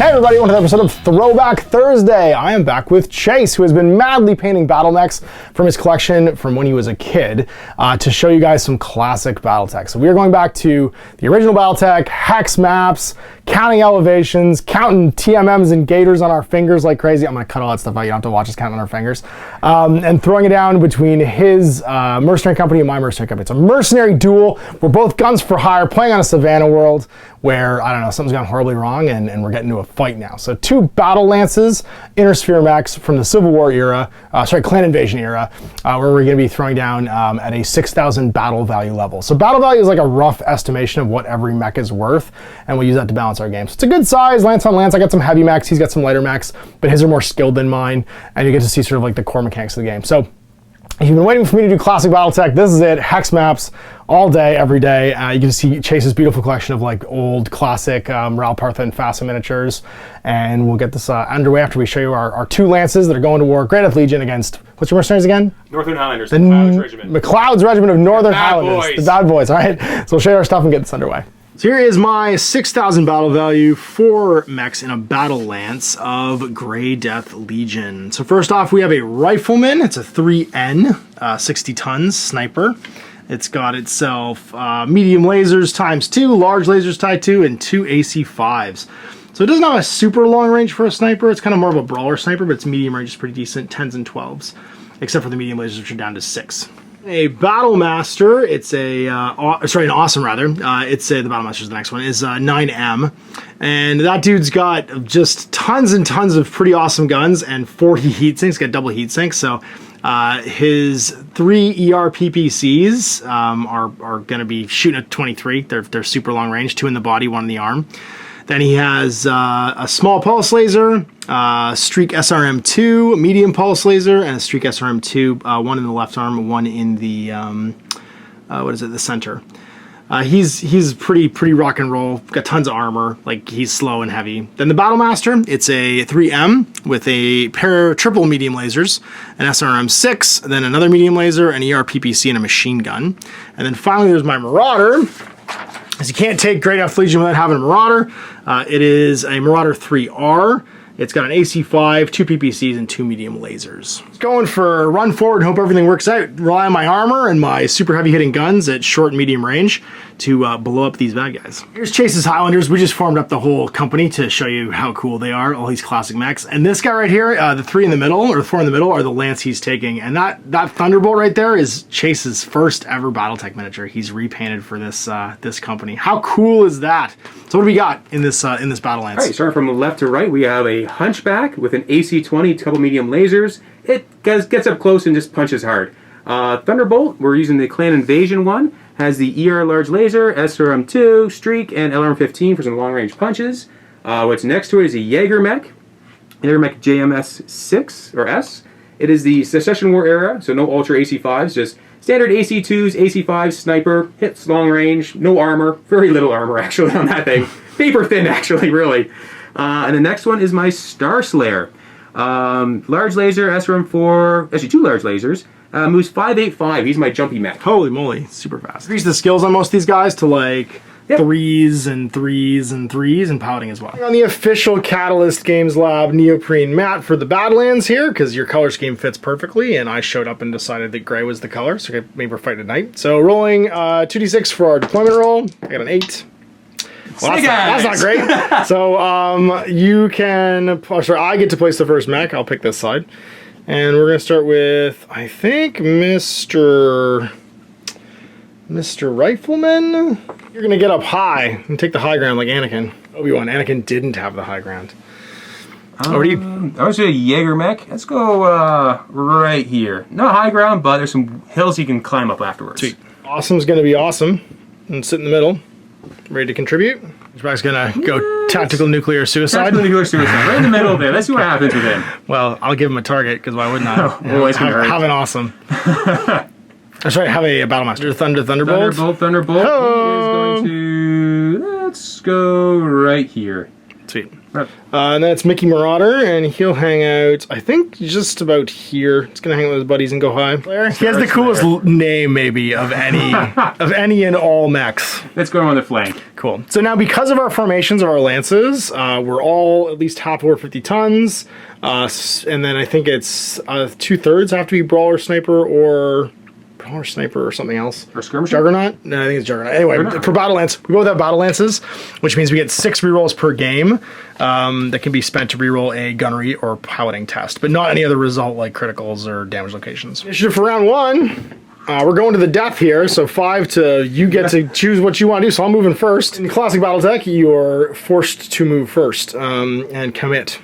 Hey everybody, welcome to another episode of Throwback Thursday. I am back with Chase, who has been madly painting battle mechs from his collection from when he was a kid, to show you guys some classic Battletech. So we are going back to the original Battletech, hex maps, counting elevations, counting TMMs and gators on our fingers like crazy. I'm gonna cut all that stuff out, you don't have to watch us count on our fingers. And throwing it down between his mercenary company and my mercenary company. It's a mercenary duel. We're both guns for hire, playing on a savannah world where, I don't know, something's gone horribly wrong and we're getting into a fight now. So two battle lances, intersphere mechs from the Civil War era, clan invasion era, where we're gonna be throwing down at a 6,000 battle value level. So battle value is like a rough estimation of what every mech is worth, and we'll use that to balance our game. So it's a good size, lance on lance. I got some heavy mechs, he's got some lighter mechs, but his are more skilled than mine, and you get to see sort of like the core mechanics of the game. So if you've been waiting for me to do Classic Battletech, this is it. Hex maps all day, every day. You get to see Chase's beautiful collection of like old classic Ral Partha and FASA miniatures. And we'll get this underway after we show you our two lances that are going to war. Great Death Legion against, what's your mercenaries again? Northern Highlanders, the McLeod's Regiment. McLeod's Regiment of Northern Highlanders. Boys. The bad boys, all right? So we'll show you our stuff and get this underway. So here is my 6,000 battle value for mechs in a battle lance of Grey Death Legion. So first off, we have a rifleman. It's a 3N, 60 tons sniper. It's got itself medium lasers ×2, large lasers ×2, and 2 AC5s. So it doesn't have a super long range for a sniper. It's kind of more of a brawler sniper, but its medium range is pretty decent, 10s and 12s, except for the medium lasers, which are down to 6. A Battle Master, it's a, an Awesome rather, the Battle Master's the next one, is 9M. And that dude's got just tons and tons of pretty awesome guns and 40 heat sinks, got double heat sinks. So his 3 ER PPCs are going to be shooting at 23. They're super long range, 2 in the body, 1 in the arm. Then he has a small pulse laser, Streak SRM2, medium pulse laser, and a Streak SRM2, 1 in the left arm, 1 in the, the center. He's pretty rock and roll, got tons of armor, like he's slow and heavy. Then the Battle Master, it's a 3M with a pair of triple medium lasers, an SRM6, then another medium laser, an ER PPC, and a machine gun. And then finally there's my Marauder. As you can't take Grey Death Legion without having a Marauder. It is a Marauder 3R. It's got an AC5, 2 PPCs, and 2 medium lasers. It's going for a run forward and hope everything works out. Rely on my armor and my super heavy hitting guns at short and medium range to blow up these bad guys. Here's Chase's Highlanders. We just formed up the whole company to show you how cool they are, all these classic mechs. And this guy right here, the 3 in the middle, or the 4 in the middle, are the lance he's taking. And that Thunderbolt right there is Chase's first ever Battletech miniature. He's repainted for this this company. How cool is that? So what do we got in this battle lance? All right, starting from left to right, we have a Hunchback with an AC-20, couple medium lasers. It gets up close and just punches hard. Thunderbolt, we're using the Clan Invasion one, has the ER large laser, SRM2, Streak, and LRM-15 for some long-range punches. What's next to it is a Jaeger mech JMS-6, or S. It is the Secession War era, so no Ultra AC-5s, just standard AC-2s, AC-5s, sniper, hits long range, no armor, very little armor actually on that thing. Paper thin actually, really. And the next one is my Star Slayer. Large laser, SRM4, actually 2 large lasers. Moves 585, he's my jumpy mech. Holy moly, super fast. Increase the skills on most of these guys to like 3s and 3s and 3s and piloting as well. On the official Catalyst Games Lab neoprene mat for the Badlands here, because your color scheme fits perfectly, and I showed up and decided that gray was the color, so maybe we're fighting at night. So rolling 2d6 for our deployment roll. I got an 8. Well, that's not great. So you can, I get to place the first mech. I'll pick this side. And we're going to start with, I think, Mr. Rifleman. You're going to get up high and take the high ground like Anakin. Obi-Wan, Anakin didn't have the high ground. Over to you. I was a Jaeger mech. Let's go right here. Not high ground, but there's some hills you can climb up afterwards. Sweet. Awesome's going to be awesome and sit in the middle. Ready to contribute? Hunchback's gonna go tactical nuclear suicide. Tactical nuclear suicide, right in the middle there. Let's see what happens with him. Well, I'll give him a target, because why wouldn't I? Have an awesome. That's right, have a Battle Master. Thunderbolt. Thunderbolt. Oh. He is going to, let's go right here. Sweet. And that's Mickey Marauder, and he'll hang out, I think, just about here. He's gonna hang out with his buddies and go high. He has the coolest name, maybe, of any and all mechs. Let's go on the flank. Cool. So now because of our formations of our lances, we're all at least half over 50 tons. And then I think it's 2/3 have to be brawler sniper or something else. Or skirmisher? Juggernaut? No, I think it's Juggernaut. Anyway, Juggernaut. for Battle Lance, we both have Battle Lances, which means we get 6 rerolls per game that can be spent to reroll a gunnery or piloting test, but not any other result like criticals or damage locations. Initiative for round 1. We're going to the death here, so 5 to you get to choose what you want to do, so I'm moving first. In Classic Battletech, you're forced to move first and commit.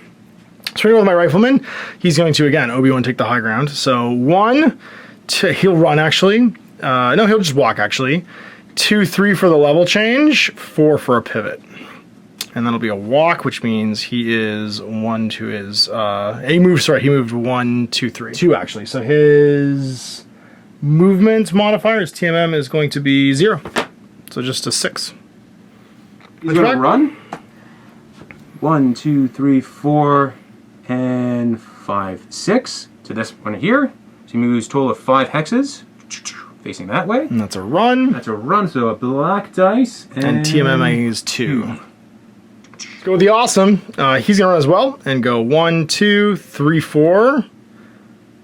So we're going with my rifleman. He's going to, again, Obi-Wan take the high ground. So 1, he'll run actually. No, he'll just walk actually. 2, 3 for the level change, 4 for a pivot. And that'll be a walk, which means he is 1 to his, he moved 1, 2, 3. 2 actually, so his movement modifier, his TMM, is going to be 0. So just a 6. He's going to run. 1, 2, 3, 4, and 5, 6 to this one here. So he moves a total of 5 hexes, facing that way. And that's a run. That's a run, so a black dice. And TMM I use 2. Let's go with the awesome. He's gonna run as well and go 1, 2, 3, 4,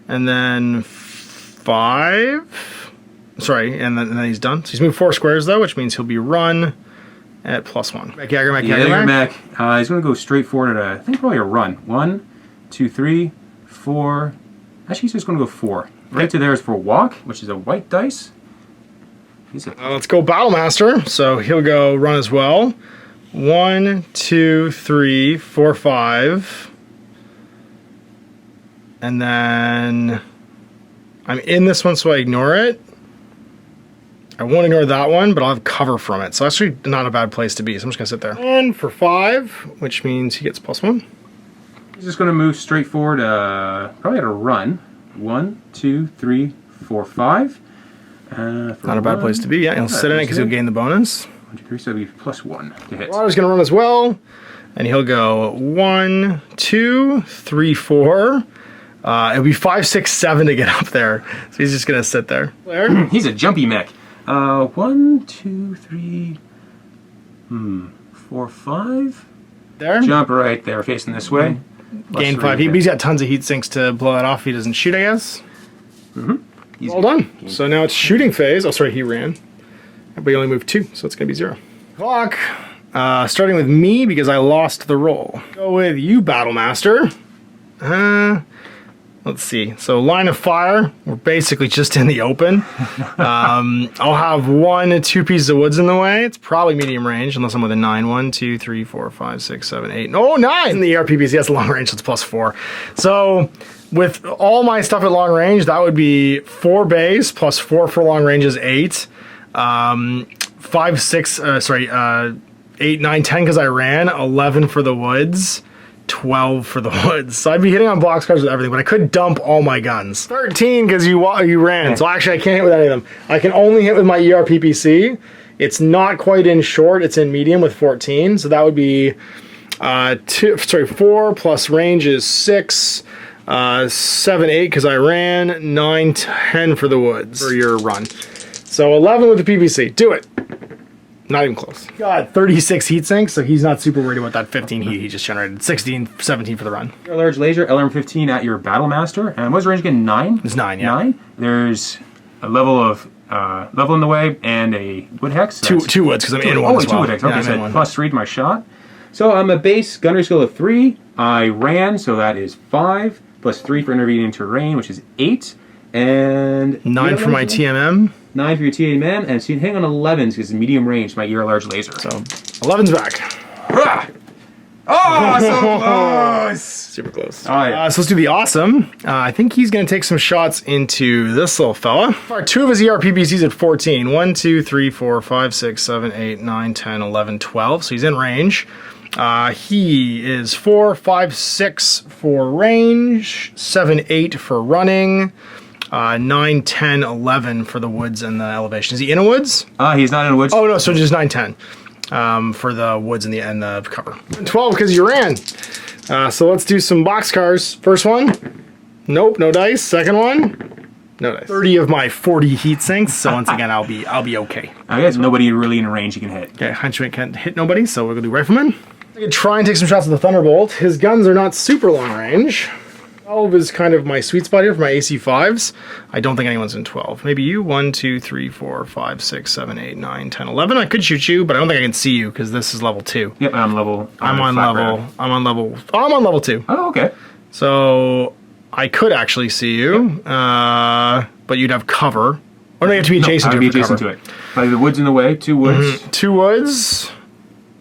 and then 5. Sorry, and then he's done. So he's moved 4 squares though, which means he'll be run at +1. Mac. He's gonna go straight forward at I think probably a run. 1, 2, 3, 4. Actually, he's just gonna go 4. Right to there is for walk, which is a white dice. Let's go Battlemaster. So he'll go run as well. 1, 2, 3, 4, 5. And then I'm in this one, so I ignore it. I won't ignore that one, but I'll have cover from it. So that's actually not a bad place to be. So I'm just gonna sit there. And for 5, which means he gets +1. He's just gonna move straight forward, probably at a run. 1, 2, 3, 4, 5. Not a bad place to be. Yeah, he'll sit in it because he'll gain the bonus. 1, 2, 3, so it'll be +1 to hit. Water's gonna run as well, and he'll go 1, 2, 3, 4. It'll be 5, 6, 7 to get up there. So he's just gonna sit there. He's a jumpy mech. 1, 2, 3, 4, 5. There. Jump right there, facing this way. Gain 5 heat. He's got tons of heat sinks to blow that off if he doesn't shoot, I guess. All done. So now it's shooting phase. Oh, sorry, he ran. But he only moved 2, so it's going to be 0. Clock. Starting with me because I lost the roll. Go with you, Battlemaster. Let's see. So line of fire. We're basically just in the open. I'll have 1, 2 pieces of woods in the way. It's probably medium range unless I'm within 9. 1, 2, 3, 4, 5, 6, 7, 8. Oh, 9! In the ERPPC, that's long range, so it's +4. So with all my stuff at long range, that would be 4 base plus 4 for long range is 8. 5, 6, 8, 9, 10 because I ran. 11 for the woods. 12 for the woods. So I'd be hitting on boxcars with everything, but I could dump all my guns. 13 because you ran. So actually I can't hit with any of them. I can only hit with my ERPPC. It's not quite in short, it's in medium with 14. So that would be 4 plus range is 6. 7, 8 because I ran. 9, 10 for the woods for your run. So 11 with the PVC. Do it. Not even close. Got 36 heat sinks, so he's not super worried about that 15 heat he just generated. 16, 17 for the run. Your large laser, LRM-15 at your Battlemaster. And what's the range again? 9? It's 9, yeah. 9. There's a level in the way and a wood hex. So two woods, because I'm in one as well. 2 wood hex. Okay, yeah, so +3 to my shot. So I'm a base gunnery skill of 3. I ran, so that is 5. +3 for intervening terrain, which is 8. And 9 for my TMM. 9 for your TMM, and so you can hang on 11s because it's medium range, my ear large laser. So 11's back. Hurrah! Oh, so close! Super close. Oh, yeah. So let's do the awesome. I think he's going to take some shots into this little fella. 2 of his ERPPCs at 14. 1, 2, 3, 4, 5, 6, 7, 8, 9, 10, 11, 12. So he's in range. He is 4, 5, 6 for range, 7, 8 for running. 9, 10, 11 for the woods and the elevation. Is he in a woods? He's not in a woods. Oh, no, so just 9, 10 for the woods and the cover. 12 because you ran. So let's do some boxcars. First one. Nope, no dice. Second one. No dice. 30 of my 40 heat sinks, so once again, I'll be okay. I guess nobody really in range you can hit. Okay, henchman can't hit nobody, so we're gonna do rifleman. I could try and take some shots with the Thunderbolt. His guns are not super long range. 12 is kind of my sweet spot here for my AC5s. I don't think anyone's in 12. Maybe you. 1, 2, 3, 4, 5, 6, 7, 8, 9, 10, 11. I could shoot you, but I don't think I can see you because this is level 2. Yep, I'm level. I'm on level 2. Oh, okay. So I could actually see you, but you'd have cover. Or do you have to be adjacent to it? I'd be adjacent to it. Like the wood's in the way. 2 woods. 2 woods,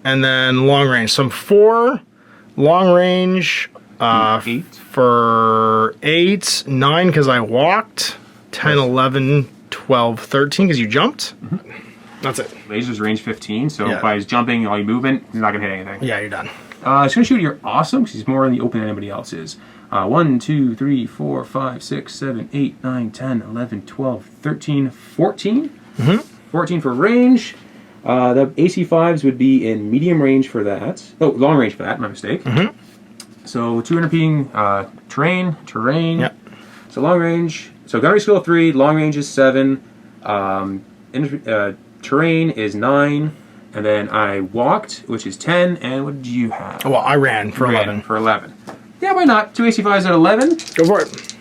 and then long range. So I'm 4 long range. 8. For 8, 9 because I walked, 10, 11, 12, 13 because you jumped. That's it. Laser's range 15, so by his jumping, all your movement, he's not going to hit anything. Yeah, you're done. He's going to shoot your awesome because he's more in the open than anybody else is. 1, 2, 3, 4, 5, 6, 7, 8, 9, 10, 11, 12, 13, 14. 14 for range. The AC5s would be in medium range for that. Oh, long range for that, my mistake. So 200 ping, terrain. Yep. So long range. So gunnery skill 3, long range is 7, terrain is 9, and then I walked, which is 10. And what did you have? Well, I ran for 11. For 11. Yeah, why not? 2 AC5s at 11. Go for it.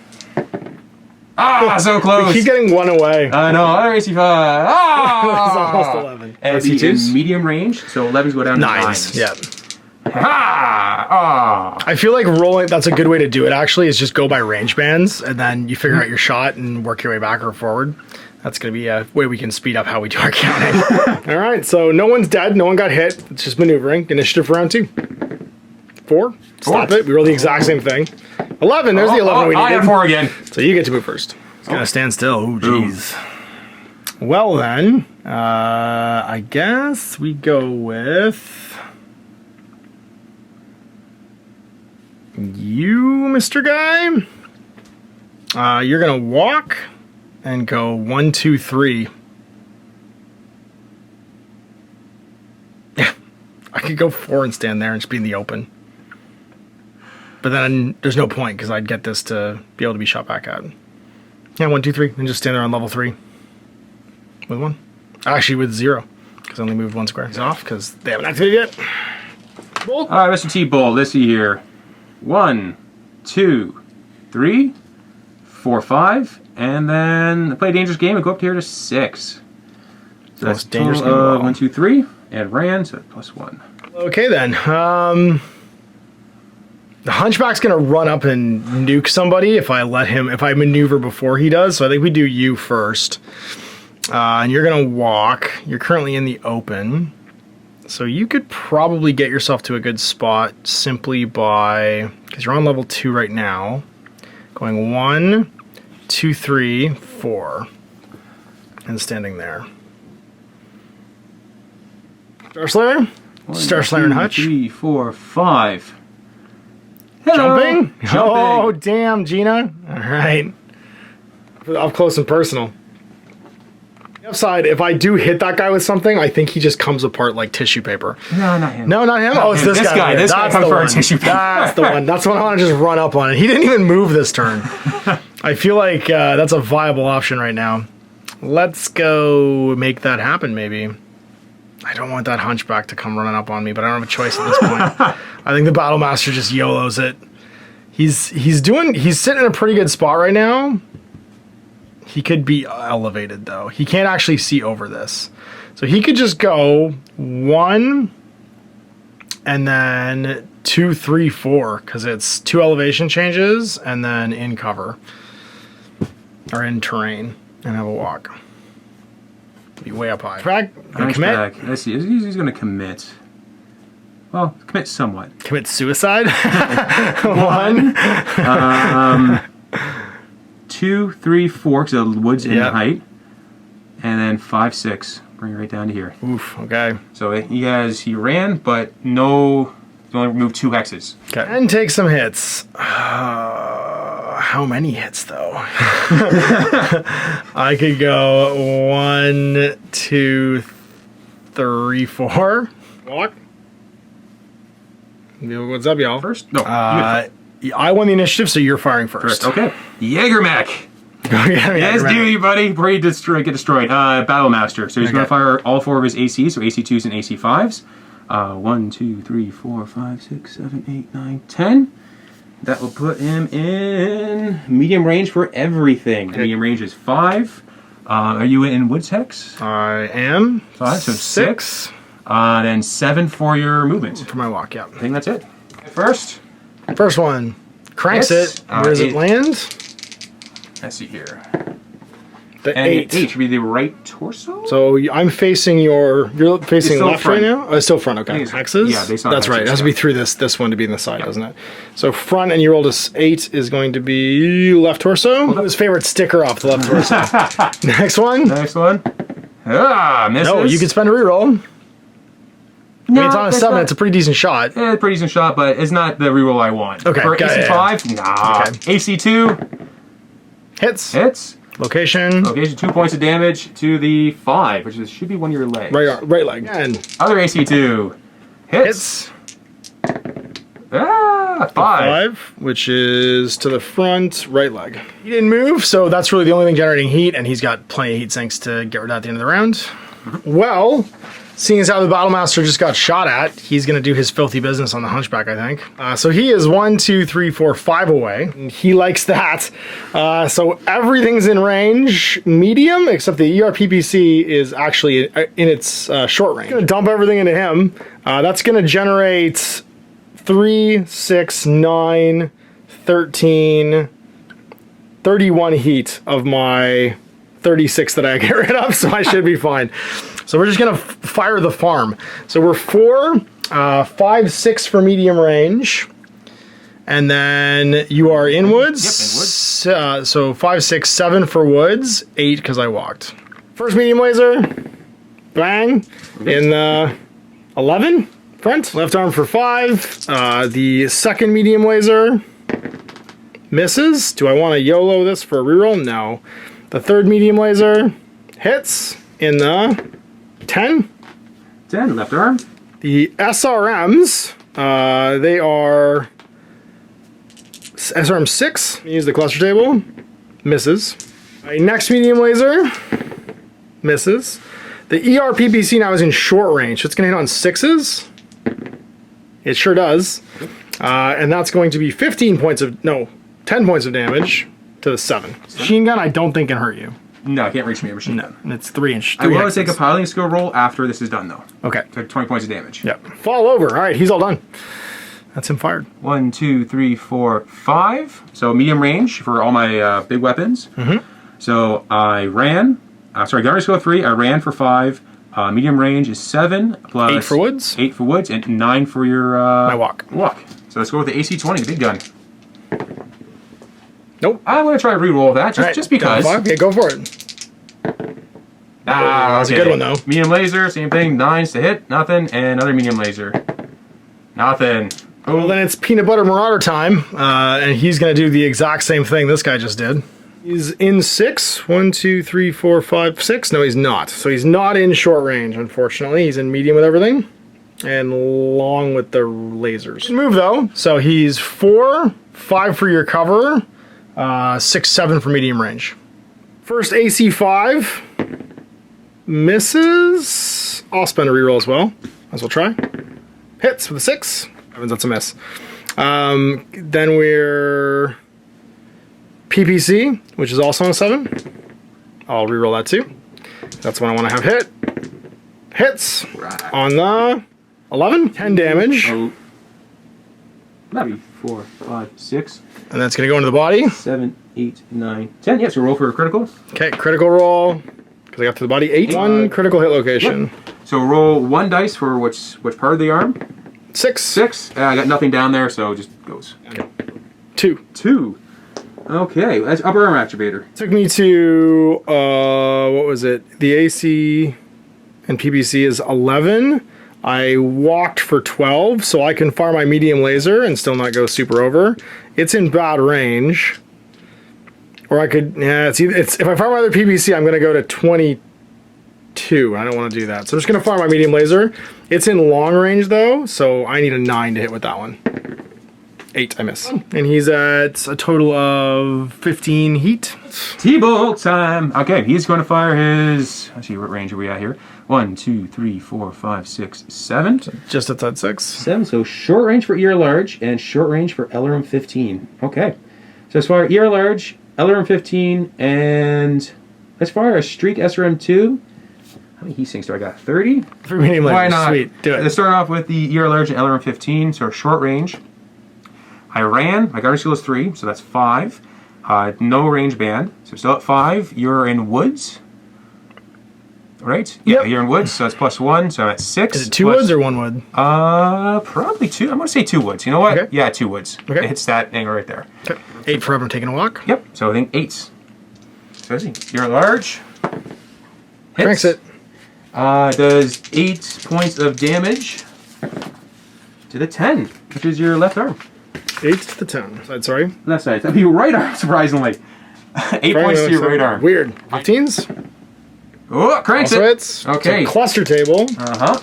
Ah, so close. We keep getting one away. I know, other AC5. Ah! It's almost 11. And it's in medium range, so 11s go down to 9s. Yeah. Ah! I feel like rolling, that's a good way to do it actually, is just go by range bands and then you figure out your shot and work your way back or forward. That's going to be a way we can speed up how we do our counting. All right, so no one's dead, no one got hit. It's just maneuvering. Initiative for round 2. 4. Stop it. We roll the exact same thing. 11. There's the 11 we needed. I got 4 again. So you get to move first. It's going to stand still. Oh, jeez. Well then, I guess we go with you, Mr. Guy. You're going to walk and go 1, 2, 3. Yeah, I could go 4 and stand there and just be in the open. But then there's no point because I'd get this to be able to be shot back at. Yeah, 1, 2, 3, and just stand there on level 3 with 1. Actually, with 0 because I only moved 1 square. He's off because they haven't activated yet. Bolt. All right, Mr. T. Bull. Let's see here. 1, 2, 3, 4, 5, and then play a dangerous game and go up here to 6. So that's dangerous game. 1, 2, 3, and ran, so plus 1. Okay then. The Hunchback's gonna run up and nuke somebody if I maneuver before he does. So I think we do you first. And you're gonna walk. You're currently in the open. So you could probably get yourself to a good spot simply by, because you're on level 2 right now, going 1, 2, 3, 4, and standing there. Star Slayer? Star Slayer and Hutch? 3, 4, 5. Hello. Jumping? Oh, damn, Gina. All right. Up close and personal. The upside, if I do hit that guy with something, I think he just comes apart like tissue paper. No, not him. No, not him. Oh, it's this guy. This guy comes apart tissue paper. That's the one. That's the one I want to just run up on it. He didn't even move this turn. I feel like that's a viable option right now. Let's go make that happen, maybe. I don't want that Hunchback to come running up on me, but I don't have a choice at this point. I think the Battle Master just YOLOs it. He's sitting in a pretty good spot right now. He could be elevated though. He can't actually see over this. So he could just go 1 and then 2, 3, 4 because it's 2 elevation changes and then in cover or in terrain and have a walk. Be way up high. Commit. Let's see. He's going to commit. Well, commit somewhat. Commit suicide. 1. 2, 3, 4 because the wood's in height, and then 5, 6. Bring it right down to here. Oof. Okay. So he ran, but no. He only removed 2 hexes. Okay. And take some hits. How many hits though? I could go 1, 2, 3, 4. Walk. What's up, y'all? First? No. I won the initiative, so you're firing first. Okay. Jägermech. Yes, do you, buddy. Before you get destroyed. Battle Master. So he's going to fire all 4 of his ACs, so AC2s and AC5s. 1, 2, 3, 4, 5, 6, 7, 8, 9, 10. That will put him in medium range for everything. Medium range is 5. Are you in Woods Hex? I am. 5, so 6. Then 7 for your movement. For my walk, yeah. I think that's it. First one. Cranks it. Where does it land? Let's see here. The and 8. 8 should be the right torso? So I'm facing you're facing left front. right now? Oh, it's still front, okay. Hexes? Yeah, based on that's right. It has to be through this one to be in the side, doesn't it? So front, and you rolled a 8 is going to be left torso. His favorite sticker off the left torso. Next one. Next one. Ah, misses. No, you can spend a reroll. I mean, it's on a 7. It's a pretty decent shot. Yeah, pretty decent shot, but it's not the reroll I want. Okay. For AC5, nah. Okay. AC2. Hits. Location. 2 points of damage to the 5, which should be one of your legs. Right leg. And other AC2. Hits. 5, which is to the front right leg. He didn't move, so that's really the only thing generating heat, and he's got plenty of heat sinks to get rid of at the end of the round. Well, seeing as how the Battle Master just got shot at, he's going to do his filthy business on the Hunchback, I think. So he is 1, 2, 3, 4, 5 away. And he likes that. So everything's in range, medium, except the ERPPC is actually in its short range. I'm going to dump everything into him. That's going to generate 3, 6, 9, 13, 31 heat of my 36 that I get rid of, so I should be fine. So we're just gonna fire the farm. So we're 4, 5, 6 for medium range, and then you are in woods. Yep, in woods. So 5, 6, 7 for woods, 8 because I walked. First medium laser, bang, in the 11 front. Left arm for 5. The second medium laser misses. Do I want to YOLO this for a reroll? No. The third medium laser hits in the 10. 10, left arm. The SRMs, they are SRM 6. Use the cluster table. Misses. Next medium laser. Misses. The ERPPC now is in short range. So it's going to hit on 6s. It sure does. And that's going to be 10 points of damage to the 7. Machine gun, I don't think can hurt you. No, I can't reach me a machine gun. It's 3 inch. I will take a piloting skill roll after this is done, though. Okay. Take 20 points of damage. Yep. Fall over. All right, he's all done. That's him fired. 1, 2, 3, 4, 5. So medium range for all my big weapons. So I ran. Gunner skill 3. I ran for 5. Medium range is 7 plus 8 for woods. 8 for woods and 9 for your my walk. So let's go with the AC20, the big gun. Nope. I'm going to try to reroll that just because. Okay, go for it. That's a good one, though. Medium laser, same thing. 9s to hit, nothing. And another medium laser. Nothing. Oh. Well, then it's Peanut Butter Marauder time. And he's going to do the exact same thing this guy just did. He's in 6. 1, 2, 3, 4, 5, 6. No, he's not. So he's not in short range, unfortunately. He's in medium with everything. And long with the lasers. Move, though. So he's 4, 5 for your cover. 6, 7 for medium range. First AC5 misses. I'll spend a reroll as well. As we'll try. Hits with a 6. That's a miss. Then we're PPC, which is also on a 7. I'll reroll that too. That's what I want to have hit. Hits on the 11. 10 damage. Maybe 4, 5, 6. And that's going to go into the body. 7, 8, 9, 10. Yes, roll for a critical. Okay, critical roll. Because I got to the body. 8. 1 critical hit location. Yep. So roll 1 dice for which part of the arm? 6. 6. I got nothing down there, so it just goes. Okay. 2. 2. Okay, that's upper arm activator. Took me to, what was it? The AC and PPC is 11. I walked for 12, so I can fire my medium laser and still not go super over. It's in bad range. Or I could, if I fire my other PPC, I'm going to go to 22. I don't want to do that. So I'm just going to fire my medium laser. It's in long range, though, so I need a 9 to hit with that one. 8, I miss. And he's at a total of 15 heat. T-Bolt. T-Bolt time. Okay, he's going to fire his... Let's see, what range are we at here? 1, 2, 3, 4, 5, 6, 7. Just outside 6. 7, so short range for ear large and short range for LRM 15. Okay. So let's fire ear large, LRM 15, and let's fire a streak SRM 2. How many heat sinks do I got? 30? 3 medium lasers. Why not? Sweet. Do it. Let's start off with the ear large and LRM 15, so short range. I ran. My guard skill is 3, so that's 5. No range band, so still at 5. You're in woods. Right? Yeah, Yep. you're in woods, so that's +1, so I'm at 6. Is it 2 woods or 1 wood? Probably 2. I'm going to say 2 woods. You know what? Okay. Yeah, 2 woods. Okay. It hits that angle right there. Okay. 8 forever taking a walk. Yep, so I think 8s. So let's see. You're large. Cranks it. Does 8 points of damage to the 10, which is your left arm. 8 to the 10. Side, sorry. Left side. That'd be your right arm, surprisingly. 8 points to your right arm. Weird. 15s. Oh, cranks Also it. hits. Okay. So cluster table. Uh-huh.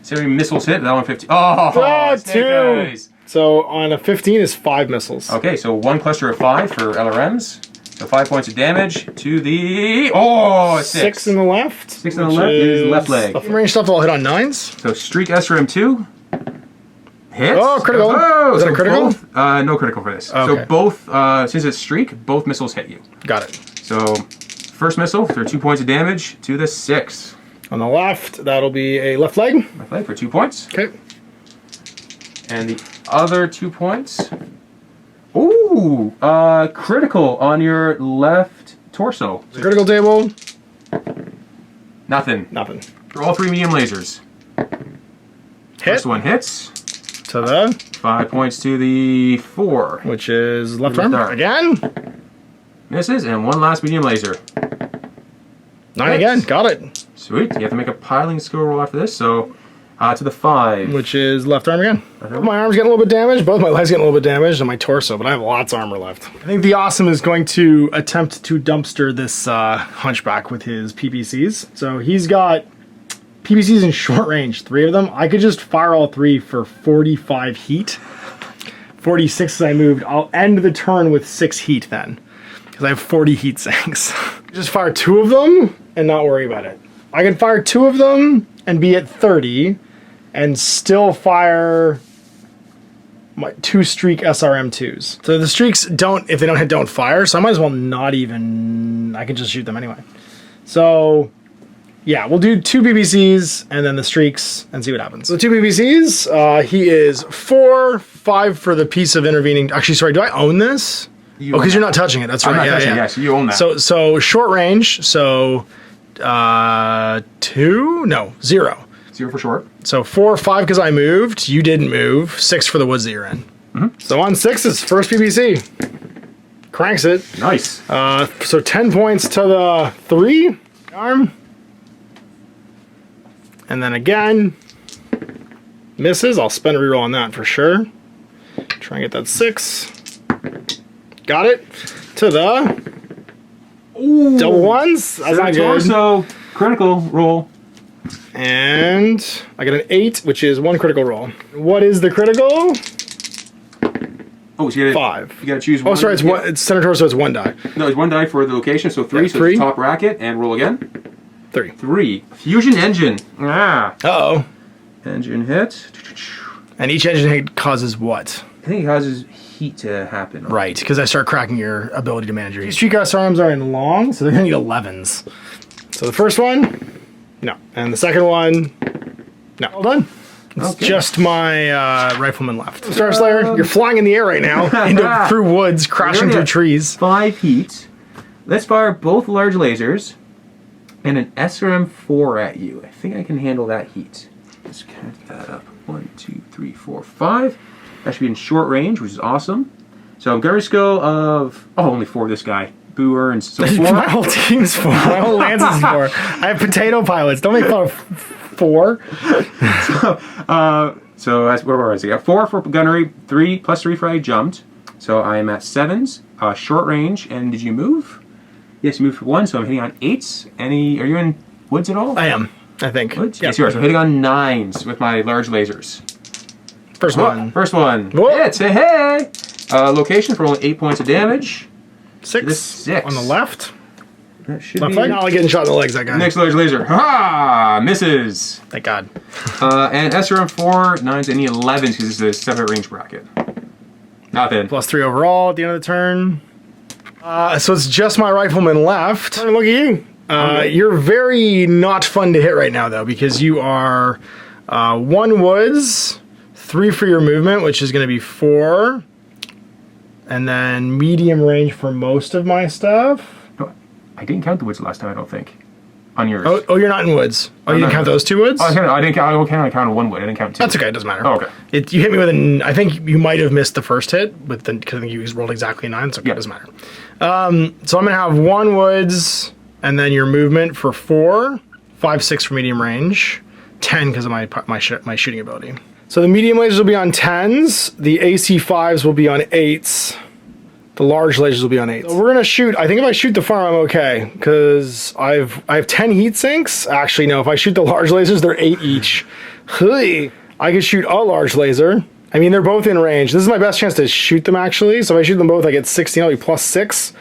So many missiles hit. That one 15. Oh, Ah, snake 2. eyes. So on a 15 is 5 missiles. Okay, so 1 cluster of 5 for LRMs. So 5 points of damage to the... Oh, 6 in the left. 6 on the left is left leg. Range stuff I'll hit on 9s. So streak SRM 2. Hits. Oh, critical. Oh, Is that so a critical? Both, no critical for this. Okay. So both, since it's streak, both missiles hit you. Got it. So first missile for 2 points of damage to the 6. On the left, that'll be a left leg. Left leg for 2 points. Okay. And the other 2 points. Ooh, critical on your left torso. Critical table. Nothing. Nothing. For all 3 medium lasers. Hit. First one hits. To the... 5 points to the 4. Which is left Left arm. arm. Again. Misses, and 1 last medium laser. 9 again. Got it. Sweet. You have to make a piling skill roll after this, so to the 5. Which is left arm again. Uh-huh. My arm's getting a little bit damaged. Both my legs getting a little bit damaged, and my torso, but I have lots of armor left. I think the Awesome is going to attempt to dumpster this Hunchback with his PPCs. So he's got PPCs in short range, 3 of them. I could just fire all 3 for 45 heat. 46 as I moved. I'll end the turn with 6 heat then, because I have 40 heat sinks. Just fire 2 of them and not worry about it. I can fire 2 of them and be at 30 and still fire my 2 streak SRM2s. So the streaks don't, if they don't hit, don't fire. So I might as well not even, I can just shoot them anyway. So yeah, we'll do 2 BBCs and then the streaks and see what happens. So 2 BBCs, he is 4, 5 for the piece of intervening. Actually, sorry, do I own this? You Oh, because own you're not touching it. That's I'm right. not touching it, so you own that. So short range. So 2, no, 0. 0 for short. So 4, 5 because I moved. You didn't move. 6 for the woods that you're in. So on 6's first PBC. Cranks it. Nice. So 10 points to the 3 arm. And then again, misses. I'll spend a reroll on that for sure. Try and get that 6. Got it. To the Ooh. double ones. That's not good. Torso. Critical roll. And I get an 8, which is 1 critical roll. What is the critical? Oh, so you gotta, 5. You gotta choose one. Oh, sorry, it's one. It's center torso. It's 1 die. No, it's 1 die for the location, so 3. Yeah, so 3. it's top bracket, and roll again. 3. 3. Fusion engine. Ah. Uh-oh. Engine hit. And each engine hit causes what? I think it causes heat to happen. Right, because I start cracking your ability to manage your heat. Streetcar arms are in long, so they're going to need 11s. So the first one, no. And the second one, no. All done. It's just my rifleman left. Star Slayer, you're flying in the air right now, through woods, crashing through trees. 5 heat. Let's fire both large lasers and an SRM4 at you. I think I can handle that heat. Let's count that up. 1, 2, 3, 4, 5. That should be in short range, which is awesome. So Guerrilla skill of only 4 this guy. Boo earns so 4. My whole team's 4. My whole lance is 4. I have potato pilots. Don't make fun of 4. So that's where was I? Got 4 for gunnery, 3 plus 3 for I jumped. So I am at 7s, short range. And did you move? Yes, you moved for 1. So I'm hitting on 8s. Are you in woods at all? I am, I think. Woods? Yes, you are. So I'm hitting on 9s with my large lasers. First one. First one. Whoa. Hits. Hey. Location for only 8 points of damage. 6 on the left. That should Left be... leg? Not getting shot in the legs, that guy. Next large laser. Ha! Misses. Thank God. And SRM 4, 9s, any 11s because this is a separate range bracket. Nothing. +3 overall at the end of the turn. So it's just my rifleman left. Look at you. You're very not fun to hit right now, though, because you are 1 woods, 3 for your movement, which is going to be 4, and then medium range for most of my stuff. No, I didn't count the woods last time, I don't think. On yours. Oh, you're not in woods. Oh, you didn't count those 2 woods? Oh, I counted 1 wood. I didn't count 2. That's okay. It doesn't matter. Oh, okay. You hit me with I think you might have missed the first hit with because I think you rolled exactly 9. So okay, it doesn't matter. So I'm gonna have 1 woods, and then your movement for 4, 5, 6 for medium range, 10 because of my shooting ability. So the medium lasers will be on 10s. The AC5s will be on 8s. The large lasers will be on 8s. So we're gonna shoot. I think if I shoot the farm, I'm okay because I have 10 heat sinks. Actually, no. If I shoot the large lasers, they're 8 each. I could shoot a large laser. I mean, they're both in range. This is my best chance to shoot them, actually. So if I shoot them both, I get 16. I'll be +6,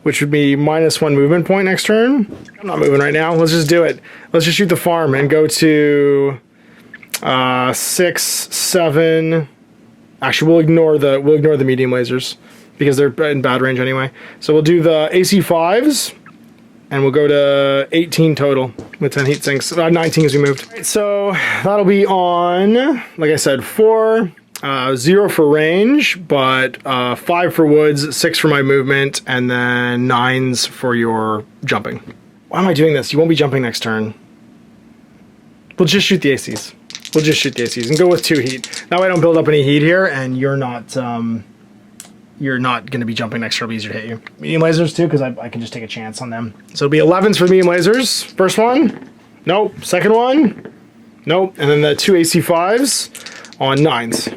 which would be -1 movement point next turn. I'm not moving right now. Let's just do it. Let's just shoot the farm and go to 6, 7. Actually, we'll ignore the medium lasers because they're in bad range anyway. So we'll do the AC5s, and we'll go to 18 total with 10 heat sinks. 19 as we moved. Right, so that'll be on, like I said, 4, 0 for range, but 5 for woods, 6 for my movement, and then 9s for your jumping. Why am I doing this? You won't be jumping next turn. We'll just shoot the ACs. We'll just shoot the ACs and go with 2 heat. That way I don't build up any heat here, and you're not going to be jumping next turn. It'll be easier to hit you. Medium lasers too, because I can just take a chance on them. So it'll be 11s for the medium lasers. First one, nope. Second one, nope. And then the 2 AC5s on 9s.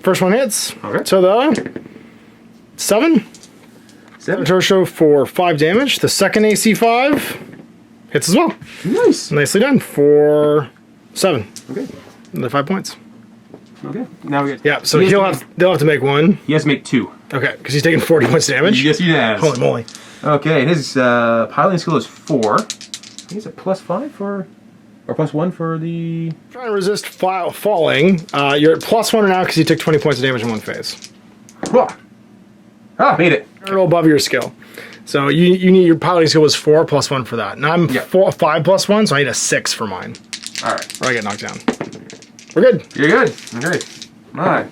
First one hits. Okay. So the 7. 7. Torso for 5 damage. The second AC5 hits as well. Nice. Nicely done for 7. Okay. Another 5 points. Okay. Now we get. Yeah. So they'll have to make 1. He has to make 2. Okay, because he's taking 40 points damage. Yes, he does. Holy moly. Okay, and his piloting skill is 4. I think it's a +5 for, or +1 for the. Trying to resist falling. You're at +1 now because you took 20 points of damage in 1 phase. Made it. You're a little above your skill. So you need your piloting skill was 4 +1 for that. Now I'm 5 +1, so I need a 6 for mine. All right. Or I get knocked down. We're good. You're good. Okay. All right.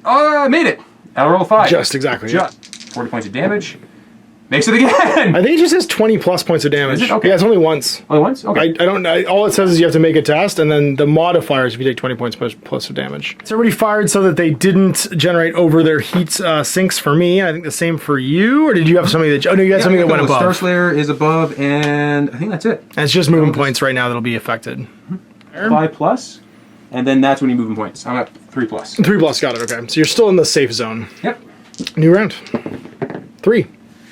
Oh, I made it. I'll roll 5. Just exactly. Yeah. 40 points of damage. Makes it again. I think it just says 20 plus points of damage. Is it? Okay. Yeah, it's only once. Only once? Okay. I don't. All it says is you have to make a test, and then the modifiers if you take 20 points plus of damage. It's already fired so that they didn't generate over their heat sinks for me. I think the same for you, or did you have something that? Oh no, you had something that went above. Star Slayer is above, and I think that's it. And it's just movement points right now that'll be affected. 5 plus, and then that's when you move in points. I'm at 3 plus. 3 plus, got it. Okay, so you're still in the safe zone. Yep. New round. 3.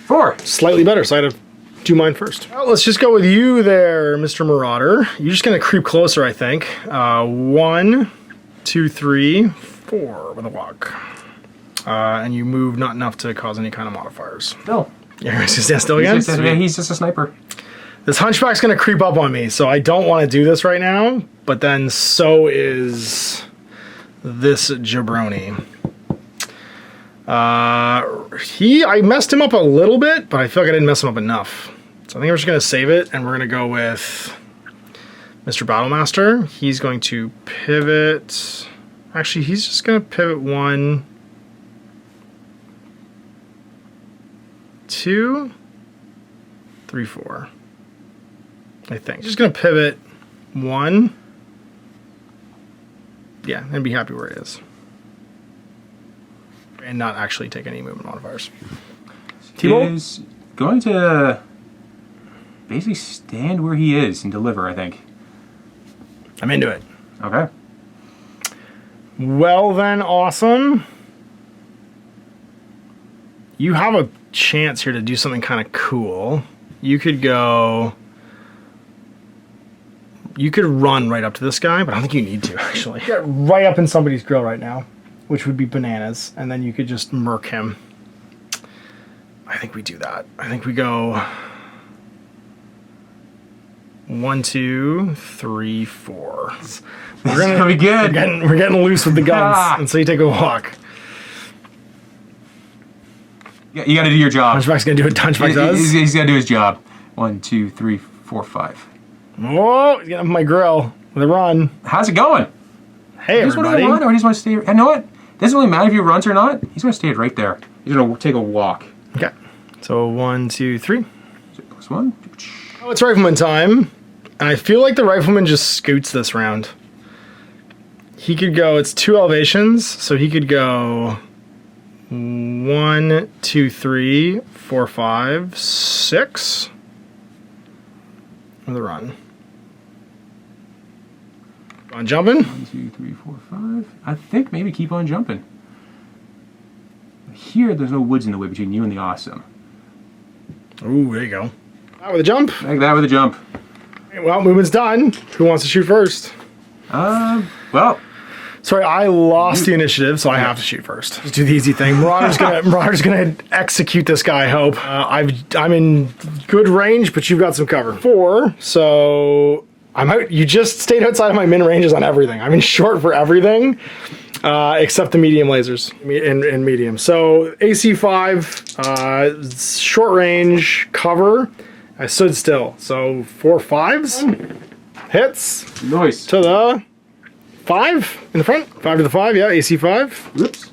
4. Slightly better, so I had to do mine first. Well, let's just go with you there, Mr. Marauder. You're just gonna creep closer, I think. 1, 2, 3, 4 with a walk. And you move not enough to cause any kind of modifiers. No. You're gonna stand still again? He's just a sniper. This Hunchback's gonna creep up on me, so I don't want to do this right now, but then so is this jabroni. I messed him up a little bit, but I feel like I didn't mess him up enough. So I think we're just gonna save it, and we're gonna go with Mr. Battlemaster. He's going to pivot. Actually, he's just gonna pivot 1, 2, 3, 4. I think. Just gonna pivot 1. Yeah, and be happy where he is. And not actually take any movement modifiers. He's going to basically stand where he is and deliver, I think. I'm into it. Okay. Well then, awesome. You have a chance here to do something kind of cool. You could go... You could run right up to this guy, but I don't think you need to, actually. Get right up in somebody's grill right now, which would be bananas, and then you could just murk him. think we do that. I think we go 1, 2, 3, 4. We're gonna be good. We're getting loose with the guns, and so you take a walk. Yeah, you got to do your job. Hunchback's gonna do what Hunchback does. He's got to do his job. 1, 2, 3, 4, 5. Oh, he's getting up my grill with a run. How's it going? Hey, everybody. Or he just want to stay. You know what? Doesn't really matter if he runs or not. He's going to stay right there. He's going to take a walk. Okay. So 1, 2, 3. +1. Oh, it's rifleman time. And I feel like the rifleman just scoots this round. He could go, it's 2 elevations, so he could go 1, 2, 3, 4, 5, 6. With a run. On jumping. 1, 2, 3, 4, 5. I think maybe keep on jumping. Here, there's no woods in the way between you and the awesome. Ooh, there you go. That with a jump. Like that with a jump. Well, movement's done. Who wants to shoot first? Well. Sorry, I lost the initiative, so I have to shoot first. Just do the easy thing. Marauder's gonna execute this guy, I hope. I'm in good range, but you've got some cover. 4, so I'm out. You just stayed outside of my min ranges on everything. I'm in short for everything, except the medium lasers in medium. So AC 5, short range, cover. I stood still. So 4 5s. Hits. Nice. To the 5 in the front. 5 to the 5, yeah, AC 5. Whoops.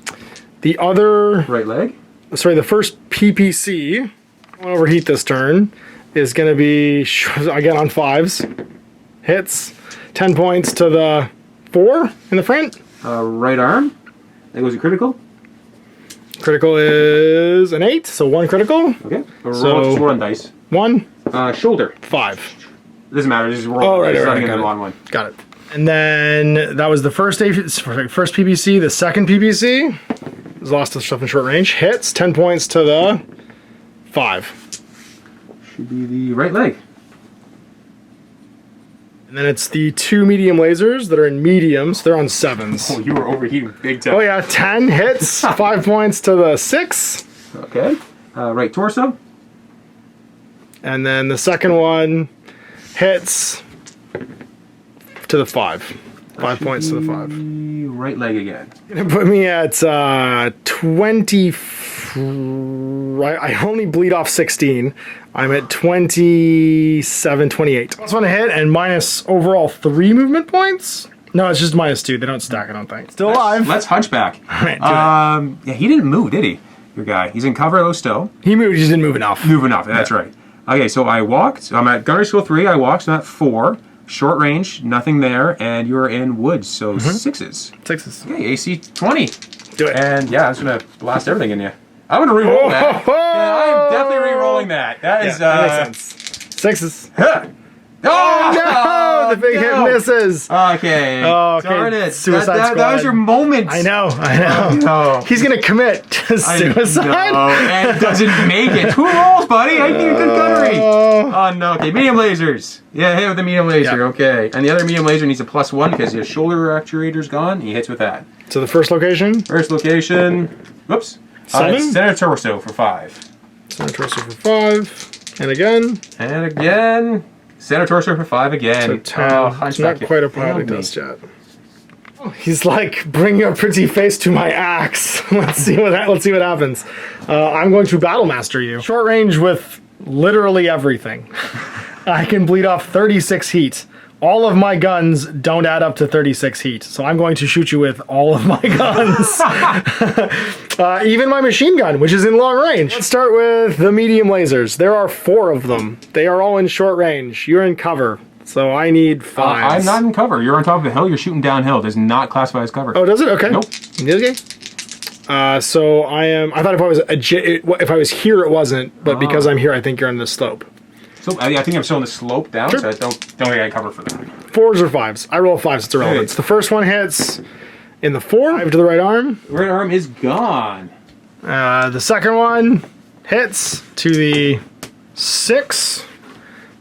The other... Right leg. Sorry, the first PPC, I won't overheat this turn, is going to be, again, on 5s. Hits. 10 points to the 4 in the front. Right arm. That goes a critical. Critical is an 8, so 1 critical. Okay. So roll on dice. 1. Shoulder. 5. Doesn't matter, just roll. Oh, right, got got the it. wrong one. Got it. And then that was the first PPC. The second PPC was lost to stuff in short range. Hits. 10 points to the 5. Should be the right leg. And then it's the 2 medium lasers that are in mediums. They're on 7s. Oh, you were overheating big time. Oh yeah, 10 hits. 5 points to the 6. Okay. Right torso. And then the second one hits to the 5. 5 points to the 5. Right leg again. Gonna put me at 20. I only bleed off 16. I'm at 27, 28. Plus 1 to hit and minus overall 3 movement points. No, it's just minus 2. They don't stack, I don't think. Still alive. Let's hunchback. All right, do yeah, he didn't move, did he? Your guy. He's in cover low stow. He moved, he just didn't move enough. Move enough, that's right. Okay, so I walked. I'm at gunner skill 3. I walked, so I'm at 4. Short range, nothing there, and you're in woods, so 6s. 6s. Okay, AC 20. Do it. And yeah, I'm just gonna blast everything in you. I'm gonna re-roll that. Yeah, I'm definitely re-rolling that. That is that makes sense. 6s. Huh. Oh, no! The big hit misses. Okay. Oh, okay. Darn it. Suicide that was your moment. I know. No. He's gonna commit to suicide. No, and doesn't make it. 2 rolls, buddy. I need a good gunnery. Oh no. Okay, medium lasers. Yeah, hit with the medium laser. Yep. Okay. And the other medium laser needs a +1 because his shoulder actuator's gone. He hits with that. So the first location. First location. Whoops. 7. Center torso for 5. Center torso for 5. And again. And again. Center torso for 5 again. So 10. It's not quite a product test yet. Oh, he's like, bring your pretty face to my axe. Let's see what happens. I'm going to battle master you. Short range with literally everything. I can bleed off 36 heat. All of my guns don't add up to 36 heat, so I'm going to shoot you with all of my guns. Even my machine gun, which is in long range. Let's start with the medium lasers. There are 4 of them. They are all in short range. You're in cover, so I need 5. I'm not in cover. You're on top of the hill. You're shooting downhill. Does not classify as cover. Oh, does it? Okay. Nope. Okay. So I am. I thought if I was here, it wasn't, but because I'm here, I think you're on the slope. So I think I'm still on the slope down, Sure. so I don't think I cover for that. 4s or 5s? I roll 5s, it's irrelevant. Okay. The first one hits in the 4, 5 to the right arm. Right arm is gone. The second one hits to the 6,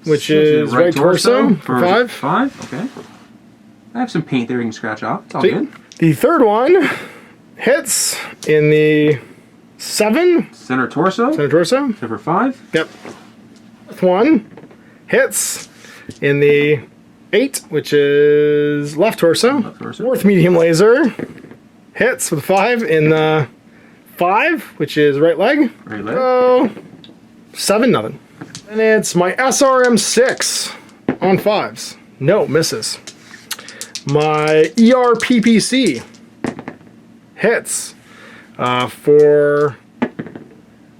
which is right torso for 5. 5, okay. I have some paint there you can scratch off. It's all See? good. The third one hits in the 7. Center torso. Center torso. Hit for 5. Yep. 1 hits in the 8, which is left torso. Left torso. 4th medium laser hits with 5 in the 5, which is right leg. Right leg. So 7, nothing. And it's my SRM 6 on 5s. No, misses. My ERPPC hits for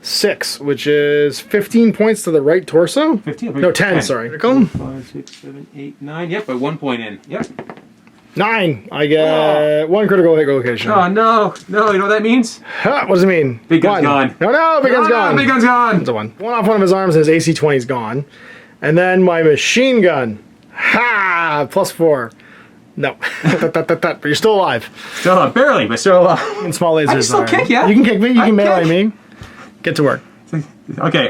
6, which is 15 points to the right torso. 15? No, 10, sorry. Critical. 5, 6, 7, 8, 9. Yep, by 1 point in. Yep. 9. I get 1 critical hit location. Oh, no. No, you know what that means? What does it mean? Big gun's 1. gone. No, big gun's gone. Big gun's gone. It's a 1. 1 off one of his arms and his AC 20 is gone. And then my machine gun. Ha! +4. No. But you're still alive. Still alive. Barely, but still alive. And small lasers. I can still kick ya. You can kick me. You can melee kick. me. Get to work. Okay,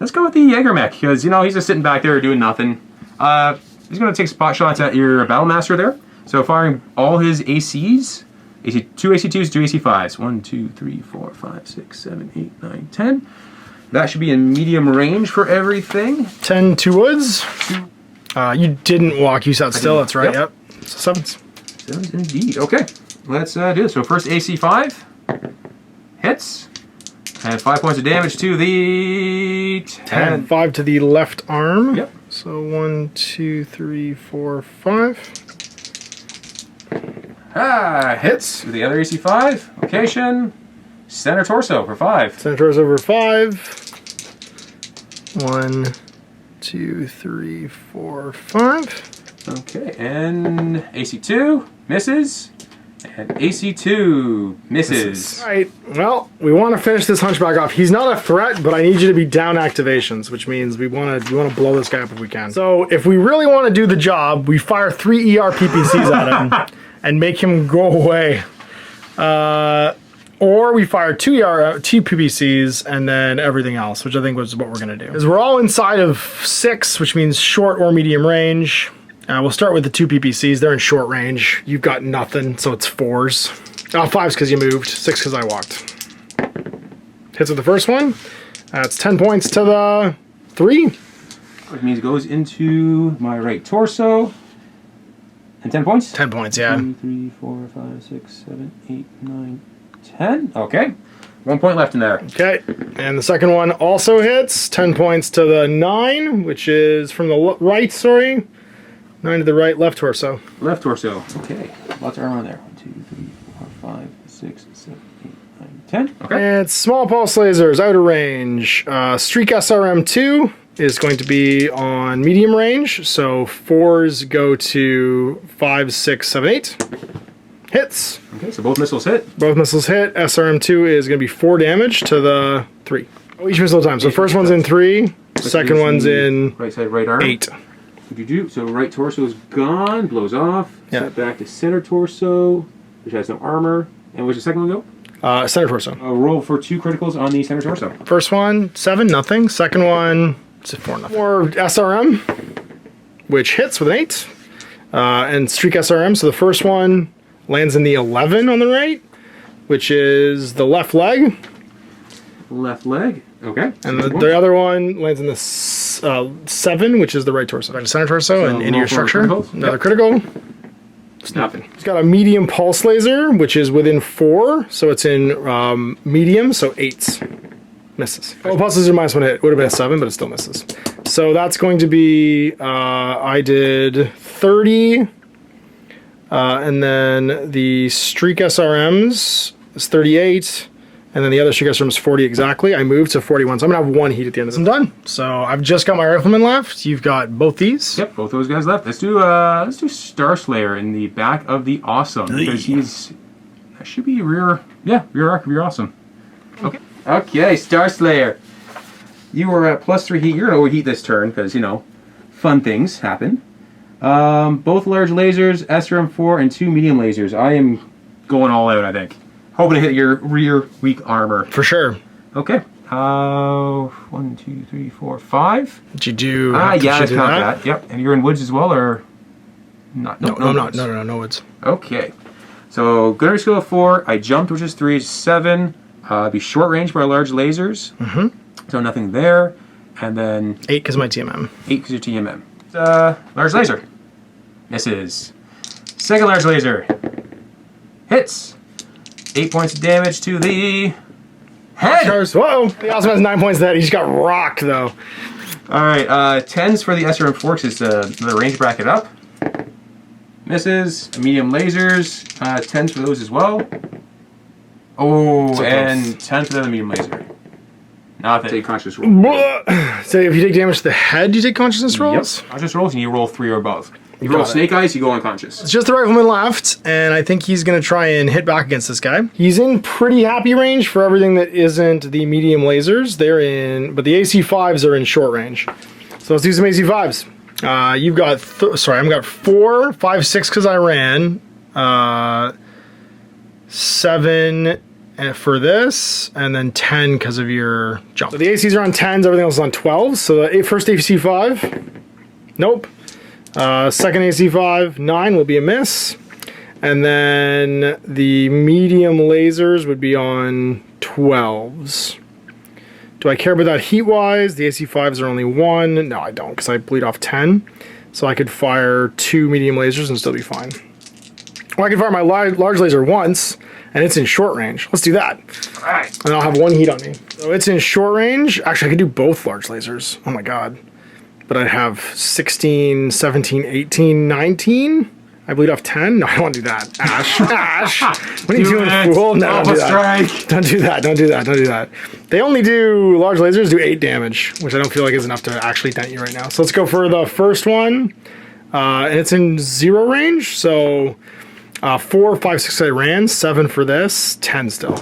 let's go with the Jaeger mech, because, you know, he's just sitting back there doing nothing. He's going to take spot shots at your Battle Master there. So firing all his ACs, 2 AC2s, 2 AC5s. 1, 2, 3, 4, 5, 6, 7, 8, 9, 10. That should be in medium range for everything. 10 2 woods. You didn't walk, you sat still, that's right, yep. So 7s. 7s indeed. Okay, let's do this. So first AC5 hits. And 5 points of damage to the 10. 5 to the left arm. Yep. So 1, 2, 3, 4, 5. Hits with the other AC5. Location. Center torso for 5. Center torso over 5. 1, 2, 3, 4, 5. Okay, and AC2 misses. And AC2 misses. All right, well, we want to finish this Hunchback off. He's not a threat, but I need you to be down activations, which means we want to blow this guy up if we can. So if we really want to do the job, we fire 3 ERPPCs at him and make him go away. Or we fire 2 PPCs and then everything else, which I think was what we're going to do. Because we're all inside of 6, which means short or medium range. We'll start with the 2 PPCs. They're in short range. You've got nothing, so it's 4s. 5s because you moved, 6 because I walked. Hits with the first one. That's 10 points to the 3. Which means it goes into my right torso. And 10 points? 10 points, yeah. 2, 3, 4, 5, 6, 7, 8, 9, 10. Okay. 1 point left in there. Okay. And the second one also hits. 10 points to the 9, which is from the right, sorry. 9 to the right, left torso. Left torso. Okay. Lots of armor on there. 1, 2, 3, 4, 5, 6, 7, 8, 9, 10. Okay. And small pulse lasers, outer range. Streak SRM2 is going to be on medium range. So 4s go to 5, 6, 7, 8. Hits. Okay, so both missiles hit. Both missiles hit. SRM2 is going to be 4 damage to the 3. Oh, each missile at a time. So the first one's in 3. Second one's in right side, right arm. 8. What do you do? So right torso is gone, blows off. Yeah. Set back to center torso, which has no armor. And where's the second one go? Center torso. Roll for 2 criticals on the center torso. First one, 7, nothing. Second one, 4, nothing. More SRM, which hits with an 8. And streak SRM. So the first one lands in the 11 on the right, which is the left leg. Left leg. Okay. And the other one lands in the 7, which is the right torso. Back to center torso So and into your structure. Another Yep. critical. It's nothing. It's got a medium pulse laser, which is within 4, so it's in medium, so 8s. Misses. Oh, pulse laser -1 hit. Would have been a 7, but it still misses. So that's going to be, I did 30, and then the streak SRMs is 38. And then the other streak SRM is 40 exactly. I moved to 41, so I'm gonna have 1 heat at the end of this. I'm done. So I've just got my rifleman left. You've got both these. Yep, both those guys left. Let's do Star Slayer in the back of the Awesome, because that should be rear arc of your Awesome. Okay. Okay, Star Slayer. You were at +3 heat. You're gonna overheat this turn because, you know, fun things happen. Both large lasers, SRM4 and 2 medium lasers. I am going all out, I think. Hoping to hit your rear weak armor. For sure. Okay. 1, 2, 3, 4, 5. Did you do? Yeah, let's count that. Yep. And you're in woods as well, or not? No, I'm not. No woods. Okay. So Gunnery skill of 4. I jumped, which is 3, 7. Be short range for our large lasers. So nothing there. And then 8 because my TMM. 8 because your TMM. Large laser. Misses. Second large laser. Hits. 8 points of damage to the head. Whoa! He also has 9 points to that. He just got rocked though. Alright, 10s for the SRM forks is the range bracket up. Misses. Medium lasers. 10s for those as well. Oh, so and 10 for the other medium laser. Nothing. Take conscious roll. So if you take damage to the head, you take consciousness rolls? Yep. Conscious rolls and you roll 3 or above. You roll snake eyes, you go unconscious. It's just the rifleman left, and I think he's going to try and hit back against this guy. He's in pretty happy range for everything that isn't the medium lasers. They're in, but the AC5s are in short range. So let's do some AC5s. You've got, I've got 4, 5, 6 because I ran. 7 for this, and then 10 because of your jump. So the ACs are on 10s, everything else is on 12s. So the first AC5, nope. Second AC5, 9 will be a miss. And then the medium lasers would be on 12s. Do I care about that heat-wise? The AC5s are only 1. No, I don't, because I bleed off 10. So I could fire 2 medium lasers and still be fine. Or I can fire my large laser once, and it's in short range. Let's do that. All right. And I'll have 1 heat on me. So it's in short range. Actually, I could do both large lasers. Oh my god. But I'd have 16, 17, 18, 19. I bleed off 10? No, I don't want to do that. Ash. Ash. What are you doing, fool? No, don't do that. Don't do that. Don't do that. Don't do that. They only do, large lasers do 8 damage, which I don't feel like is enough to actually dent you right now. So let's go for the first one. And it's in 0 range. So 4, 5, 6 I ran. 7 for this. 10 still.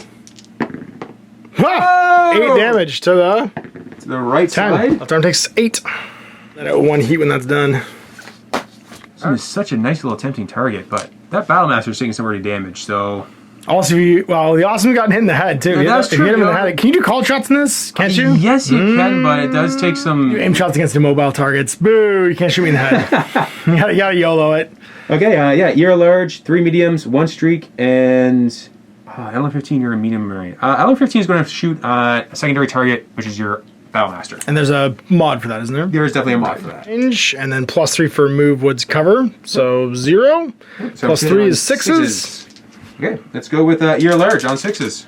Ah! 8 damage to the right 10. side. Left arm takes 8. Then at 1 heat when that's done. This is such a nice little tempting target, but that Battlemaster is taking some already damage, so... Also, the Awesome got hit in the head, too. Yeah, that's if true. You hit him in the head. Can you do call shots in this? Can't you? Yes, you can, but it does take some... You aim shots against immobile targets. Boo! You can't shoot me in the head. you gotta YOLO it. Okay, yeah, you're a large, 3 mediums, 1 streak, and... LM15, you're a medium marine. LM15 is going to shoot a secondary target, which is your Battlemaster. And there's a mod for that, isn't there? There is definitely a mod for that. Range, and then +3 for move woods cover. So 0. So +3 is 6s. Okay, let's go with you're large on 6s.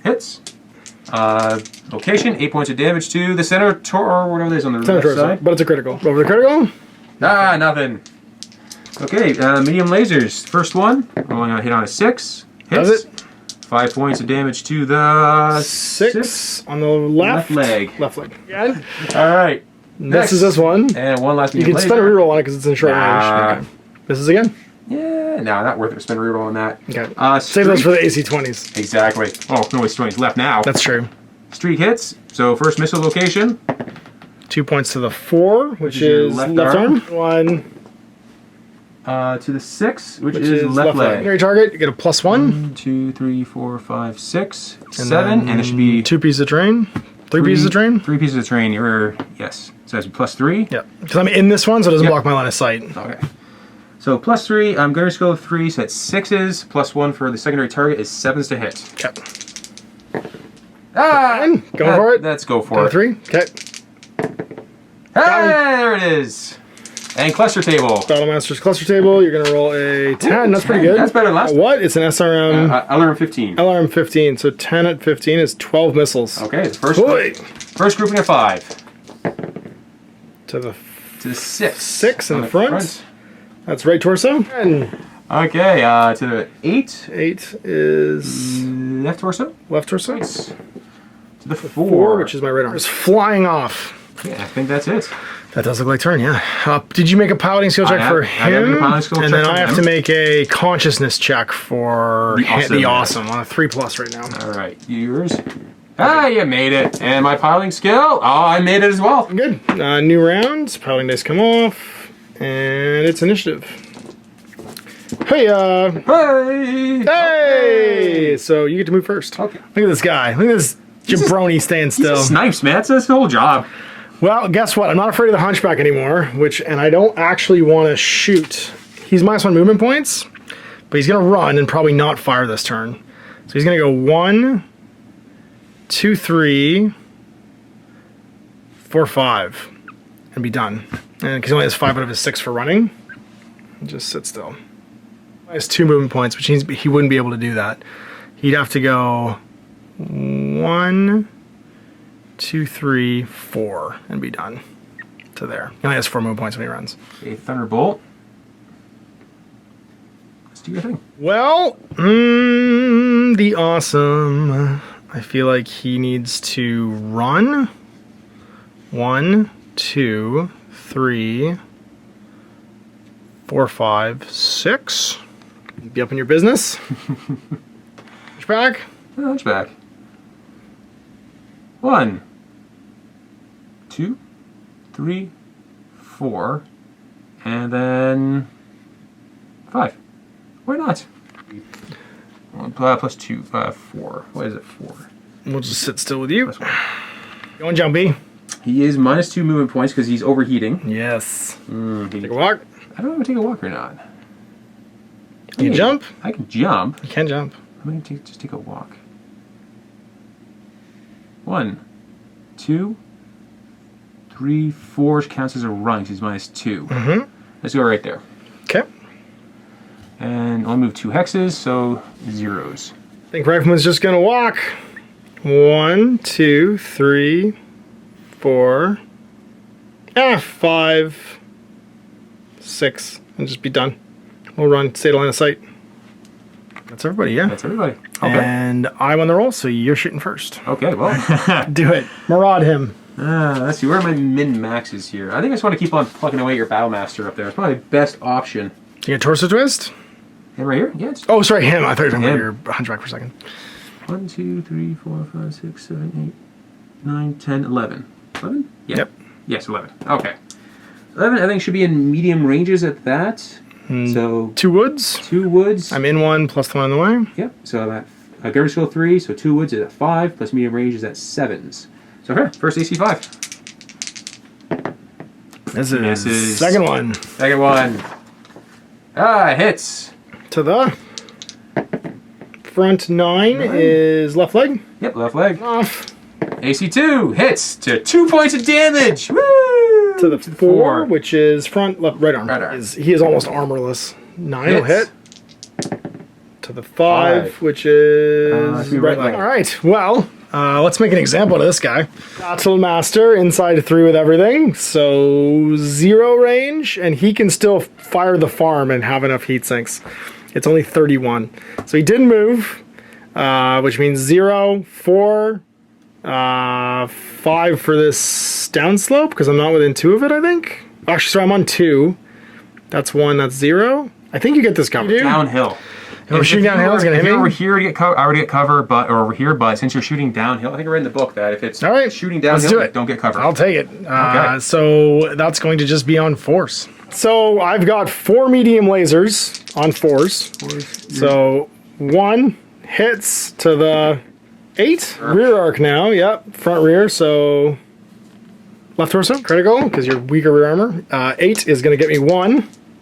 Hits. Location, 8 points of damage to the center or whatever it is on the left side. But it's a critical. Over the critical? Ah, nothing. Okay, medium lasers. First one, rolling a hit on a 6. Hits. Does it? 5 points of damage to the 6 on the left leg. Left leg. Again. All right. This is this one. And one last You medium can laser. spend a reroll on it because it's in short range. Okay. This is again? Yeah, no, not worth it. Spend a reroll on that. Okay. Save those for the AC20s. Exactly. Oh, no, it's 20s left now. That's true. Streak hits. So first missile location. 2 points to the 4, which is left arm. 1. To the 6, which is left leg. Secondary target, you get a +1. 1, 2, 3, 4, 5, 6, 7, and it should be 2 pieces of terrain. 3 pieces of terrain. 3 pieces of terrain. Yes. So that's +3. Yeah, because I'm in this one, so it doesn't block my line of sight. Okay. So +3. I'm going to go 3, so that's 6s. +1 for the secondary target is 7s to hit. Okay. Ah! Go for it. Let's go for it. 3. Okay. Hey, there it is. And cluster table. Battlemaster's cluster table. You're gonna roll a 10. That's pretty good. That's better than last. What? It's an SRM. LRM 15. LRM 15. So 10 at 15 is 12 missiles. Okay, the first grouping of 5. To the 6. 6 in the front. That's right torso. And okay, to the 8. 8 is left torso. Left torso. Nice. To the 4, which is my right arm. It's flying off. Yeah, I think that's it. That does look like turn, yeah. Did you make a piloting skill check for him? And then I have to make a consciousness check for the awesome on a 3+ right now. All right, yours. Ah, you made it. And my piloting skill, I made it as well. Good. New round. Piloting dice come off. And it's initiative. Hey, Hey! Hey! So you get to move first. Okay. Look at this guy. Look at this jabroni staying still. Snipes, man. That's the whole job. Well, guess what? I'm not afraid of the Hunchback anymore, and I don't actually want to shoot. He's -1 movement points, but he's going to run and probably not fire this turn. So he's going to go 1, 2, 3, 4, 5, and be done. And because he only has 5 out of his 6 for running, just sit still. He has 2 movement points, which means he wouldn't be able to do that. He'd have to go 1, 2, 3, 4, and be done to there. He only has 4 movement points when he runs. A Thunderbolt. Let's do your thing. Well, the awesome. I feel like he needs to run. 1, 2, 3, 4, 5, 6. Be up in your business. Hunchback. Hunchback. 1, 2, 3, 4, and then 5. Why not? Plus 2, 4. What is it? 4. We'll just sit still with you. Going jumpy. He is minus 2 movement points because he's overheating. Yes. Take a walk. I don't know if I take a walk or not. You can jump? I can jump. You can jump. I'm going to just take a walk. 1, 2, 3, 4 counts as a run because he's minus 2. Let's go right there. Okay. And I'll move 2 hexes, so 0s. I think Rifleman's just going to walk. 1, 2, 3, 4, 5, 6, and just be done. We'll run, stay line of sight. That's everybody, yeah? That's everybody. Okay. And I'm on the roll, so you're shooting first. Okay, well. Do it. Maraud him. Let's see, where are my min-maxes here? I think I just want to keep on plugging away your Battlemaster up there. It's probably the best option. You get Torso Twist? Him right here? Yeah. Oh, sorry, him. I thought you were talking about your Hunchback for a second. 1, 2, 3, 4, 5, 6, 7, 8, 9, 10, 11. 11? Yeah. Yep. Yes, 11. Okay. 11, I think, should be in medium ranges at that. So 2 woods. 2 woods. I'm in 1 plus the 1 on the way. Yep. So I'm at Guerrilla skill 3, so 2 woods is at 5, plus medium range is at 7s. So okay, first AC 5. This is Misses. second one. Second one. Hits. To the front 9 is left leg. Yep, left leg. Off. AC 2 hits to 2 points of damage. Woo! To the 4, which is front, left, right arm. Right arm. He is almost armorless. 9 will hit. Hits. To the 5, which is right leg. All right. Well, let's make an example of this guy. Battle Master inside 3 with everything, so 0 range, and he can still fire the farm and have enough heat sinks. It's only 31, so he didn't move, which means 0, 4. 5 for this downslope because I'm not within 2 of it, I think. Actually, sorry, I'm on 2. That's 1, that's 0. I think you get this covered. Downhill. If we're shooting downhill, it's going to hit me. If you're over here to get cover, I would get cover, or over here, but since you're shooting downhill, I think I read in the book that if it's shooting downhill, don't get cover. I'll take it. Okay. So that's going to just be on force. So I've got 4 medium lasers on 4s. So 1 hits to the 8. Rear arc now, yep. Front rear, so left torso, critical, because you're weaker rear armor. 8 is going to get me 1.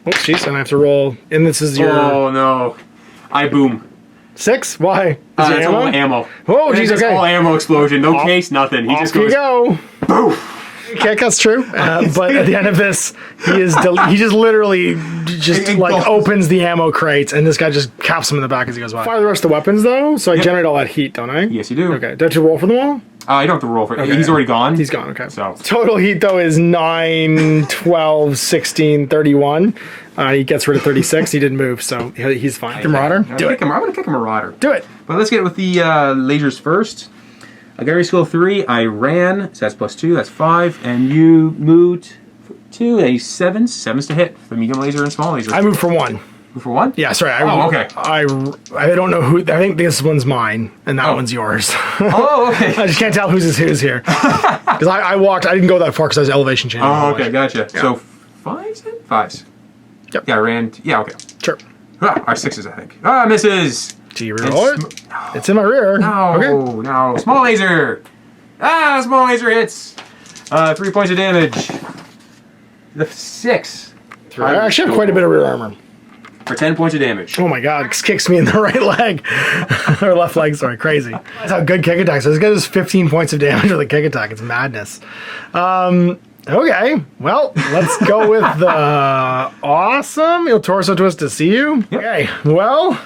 Oops, jeez, and I have to roll. And this is your... Oh, no. I boom. 6? Why? Is It's all ammo. Oh, jeez, okay. All ammo explosion. No case, nothing. He just goes... go. Boom. Okay, that's true. But at the end of this, he just literally opens the ammo crates, and this guy just caps him in the back as he goes by. Fire the rest of the weapons, though, so I generate all that heat, don't I? Yes, you do. Okay, do I have to roll for them all? You don't have to roll for it. Okay. He's already gone. He's gone, okay. So total heat, though, is 9, 12, 16, 31. He gets rid of 36. He didn't move, so he's fine. Kick a Marauder? Do it. I'm going to kick a Marauder. Do it. But let's get with the lasers first. Guerrilla skill 3, I ran, so that's plus 2, that's 5, and you moved 2, a 7, 7's to hit for medium laser and small laser. I moved for 1. Move for 1? Yeah, sorry. Okay. I don't know who, I think this one's mine, and that one's yours. Oh, okay. I just can't tell who's here. Because I walked, I didn't go that far because I was elevation changing. Oh, okay, gotcha. Yeah. So 5s then? 5s. Yep. Yeah, I ran, yeah, okay. Sure. Our 6s, I think. Misses! Do you reroll it? It's in my rear. No, okay. No. Small laser! Small laser hits! 3 points of damage. The 6. I actually have quite a bit of rear armor. for 10 points of damage. Oh my god, kicks me in the right leg. Or left leg, sorry, crazy. That's how good kick attack is. So this guy does 15 points of damage with a kick attack. It's madness. Okay, well, let's go with the awesome. Il torso twist to see you. Yep. Okay, well,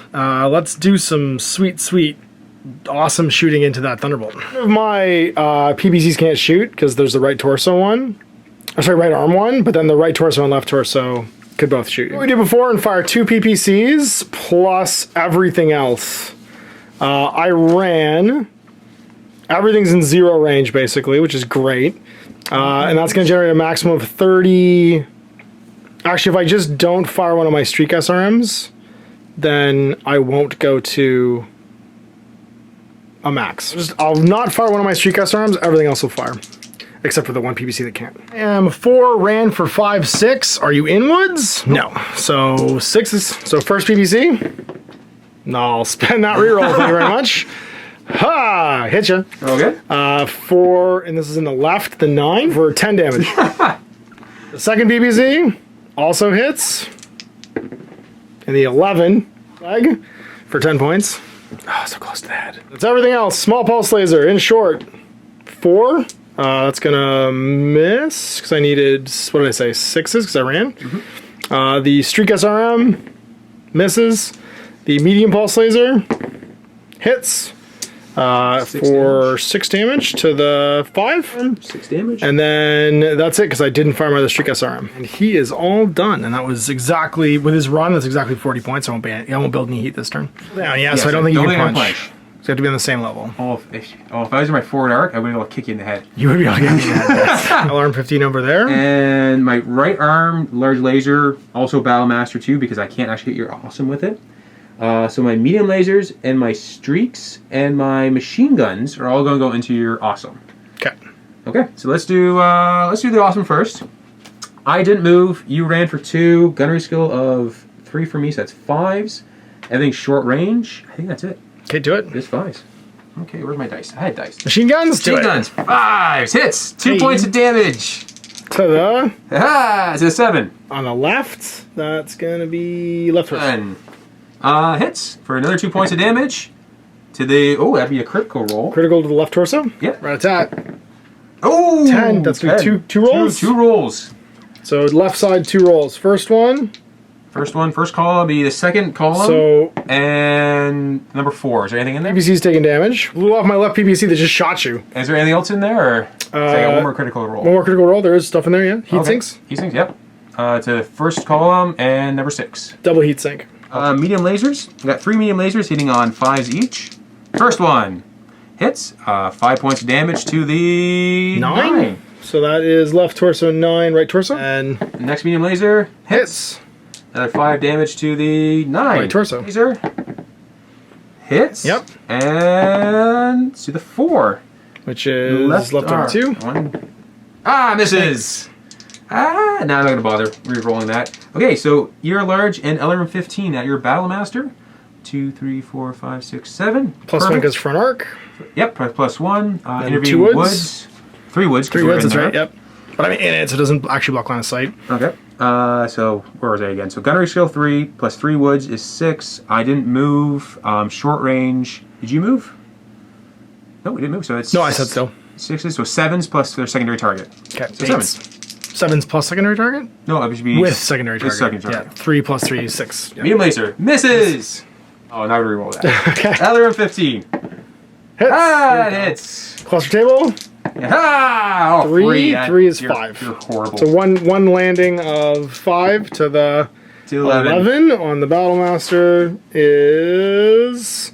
let's do some sweet, awesome shooting into that thunderbolt. My PBCs can't shoot because there's the right torso one. I'm sorry, right arm one, but then the right torso and left torso could both shoot. What we did before and fire 2 PPCs plus everything else. I ran. Everything's in 0 range basically, which is great. And that's going to generate a maximum of 30. Actually, if I just don't fire one of my streak SRMs, then I won't go to a max. I'll not fire one of my streak SRMs, everything else will fire. Except for the 1 PPC that can't. 4 ran for 5, 6. Are you in woods? No. So 6 is, so first PPC. No, I'll spend that reroll, thank you very much. Ha! Hit you. Okay. 4, and this is in the left, the 9 for 10 damage. The second PPC also hits. And the 11 leg for 10 points. Oh, so close to the head. That's everything else. Small pulse laser in short. 4. That's gonna miss because I needed, what did I say, 6s because I ran. The streak SRM misses. The medium pulse laser hits. For 6 damage to the 5. 6 damage. And then that's it because I didn't fire my other streak SRM. And he is all done. And that was exactly, with his run, that's exactly 40 points. I won't build any heat this turn. Yeah, so I don't think you can punch. So you have to be on the same level. If I was in my forward arc, I would be able to kick you in the head. You would be able to get me in the head, yes. Alarm 15 over there. And my right arm, large laser, also Battle Master 2 because I can't actually hit your awesome with it. So my medium lasers and my streaks and my machine guns are all going to go into your awesome. Okay. Okay. So let's do the awesome first. I didn't move. You ran for 2. Gunnery skill of 3 for me. So that's 5s. Everything's short range. I think that's it. Okay, do it. Just 5s. Okay. Where's my dice? I had dice. Machine guns. Machine guns. 5s. Hits. 2 points of damage. To the. Ah, it's a 7. On the left, that's gonna be left torso. Hits for another 2 points of damage to the, that'd be a critical roll. Critical to the left torso? Yep. Right at. Oh! 10. That's gonna be two rolls? Two rolls. So left side 2 rolls. First one. First column will be the second column. So. And number 4. Is there anything in there? PPC's taking damage. Blew off my left PPC that just shot you. Is there anything else in there? Or so I got one more critical roll. One more critical roll. There is stuff in there, yeah. Heat sinks. Heat sinks, yep. To the first column and number 6. Double heat sink. Medium lasers. We got 3 medium lasers hitting on 5s each. First one hits. 5 points of damage to the 9. So that is left torso 9, right torso. And the next medium laser hits. Another 5 damage to the 9. Right torso. Laser hits. Yep. And to the 4. Which is left arm 2. 1. Ah, misses. Now I'm not going to bother re-rolling that. Okay, so you're large and LRM 15 at your Battle Master. 2, 3, 4, 5, 6, 7. Plus 1 goes front arc. Yep, plus 1. Intervene 2 woods. 3 woods. 3 woods, that's right, yep. But I mean in it, so it doesn't actually block line of sight. Okay. So where was I again? So gunnery skill 3 plus 3 woods is 6. I didn't move. Short range. Did you move? No, we didn't move. So it's no, I said still. 6s, so 7s plus their secondary target. Okay, so 7s. 7s plus secondary target? No, it should be with secondary target. Secondary target. Yeah, 3 plus 3 is 6. Yeah. Medium laser misses. Oh, now we reroll that. Okay. LRM 15. Hits. It hits. Cluster table. Ah, 3 is 5. You're horrible. So one landing of 5 to the 11 on the Battle Master is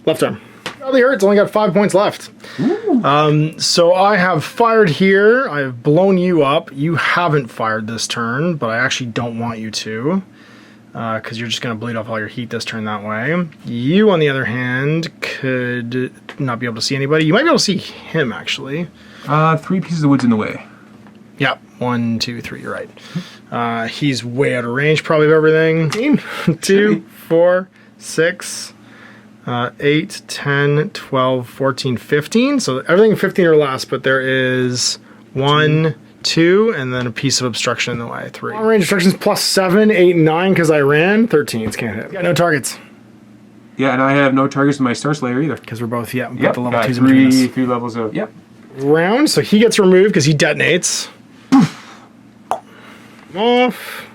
left arm. Probably hurts. Only got 5 points left. So I have fired here. I have blown you up. You haven't fired this turn, but I actually don't want you to. Because you're just going to bleed off all your heat this turn that way. You, on the other hand, could not be able to see anybody. You might be able to see him, actually. 3 pieces of wood's in the way. Yep. 1, 2, 3, you're right. He's way out of range, probably, of everything. 2, 4, 6, 8, 10, 12, 14, 15. So everything 15 or less, but there is 1, 2, and then a piece of obstruction in the way, 3. Long range obstructions plus 7, 8, and 9 because I ran. 13s can't hit. Got no targets. Yeah, and I have no targets in my Star Slayer either. Because we're both, we've Yep, got the level got 2s in between us. 3 levels of, yep. Round, so he gets removed because he detonates. Off.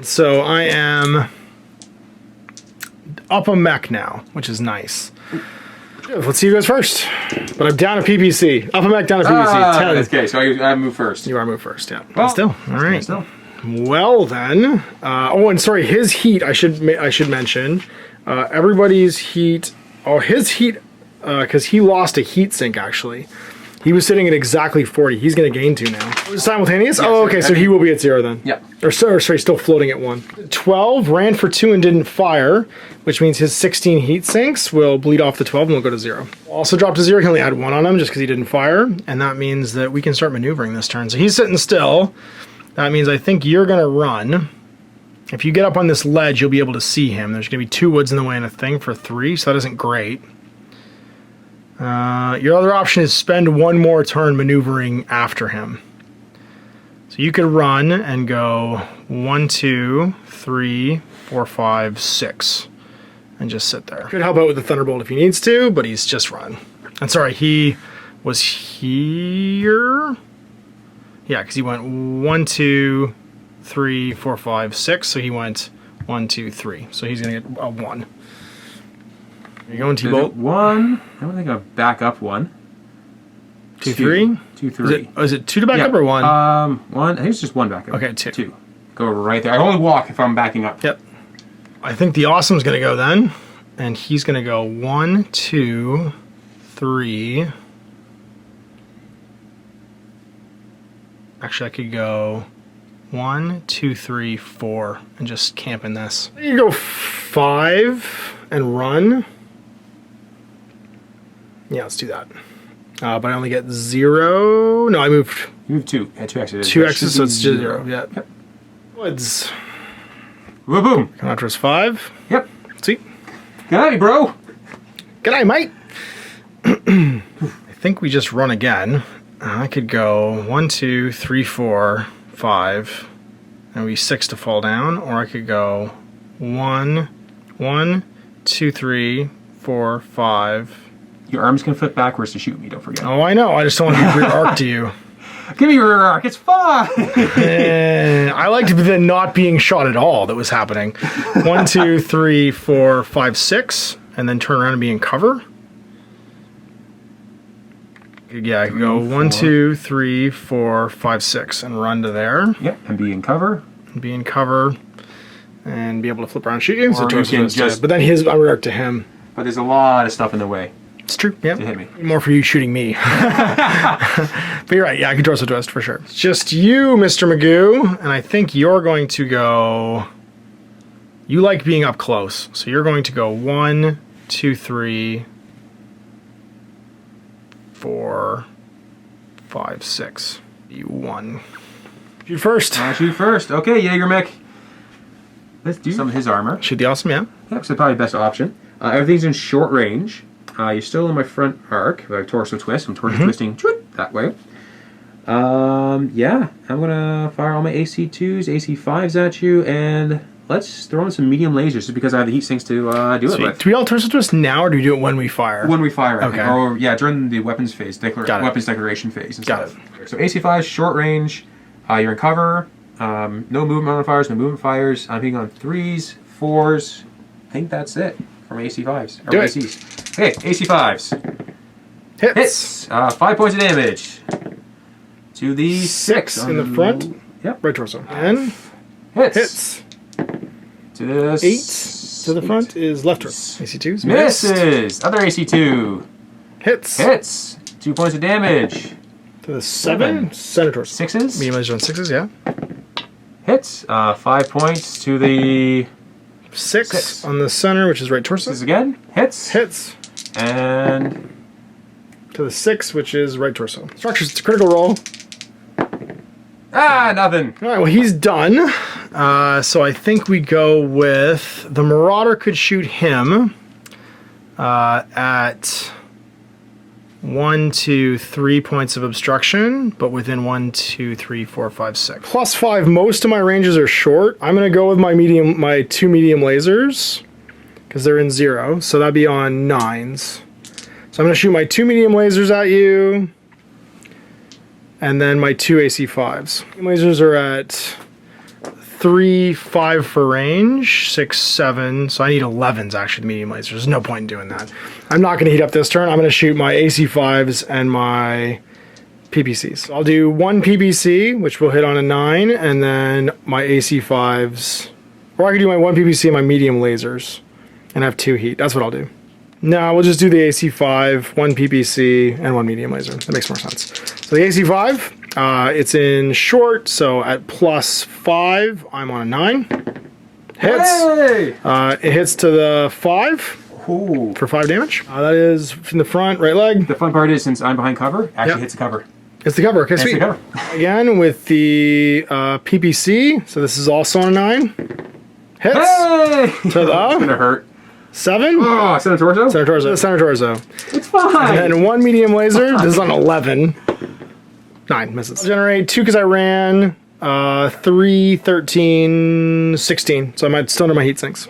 So I am up a mech now, which is nice. Let's see who goes first. But I'm down a PPC. Up a mech, down a PPC. 10. Okay, so I move first. You are moved first, yeah. Well, Still, all right. Still. Well then, oh, and sorry, his heat. I should mention, everybody's heat. Oh, his heat, because he lost a heat sink actually. He was sitting at exactly 40. He's going to gain 2 now. Simultaneous? Yes, oh, okay, so he will be at 0 then. Yeah. Or sorry, still floating at 1. 12 ran for 2 and didn't fire, which means his 16 heat sinks will bleed off the 12 and will go to 0. Also dropped to 0. He only had 1 on him just because he didn't fire, and that means that we can start maneuvering this turn. So he's sitting still. That means I think you're going to run. If you get up on this ledge, you'll be able to see him. There's going to be 2 woods in the way and a thing for 3, so that isn't great. Your other option is spend 1 more turn maneuvering after him. So you could run and go 1, 2, 3, 4, 5, 6, and just sit there. Could help out with the Thunderbolt if he needs to, but he's just run. And sorry, he was here. Yeah, because he went 1, 2, 3, 4, 5, 6. So he went 1, 2, 3. So he's gonna get a 1. You're going T-Bolt. 1. I don't think I'll back up 1. 2, 3. 2, 3. Is it 2 to back up or 1? 1. I think it's just 1 back up. Okay, 2. 2. Go right there. I only walk if I'm backing up. Yep. I think the Awesome's gonna go then, and he's gonna go 1, 2, 3. Actually, I could go 1, 2, 3, 4, and just camp in this. You go 5 and run. Yeah, let's do that. But I only get 0. No, I moved. You move 2. Yeah, 2 X's. 2 X's, so it's just 0. Yeah. Yep. Woods. Boom, boom. Come out towards 5. Yep. Sweet. Good night, bro. Good night, mate. I think we just run again. I could go 1, 2, 3, 4, 5, and we 6 to fall down, or I could go 1, 2, 3, 4, 5. Your arm's gonna flip backwards to shoot me. Don't forget. Oh, I know. I just don't want to give rear arc to you. Give me your rear arc. It's fun. I liked the not being shot at all that was happening. 1, 2, 3, 4, 5, 6, and then turn around and be in cover. Yeah, I can go 1, 2, 3, 4, 5, 6, and run to there. Yep, and be in cover. Be in cover, and be able to flip around and shoot you. Or you can just. But then his I react to him. But there's a lot of stuff in the way. It's true. Yeah. To hit me. More for you shooting me. But you're right. Yeah, I can torso twist for sure. It's just you, Mr. Magoo, and I think you're going to go. You like being up close, so you're going to go 1, 2, 3, 4, 5, 6. You won. Shoot first. I'll shoot first. Okay, Jaeger mech. Let's do some of his armor. Shoot the Awesome, yeah. Yep, so probably the best option. Everything's in short range. You're still in my front arc. Like torso twist. I'm torso twisting that way. Yeah, I'm gonna fire all my AC2s, AC5s at you, and let's throw in some medium lasers just because I have the heat sinks to do it with. Do we all torso twist now, or do we do it when we fire? When we fire, I think. Okay. Or yeah, during the weapons phase, weapons declaration phase. And stuff. So AC5, short range. You're in cover. No movement on fires. No movement fires. I'm hitting on 3s, 4s. I think that's it from AC5s. Or Do it. ACs. Okay, AC5s. Hits. 5 points of damage. To the 6 in the front. Yep. Right torso. And Hits. to the 8 to the front is left torso. AC2s. Misses. Other AC2. Hits. 2 points of damage. To the 7. Center torso. 6s. Medium laser on 6s, yeah. Hits. 5 points to the 6 on the center, which is right torso. 6s again. Hits. And to the 6, which is right torso. Structures, it's a critical roll. nothing. All right, well, he's done. So I think we go with the Marauder could shoot him at 1, 2, 3 points of obstruction, but within 1, 2, 3, 4, 5, 6. +5, most of my ranges are short. I'm gonna go with my two medium lasers, because they're in 0, so that'd be on 9s. So I'm gonna shoot my 2 medium lasers at you, and then my 2 AC5s. Lasers are at 3, 5 for range, 6, 7. So I need 11s actually, the medium lasers. There's no point in doing that. I'm not going to heat up this turn. I'm going to shoot my AC5s and my PPCs. So I'll do 1 PPC, which will hit on a 9, and then my AC5s. Or I could do my 1 PPC and my medium lasers and have 2 heat. That's what I'll do. No, we'll just do the AC5, 1 PPC, and 1 medium laser. That makes more sense. So the AC5, it's in short, so at +5, I'm on a 9. Hits. Hey! It hits to the 5 Ooh. for 5 damage. That is from the front, right leg. The fun part is, since I'm behind cover, actually Yep. hits the cover. It's the cover. Okay, It's sweet. the cover. Again with the PPC, so this is also on a 9. Hits. Hey! To It's the gonna hurt. 7. Oh, center torso? Center torso. Center torso. It's fine. And 1 medium laser. This is on 11. 9 misses. I'll generate 2 because I ran 3, 13, 16. So I'm still under my heat sinks.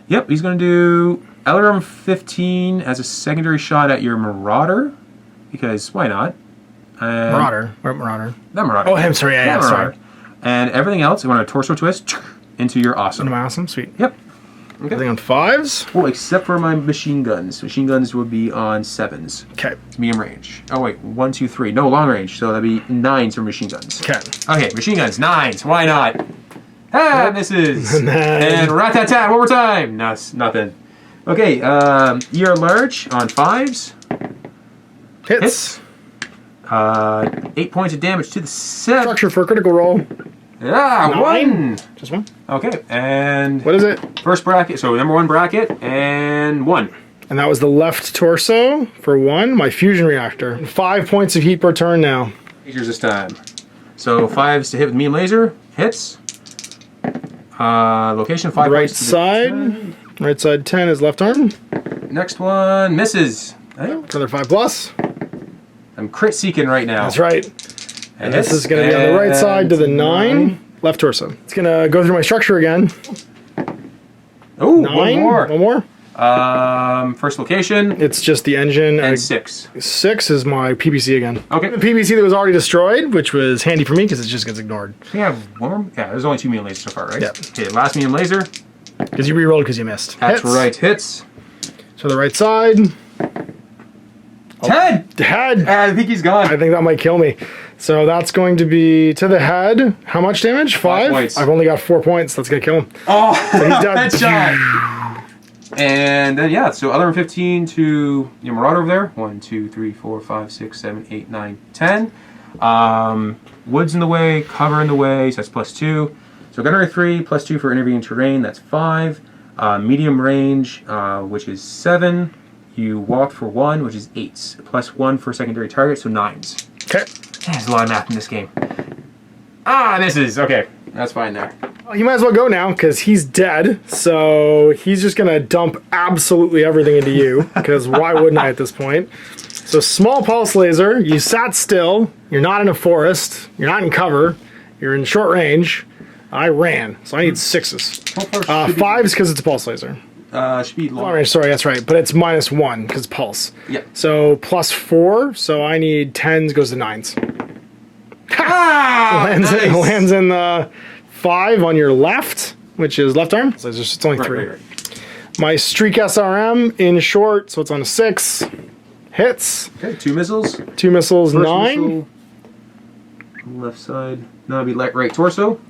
Yep, he's going to do LRM 15 as a secondary shot at your Marauder, because why not? Marauder. Or Marauder. That Marauder. Oh, I'm sorry. Yeah, sorry. Marauder. And everything else, you want a torso twist into your awesome. Am I awesome? Sweet. Yep. Everything on 5s. Oh, except for my machine guns. Machine guns would be on 7s. Okay. Medium range. Oh, wait. 1, 2, 3. No, long range. So that'd be 9s for machine guns. Okay. Okay, machine guns. 9s. Why not? Ah, misses. And then- And rat-tat-tat. One more time. No, nothing. Okay, you're large on 5s. Hits. 8 points of damage to the set. Structure for a critical roll. Ah, 9. 1. Just 1. Okay, and What is it? first bracket. So number 1 bracket and 1. And that was the left torso for 1. My fusion reactor. 5 points of heat per turn now. Lasers this time. So 5s to hit with medium laser. Hits. Location 5 Right points to the side. 10. Right side 10 is left arm. Next one misses. Hey, Another 5+. I'm crit seeking right now. That's right. And this hits. is going to be on the right side to the 9. 9. Left torso. It's going to go through my structure again. Oh, 9. one more. One more. First location It's just the engine. and 6. 6 is my PPC again. Okay. The PPC that was already destroyed, which was handy for me because it just gets ignored. Yeah, one more. Yeah, there's only 2 medium lasers so far, right? Yeah. Okay, last medium laser. Because you rerolled because you missed. That's Hits. right. Hits. To the right side. 10. Head. I think he's gone. I think that might kill me. So that's going to be to the head. How much damage? 5? points. I've only got 4 points. That's going to kill him. Oh, He's dead. headshot. And then, yeah, so other 15 to your Marauder over there. 1, 2, 3, 4, 5, 6, 7, 8, 9, 10. Wood's in the way, cover in the way, so that's +2. So gunnery 3, +2 for intervening terrain, that's 5. Medium range, which is 7. You walk for 1, which is 8. +1 for secondary target, so 9s. Okay. There's a lot of math in this game. Ah, misses. Okay, that's fine there. Well, you might as well go now because he's dead. So he's just going to dump absolutely everything into you because why wouldn't I at this point? So small pulse laser, you sat still, you're not in a forest, you're not in cover, you're in short range. I ran, so I need 6s. 5s because it's a pulse laser. Should be Long long. range, sorry, that's right, but it's -1 because pulse. Yeah. So +4, so I need 10s goes to 9s. Ah, nice. Lands in the 5 on your left, which is left arm. So it's only 3. Right. My streak SRM in short, so it's on a 6. Hits. Okay, 2 missiles. 2 missiles, First 9. missile, left side. No, it'd be right torso.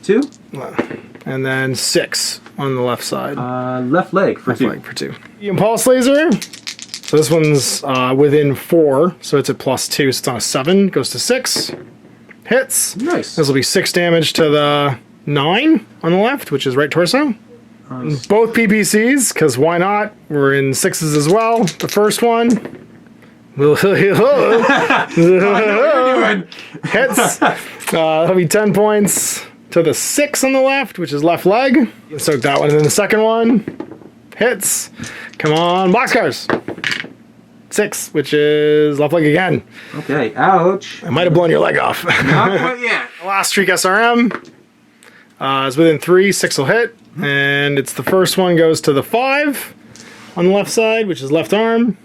2. And then 6 on the left side. Left leg for 2. Flank for 2. The impulse laser. So this one's within 4, so it's at +2, so it's on a 7. Goes to 6. Hits. Nice. This will be 6 damage to the 9 on the left, which is right torso. Both PPCs, because why not? We're in 6s as well. The first one. Hits. That'll be 10 points to the 6 on the left, which is left leg. You can soak that one. And then the second one hits. Come on, boxcars. 6, which is left leg again. Okay, ouch. I might have blown your leg off. Not quite yet. Last streak SRM is within 3, 6 will hit, and it's the first one goes to the 5 on the left side, which is left arm,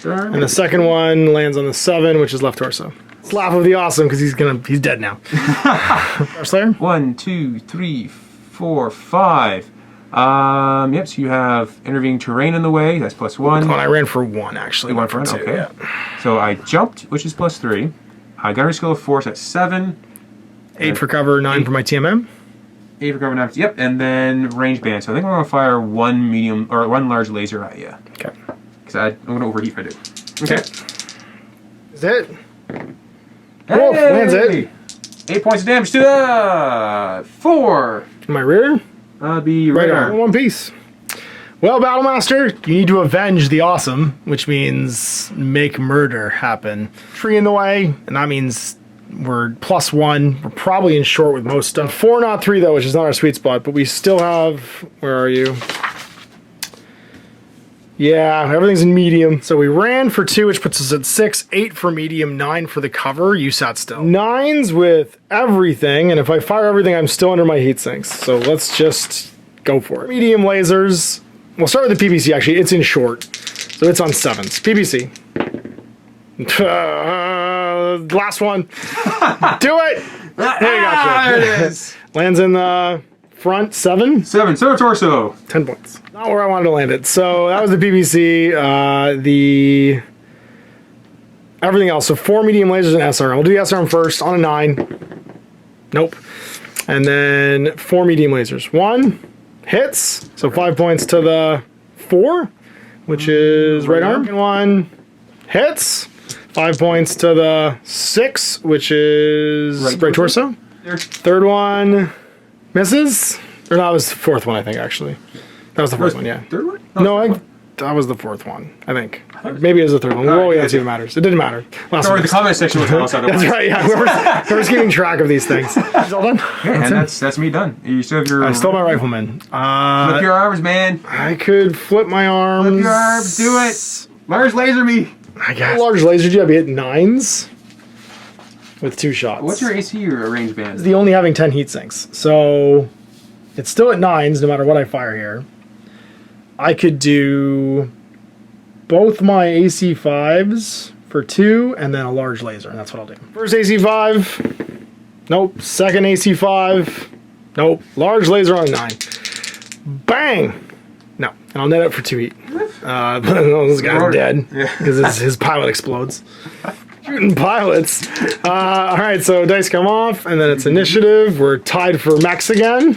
and the second one lands on the 7, which is left torso. It's laugh of the awesome because he's dead now. Slayer. 1, 2, 3, 4, 5. Yep, so you have intervening terrain in the way, that's +1. Oh, I ran for 1 actually. 1 for 1, 2, okay. yeah. So I jumped, which is +3. I got a skill of force at 7. 8 for cover, 9 for my TMM. 8 for cover, 9. Yep, and then range band. So I think I'm gonna fire one large laser at you. Okay. Because I'm gonna overheat if I do. Okay. Is it? Hey! Wolf lands it. 8 points of damage to the 4. In my rear? Be right arm. One piece. Well, Battlemaster, you need to avenge the awesome, which means make murder happen. Tree in the way, and that means we're +1. We're probably in short with most stuff. 4, not 3 though, which is not our sweet spot, but we still have, where are you? Yeah, everything's in medium. So we ran for 2, which puts us at 6, 8 for medium, 9 for the cover. You sat still. 9s with everything, and if I fire everything, I'm still under my heat sinks. So let's just go for it. Medium lasers. We'll start with the PPC, actually. It's in short, so it's on 7s. PPC. Last one. Do it! There you go. There it is. Lands in the front, 7. 7, so torso. 10 points. Not where I wanted to land it. So that was the PPC. Everything else. So 4 medium lasers and SRM. We'll do the SRM first on a 9. Nope. And then 4 medium lasers. 1 hits. So 5 points to the 4, which is right arm. 1 hits. 5 points to the 6, which is right torso. Third one misses. Or no, that was the 4th one, I think, actually. That was the first one, yeah. Third one? No, that was the 4th one, I think. Maybe it was the 3rd one. Well, yeah, it even matters. It didn't matter. Or the comment section will tell us otherwise. That's right, yeah. Whoever's keeping track of these things. Is all done? Yeah, and that's me done. You still have your... I stole my rifleman. Flip your arms, man. I could flip my arms. Flip your arms. Do it. Large laser me. I guess. Large laser, do you have hit 9s? With 2 shots. What's your AC or range band? The only having 10 heat sinks. So it's still at 9s no matter what I fire here. I could do both my AC 5s for 2 and then a large laser, and that's what I'll do. First AC 5. Nope. Second AC 5. Nope. Large laser on a 9. Bang! No. And I'll net it for 2 heat. This guy's dead because his pilot explodes. Shooting pilots. All right, so dice come off, and then it's initiative. We're tied for max again.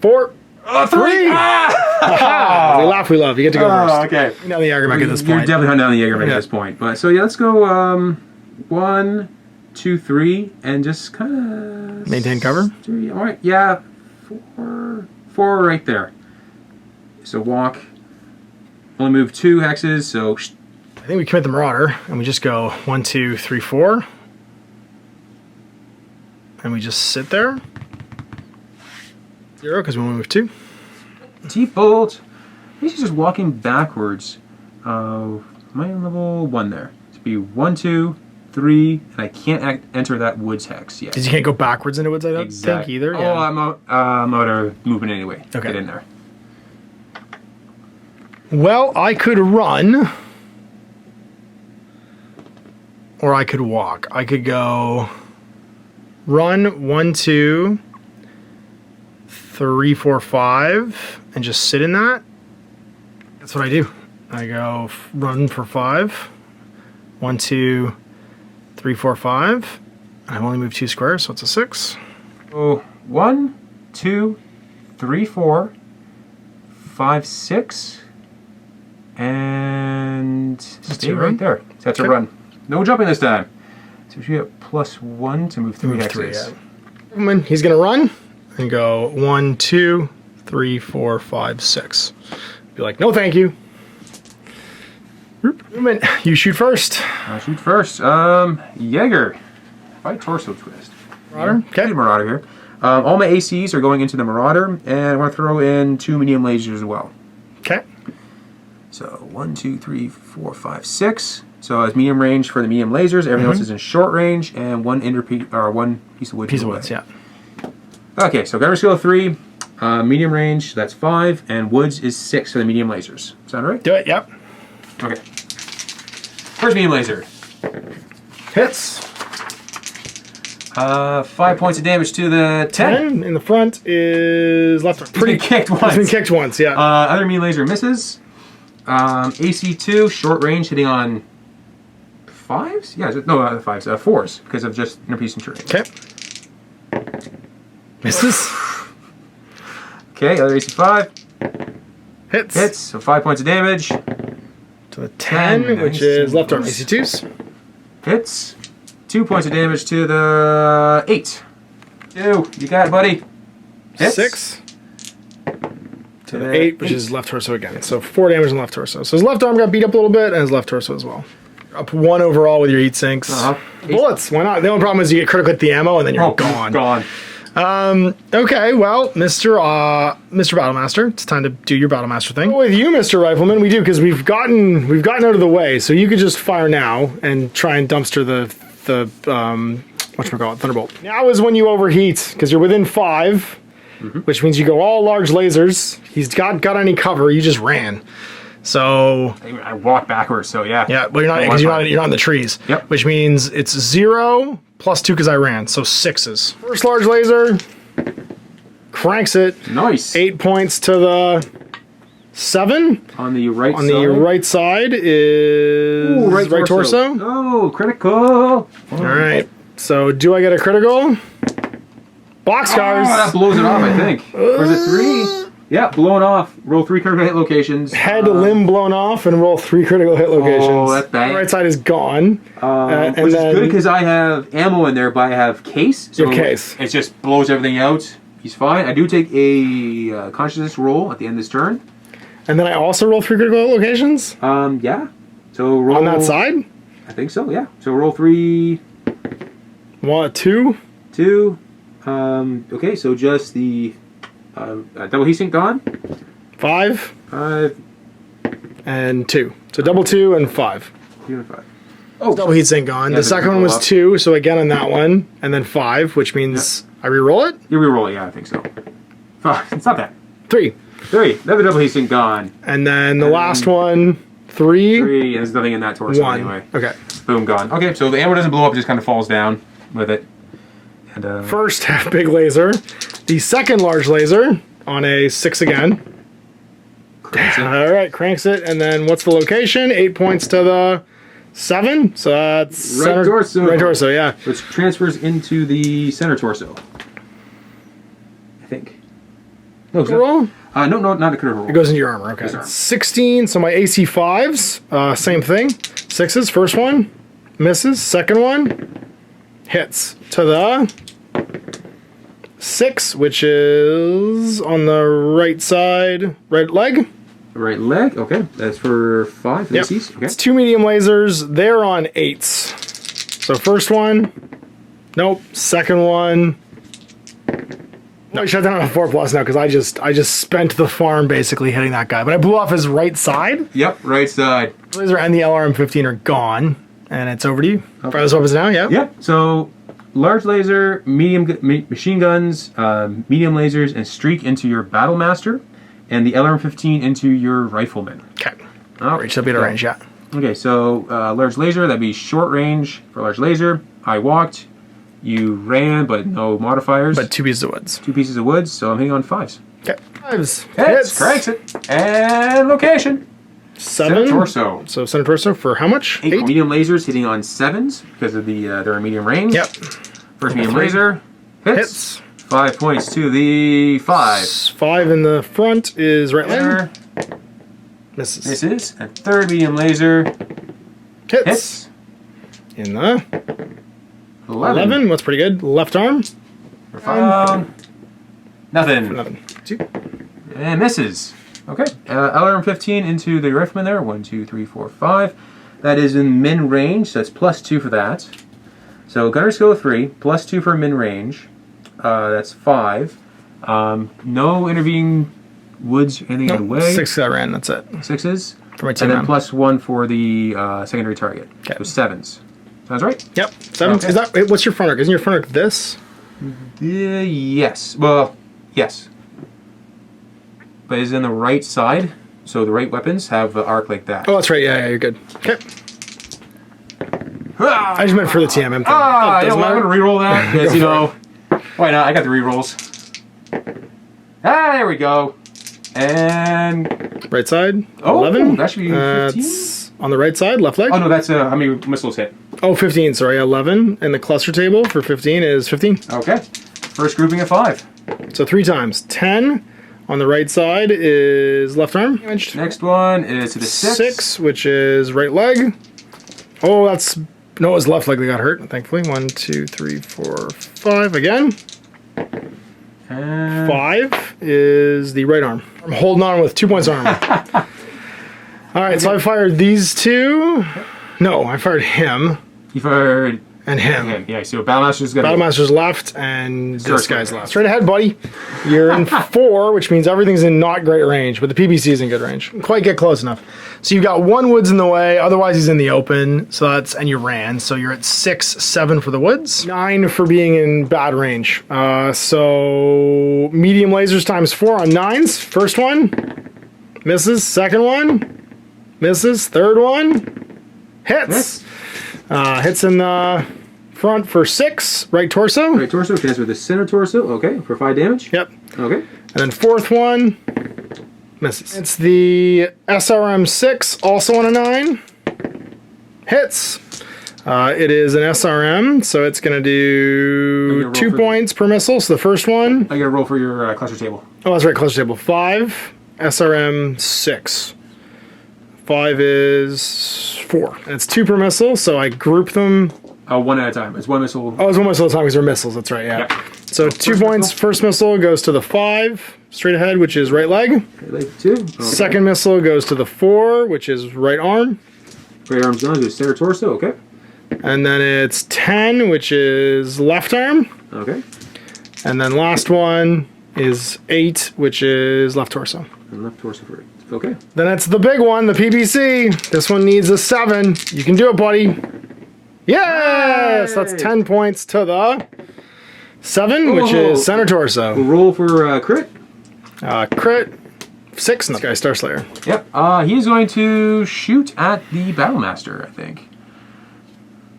4, 3. Ah! We laugh, we love. You get to go first. Okay. You know the Jagermech at this You're point. definitely hunting down the Jagermech at this point. But so yeah, let's go 1, 2, 3, and just kind of Maintain cover. All right, yeah, 4 right there. So walk. Only move 2 hexes. So I think we commit the Marauder, and we just go 1, 2, 3, 4, and we just sit there. 0 because we only move 2. Deep bolt. He's just walking backwards. Am I on level 1 there? To be 1, 2, 3, and I can't enter that woods hex yet. Because you can't go backwards into woods, I don't think either. Oh, Yeah. I'm out of movement anyway. Okay. Get in there. Well, I could run, or I could walk. I could go run 1, 2, 3, 4, 5, and just sit in that. That's what I do. I go run for 5. 1, 2, 3, 4, 5. And I've only moved 2 squares, so it's a 6. So 1, 2, 3, 4, 5, 6. And stay right there. So that's a run. No jumping this time. So you get +1 to move 3 hexes. Yeah. He's going to run and go 1, 2, 3, 4, 5, 6. Be like, no, thank you. You shoot first. I'll shoot first. Jaeger. Fight torso twist. Marauder. Okay. Marauder here. All my ACs are going into the Marauder, and I want to throw in 2 medium lasers as well. Okay. So 1, 2, 3, 4, 5, 6. So it's medium range for the medium lasers. Everything else is in short range, and one piece of wood. Piece of wood, yeah. Okay, so gunner skill 3, medium range, that's 5, and woods is 6 for the medium lasers. Sound right? Do it, yep. Okay. First medium laser. Hits. 5 points of damage to the 10. In the front is left arm. Pretty kicked once. It's been kicked once, yeah. Other medium laser misses. AC 2, short range, hitting on 5s? Yeah, no, not 5s, 4s, because of just inner piece and terrain. Okay. Misses. Okay, other AC 5. Hits. Hits, so 5 points of damage. To the 10, Nice. which is left arm AC 2s. Hits. 2 points of damage to the 8. 2, you got it, buddy. Hits. 6. To the 8, which is left torso again. So 4 damage in left torso. So his left arm got beat up a little bit, and his left torso as well. Up 1 overall with your heat sinks. Bullets, why not? The only problem is you get critical hit the ammo, and then you're gone. Gone. Okay, well, Mr. Battlemaster, it's time to do your Battlemaster thing. With you, Mr. Rifleman, we do, because we've gotten out of the way, so you could just fire now and try and dumpster the whatchamacallit, Thunderbolt. Now is when you overheat, because you're within 5, which means you go all large lasers. He's got any cover, you just ran. So I walked backwards, so yeah. yeah, but you're not because you're not in the trees. Yep. Which means it's 0 plus 2 because I ran, so 6s. First large laser cranks it. Nice. 8 points to the 7. On the right On side. the right side is Ooh, right torso. Oh, critical. All right. So do I get a critical? Boxcars. Oh, that blows it off, I think. Or is it 3? Yeah, blown off. Roll 3 critical hit locations. Head, limb blown off, and roll 3 critical hit locations. Oh, that's bad. The right side is gone. Which is good because I have ammo in there, but I have case. So Your case. It just blows everything out. He's fine. I do take a consciousness roll at the end of this turn. And then I also roll 3 critical hit locations? Yeah. So roll On that side? I think so, yeah. So roll 3. 1, 2. 2. Okay, so just the double heat sink gone. 5. 5. And 2. So double 2 and 5. 2 and 5. Oh, double heat sink gone. Yeah, The second one was up. 2, so again on that one, and then 5, which means I re-roll it. You re-roll it, yeah, I think so. It's not that. 3. 3. Another double heat sink gone. And then the last one, 3. 3. And there's nothing in that torso 1. anyway. Okay. Boom, gone. Okay, so the ammo doesn't blow up; it just kind of falls down with it. And First big laser. The second large laser on a 6 again. All right, cranks it, and then what's the location? 8 points to the 7. So that's Right torso. Right torso, yeah. Which transfers into the center torso. I think. No, Roll? no, not a critical roll. It goes into your armor, okay. Yes, sir. 16, so my AC 5s, same thing. 6s, first one, misses. Second one, hits. To the 6, which is on the right side, right leg. Right leg, okay. That's for 5 Yep. ACs. Okay. It's 2 medium lasers. They're on 8s. So first one, nope. Second one, no, I shut down on a 4+ now because I just spent the farm basically hitting that guy. But I blew off his right side. Yep, right side. Laser and the LRM-15 are gone, and it's over to you. Okay. Fire those weapons now, yeah. Yep, so large laser, machine guns, medium lasers, and streak into your Battlemaster, and the LRM-15 into your Rifleman. Okay. Oh, Reach up into range, yeah. Okay, so large laser, that'd be short range for large laser. I walked, you ran, but no modifiers. But 2 pieces of woods. 2 pieces of woods, so I'm hitting on 5s. Okay. 5s. Hits, cranks it, and location. 7. Center torso. So center torso for how much? 8 medium lasers hitting on 7s because of the they're in medium range. Yep. First medium 3. laser hits. 5 points to the 5. 5 in the front is right leg. There. Misses. Misses. And third medium laser Hits. hits. In the 11. What's pretty good? Left arm. Nothing. Nothing. 2. And misses. Okay. LRM-15 into the Rifleman there. 1, 2, 3, 4, 5. That is in min range, so that's +2 for that. So gunner skill 3, +2 for min range. That's 5. No intervening woods, anything in the way. 6 I ran, that's it. 6s. For my and TMM. then +1 for the secondary target. Okay. So 7s. Sounds right? Yep. 7. Okay. Is that, what's your front arc? Isn't your front arc this? Yes. Well, yes. But it's in the right side, so the right weapons have the arc like that. Oh, that's right. Yeah, you're good. Okay. Ah! I just meant for the TMM thing. Ah, Oh, you know what, I'm going to reroll that, because, you know, why not? I got the rerolls. Ah, there we go. And... Right side. Oh, 11. that should be 15? It's on the right side, left leg. Oh, no, that's how many missiles hit. Oh, 15, sorry. 11. And the cluster table for 15 is 15. Okay. First grouping of 5. So 3 times. 10 on the right side is left arm. Damaged. Next one is to the 6. 6, which is right leg. Oh, that's... No, it was left leg that got hurt, thankfully. 1, 2, 3, 4, 5 again. And 5 is the right arm. I'm holding on with 2 points on armor. All right, so I fired these 2. No, I fired him you fired and him. him. Yeah, so Battlemaster's got Battlemaster's left and this Sorry, guy's sorry. left. Straight ahead, buddy. You're in 4, which means everything's in not great range, but the PBC is in good range. Quite get close enough. So you've got 1 woods in the way, otherwise he's in the open. So that's, and you ran. So you're at 6, 7 for the woods. 9 for being in bad range. So medium lasers times 4 on 9s. First one, misses. Second one, misses. Third one, hits. Hits in the front for 6, right torso. Right torso, connects with the center torso. Okay, for 5 damage. Yep. Okay. And then fourth one, misses. It's the SRM-6, also on a 9. Hits. It is an SRM, so it's going to do 2 points per missile. So the first one, I got to roll for your cluster table. oh, that's right, cluster table. 5, SRM-6. 5 is 4. And it's 2 per missile, so I group them. One at a time. It's 1 missile. Oh, it's 1 missile at a time because they're missiles, that's right, yeah. Yep. So 2 points, first missile goes to the 5, straight ahead, which is right leg. Right leg 2. Okay. Second missile goes to the 4, which is right arm. Right arm's done. Do center torso. Okay. And then it's 10, which is left arm. Okay. And then last one is 8, which is left torso. And left torso for 8. Okay. Then it's the big one, the PBC. This one needs a 7. You can do it, buddy. Yes! That's 10 points to the 7, which is center torso. Roll for crit. Crit. 6, and this guy Star Slayer. Yep. He's going to shoot at the Battlemaster, I think.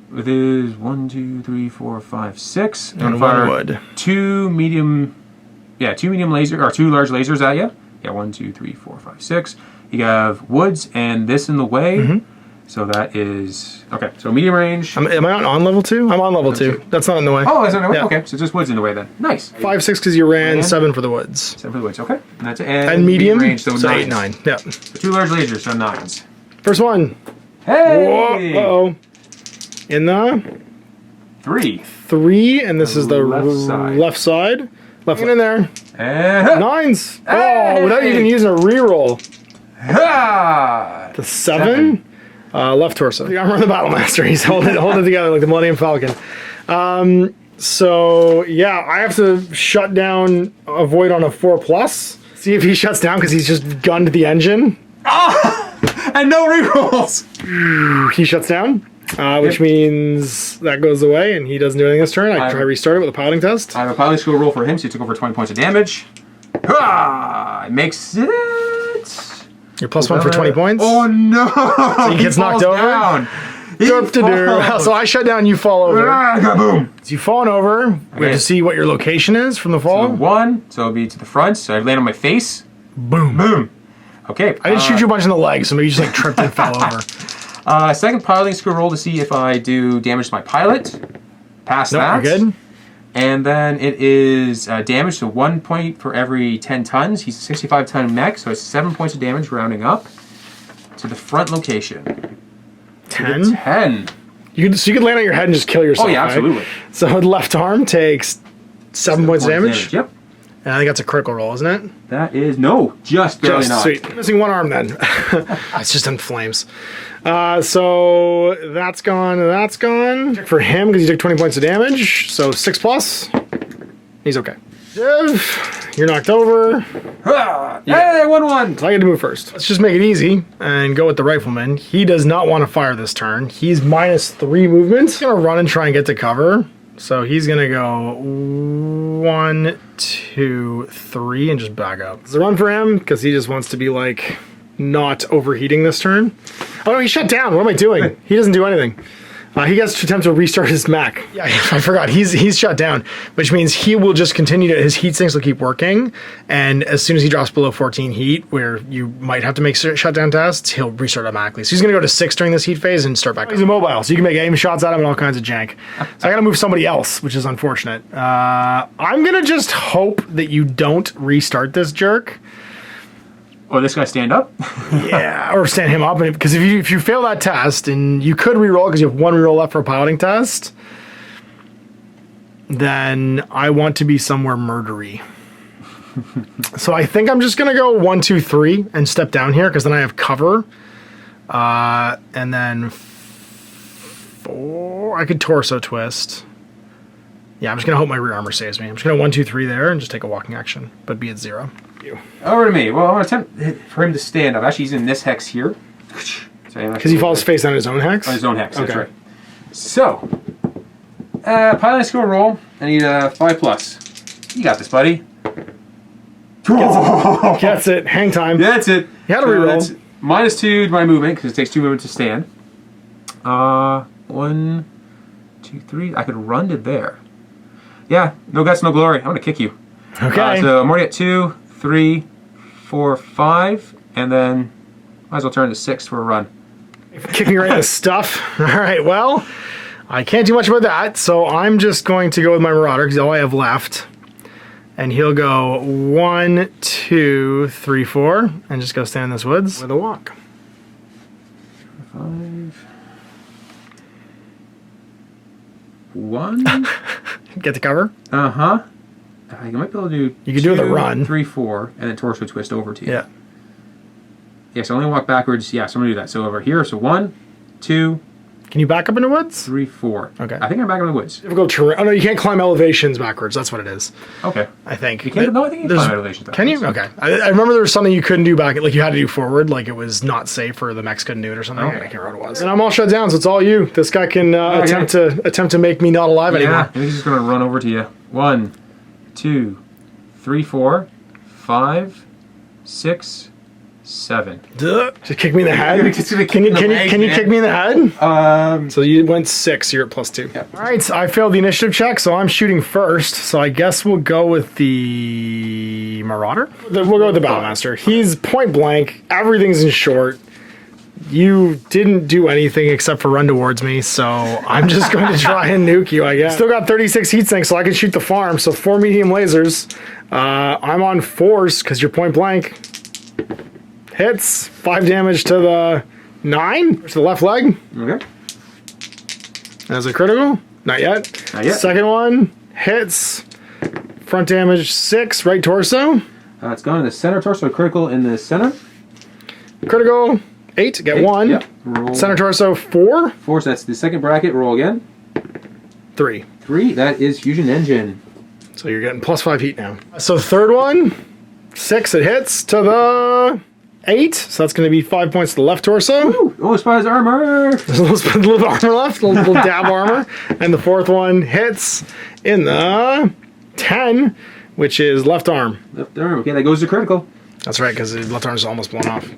With his 1, 2, 3, 4, 5, 6. And 1 wood. 2 medium. Yeah, 2 medium laser or 2 large lasers at you. Yeah, 1, 2, 3, 4, 5, 6. You have woods and this in the way. So that is okay. So medium range. Am I on level 2? I'm on level 2. That's not in the way. Oh, is that in the way? Yeah. Okay, so just woods in the way then. Nice. 5, 6 because you ran, And 7 for the woods. 7 for the woods. Okay, and that's it. And medium, range. So, so 9. 8, 9. Yeah. So 2 large lasers, so 9s. First one. Hey. Whoa, uh-oh. In the 3. 3, and this is the left side. left side. Left in there. And 9s. Oh, without even using a reroll. ha! The 7. Left torso. The armor of the Battlemaster. He's holding it together like the Millennium Falcon. So yeah, I have to shut down a void on a 4+. See if he shuts down because he's just gunned the engine. And no rerolls. He shuts down, which means that goes away and he doesn't do anything this turn. I try to restart it with a piloting test. I have a piloting skill roll for him, so he took over 20 points of damage. Ha! It makes it. You're +1 for 20 points. Oh no! So he gets knocked over? Down. So I shut down, you fall over. Kaboom! So you've fallen over. We have to see what your location is from the fall. So 1, so it'll be to the front, so I land on my face. Boom. Boom. Okay. I didn't shoot you a bunch in the leg, so maybe you just like tripped and fell over. Second piloting skill roll to see if I do damage to my pilot. Pass that. You're good. And then it is damage, so 1 point for every 10 tons. He's a 65-ton mech, so it's 7 points of damage, rounding up to the front location. 10? 10. So you could land on your head and just kill yourself. Oh, yeah, right? absolutely. So the left arm takes 7 points of damage. Yep. And I think that's a critical roll, isn't it? That is, no, just barely not. Sweet. Missing 1 arm then. It's just in flames. So that's gone, that's gone. Check for him because he took 20 points of damage. So 6+. He's okay. Div, You're knocked over. Ah, hey, I won one. So I get to move first. Let's just make it easy and go with the rifleman. He does not want to fire this turn. He's -3 movement. He's going to run and try and get to cover. So he's going to go 1, 2, 3 and just back up. It's a run for him because he just wants to be like not overheating this turn. Oh no, he shut down. What am I doing? He doesn't do anything. He gets to attempt to restart his mech. Yeah, I forgot. He's shut down, which means he will just continue to, his heat sinks will keep working. And as soon as he drops below 14 heat, where you might have to make shutdown tests, he'll restart automatically. So he's going to go to 6 during this heat phase and start back up. He's immobile, so you can make aim shots at him and all kinds of jank. So I got to move somebody else, which is unfortunate. I'm going to just hope that you don't restart this jerk. Or this guy stand up? Yeah, or stand him up, because if you fail that test, and you could reroll because you have 1 reroll left for a piloting test, then I want to be somewhere murdery. So I think I'm just gonna go 1, 2, 3 and step down here because then I have cover, and then 4. I could torso twist. Yeah, I'm just gonna hope my rear armor saves me. I'm just gonna 1, 2, 3 there and just take a walking action, but be at 0. Over to me. Well, I'm going to attempt for him to stand up. Actually, he's in this hex here. Because he falls face on his own hex? On his own hex, that's right. So, piloting skill roll. I need a 5+. You got this, buddy. Gets it. Hang time. That's it. You had to reroll. That's -2 to my movement, because it takes 2 movement to stand. 1, 2, 3. I could run to there. Yeah, no guts, no glory. I'm going to kick you. Okay. So I'm already at 2, 3, 4, 5, and then might as well turn to 6 for a run. Kick me right in the stuff. All right, well, I can't do much about that, so I'm just going to go with my Marauder because all I have left. And he'll go 1, 2, 3, 4, and just go stand in this woods with a walk. 5, 1. Get to cover. Uh-huh. I might be able to do. You could do it with a run. 3, 4, and then torso twist over to you. Yeah. Yeah, so only walk backwards. Yeah, so I'm going to do that. So over here, so 1, 2. Can you back up in the woods? 3, 4. Okay. I think I'm back in the woods. Difficult terrain. Oh, no, you can't climb elevations backwards. That's what it is. Okay. I think. You can't? No, I think you can climb elevations backwards. Can you? Okay. I remember there was something you couldn't do back, like you had to do forward, like it was not safe or the mechs couldn't do it or something. Okay. I can't remember what it was. And I'm all shut down, so it's all you. This guy can attempt to make me not alive anymore. Yeah, I think he's just going to run over to you. 1, 2, 3, 4, 5, 6, 7. Duh. Just kick me in the head. Can you kick me in the head? So you went 6. You're at +2. Yep. All right. So I failed the initiative check, so I'm shooting first. So I guess we'll go with the Marauder. We'll go with the Battlemaster. He's point blank. Everything's in short. You didn't do anything except for run towards me, so I'm just going to try and nuke you, I guess. Still got 36 heat sinks, so I can shoot the farm. So 4 medium lasers. I'm on 4s because you're point blank. Hits. 5 damage to the 9. To the left leg. Okay. As a critical. Not yet. Not yet. Second one. Hits. Front damage 6. Right torso. It's gone in the center torso. Critical in the center. Critical. 8. Get 1. Yep. Roll. Center torso 4. 4, so that's the second bracket. Roll again. 3. 3, that is fusion engine. So you're getting +5 heat now. So third one. 6. It hits to the 8. So that's going to be 5 points to the left torso. Ooh, almost by his armor. There's a little armor left. A little dab armor. And the fourth one hits in the 10, which is left arm. Left arm. Okay, that goes to critical. That's right, because his left arm is almost blown off.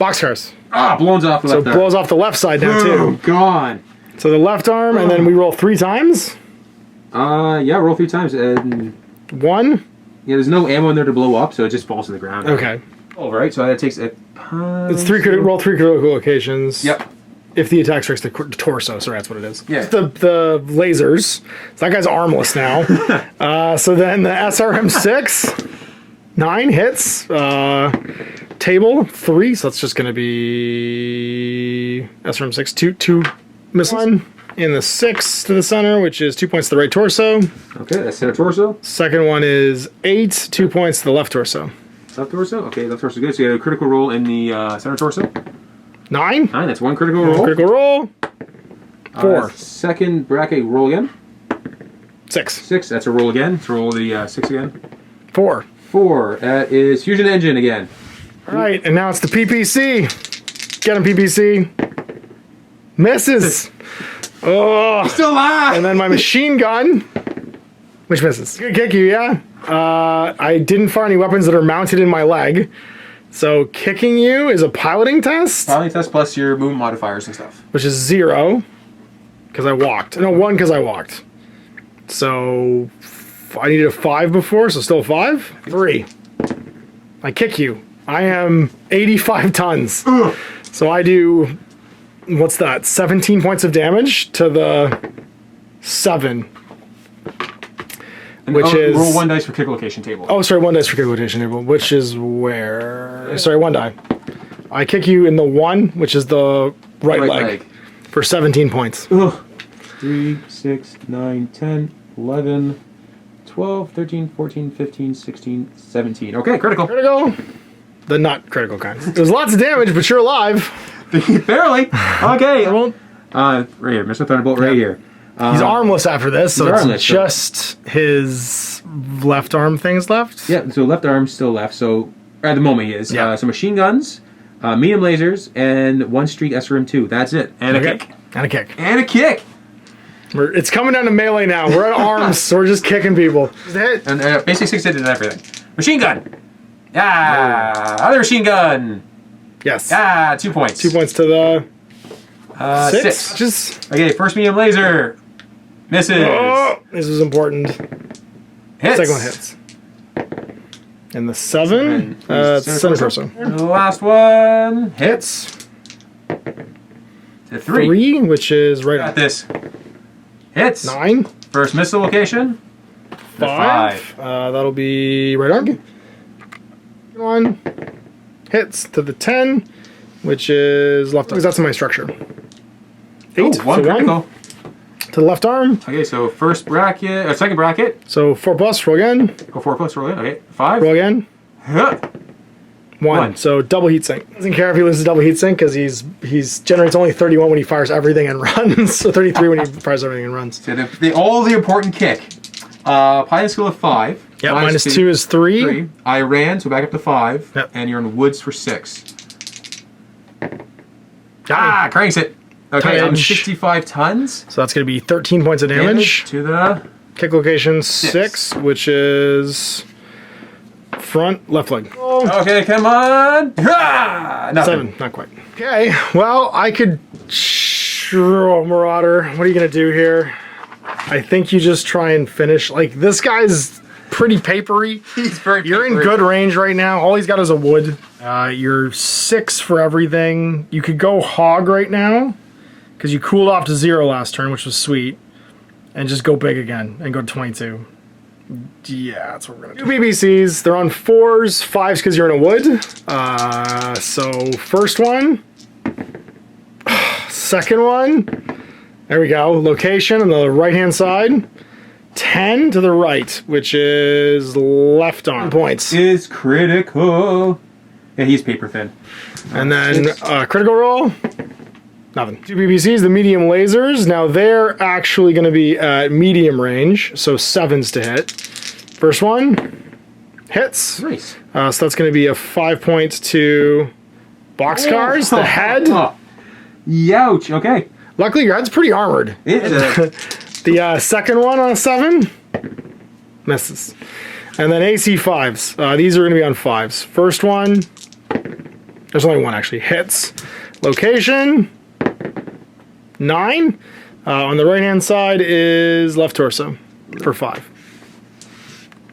Boxcars. Ah, blows off the So left it arm. blows off the left side now, Boom, too. gone. So the left arm, and then we roll 3 times. Yeah, roll 3 times. And 1. yeah, there's no ammo in there to blow up, so it just falls to the ground. Okay. All right, so that takes a It's 3 roll 3 critical locations. Yep. If the attack strikes the torso, sorry, that's what it is. Yeah. The lasers. So that guy's armless now. So then the SRM6, 9 hits. Table 3, so that's just going to be SRM6, 2 missile. 1 in the 6 to the center, which is 2 points to the right torso. Okay, that's center torso. Second one is 8, 2 points to the left torso. Left torso. Okay, left torso good. So you got a critical roll in the center torso. 9. 9. That's 1 critical roll. Critical roll. 4. Second bracket roll again. 6. 6. That's a roll again. Let's roll the 6 again. 4. 4. That is Fusion Engine again. All right, and now it's the PPC. Get him, PPC. Misses. Oh. Still alive! And then my machine gun, which misses. Good kick you, yeah? I didn't fire any weapons that are mounted in my leg. So kicking you is a piloting test. Piloting test plus your movement modifiers and stuff. Which is 0. Because I walked. No, 1 because I walked. So I needed a 5 before, so still a 5? 3. I kick you. I am 85 tons. Ugh. So I do, what's that, 17 points of damage to the 7. And which is... Roll 1 dice for kick location table. Oh, sorry, 1 dice for kick location table, which is where... Sorry, 1 die. I kick you in the 1, which is the right leg, for 17 points. Ugh. 3, 6, 9, 10, 11, 12, 13, 14, 15, 16, 17. Okay, critical. Critical. The not critical kind. There's lots of damage, but you're alive. Barely. Okay. Right here, Mr. Thunderbolt, right here. He's armless after this, so armless, it's just his left arm things left. Yeah, so left arm's still left, so at the moment he is. Yeah. So machine guns, medium lasers, and 1 streak SRM2. That's it. And a kick. And a kick. And a kick. It's coming down to melee now. We're at arms, so we're just kicking people. Just hit. And basic 6 hit and everything. Machine gun. Ah, other machine gun. Yes. Ah, 2 points. 2 points to the 6. Just Okay, first medium laser. Misses. oh, this is important. Hits. Second one hits. And the 7, center torso. And the last one hits. To 3. 3, which is right Got on. this. Hits. 9. First missile location. 5. That'll be right arm. 1 hits to the 10, which is left arm. That's my structure. 8. Ooh, 1 so critical. 1 to the left arm. Okay, so first bracket, or second bracket. So 4 plus, roll again. Go 4 plus, roll in. Okay, 5. Roll again. Huh. 1. So double heat sink. Doesn't care if he loses double heat sink because he's generates only 31 when he fires everything and runs. So 33 when he fires everything and runs. So all the important kick. Pilot skill of 5. Yeah, minus 2 is 3. I ran, so back up to 5. Yep. And you're in the woods for 6. Ah, cranks it. Okay, I'm 65 tons. So that's going to be 13 points of damage. To the Kick location 6, which is front left leg. Okay, come on. Ah, nothing. 7, not quite. Okay, well, I could... Marauder, what are you going to do here? I think you just try and finish. Like, this guy's pretty papery. He's very You're in good range right now. All he's got is a wood. You're 6 for everything. You could go hog right now, because you cooled off to 0 last turn, which was sweet. And just go big again, and go to 22. Yeah, that's what we're going to do. 2 BBCs. They're on 4s, 5s because you're in a wood. So, first one. Second one. There we go. Location on the right-hand side. 10 to the right, which is left arm. Points. Is critical. Yeah, he's paper thin. And then critical roll. Nothing. 2 BBCs, the medium lasers. Now they're actually going to be at medium range, so 7s to hit. First one hits. Nice. So that's going to be a 5 point to boxcars. The head. Youch. Okay. Luckily, your head's pretty armored. The second one on a 7 misses. And then AC 5s. These are going to be on 5s. First one, there's only one actually, hits. Location 9. On the right hand side is left torso for 5.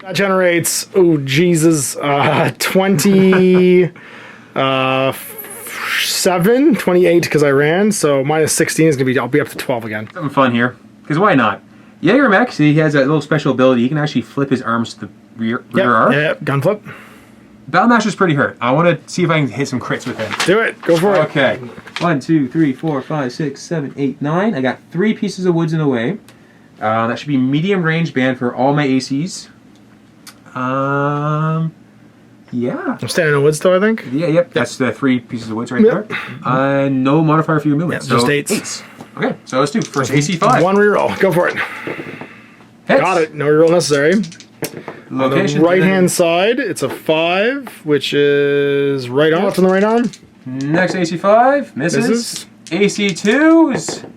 That generates, oh Jesus, 27, 28 because I ran, so minus 16 is going to be, I'll be up to 12 again. Something fun here, because why not? Jaeger mech, see, he has that little special ability. He can actually flip his arms to the rear arm. Yeah, gun flip. Battlemaster's pretty hurt. I want to see if I can hit some crits with him. Do it. Go for it. Okay. 1, 2, 3, 4, 5, 6, 7, 8, 9. I got 3 pieces of woods in the way. That should be medium range band for all my ACs. Yeah. I'm standing in the woods still, I think. Yeah, yep. That's the 3 pieces of woods right there. No modifier for your movement. Yeah, so just 8s. Okay, so let's do first AC 5. 1 reroll. Go for it. Hits. Got it. No reroll necessary. Location. On the right-hand side, it's a 5, which is right arm. Left on the right arm. Next AC5. Misses. AC2s.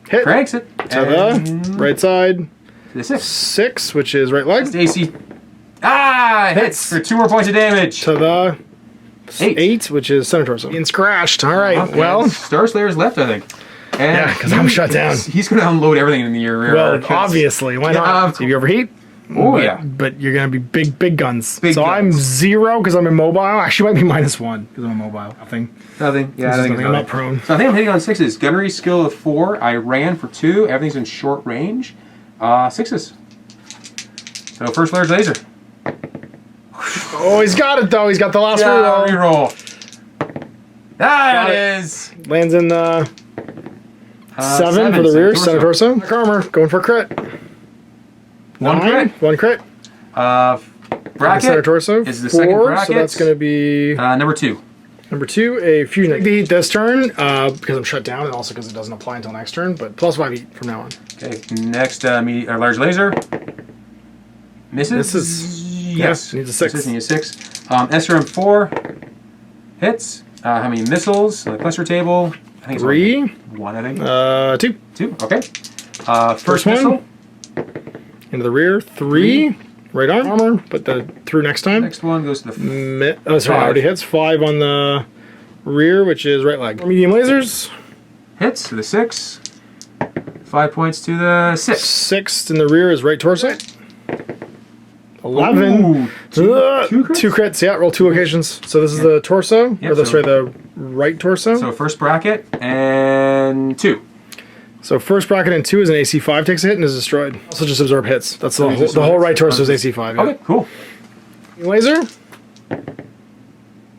Hit. Cranks it. To the right side. To the 6. 6, which is right leg. AC. Ah! Hits for 2 more points of damage. To the 8, which is center torso. It's crashed. All right. Okay. Well, Star Slayer's left, I think. And yeah, because I'm shut down. He's going to unload everything in your rear. Well, obviously. Why not? Do you overheat? Oh, yeah. But you're going to be big guns. Big guns. I'm 0 because I'm immobile. Actually, might be -1 because I'm immobile. Nothing. Yeah, I think I'm not prone. So I think I'm hitting on 6s. Gunnery skill of 4. I ran for 2. Everything's in short range. 6s. So first large laser. Oh, he's got it though. He's got the last reroll. Reroll. That is. Lands in the 7 for the rear. Center torso. Black armor. Going for a crit. 1 crit. 1 crit. Bracket Center torso. is the 4, second bracket. so that's going to be number 2. Number 2, a fusion. The heat this turn because I'm shut down and also because it doesn't apply until next turn, but +5 heat from now on. Okay, next large laser. Misses? Misses. Yes. Needs a 6. Misses, needs a 6. SRM 4 hits. How many missiles? On the cluster table. I think 3. It's 1, I think. 2. 2, okay. First one. missile. Into the rear. 3. Right armor, but through next time. Next one goes to the Oh, sorry, already hits. 5 on the rear, which is right leg. Medium lasers. hits to the 6. 5 points to the 6. 6 in the rear is right torso. 11. Ooh, two crits? 2 crits, yeah, roll 2 occasions. So this is the torso, Yep, or the right torso. So first bracket and 2. So first bracket and 2 is an AC5 takes a hit and is destroyed. Also just absorb hits. That's the whole right torso is AC5. Yeah. Okay, cool. Laser.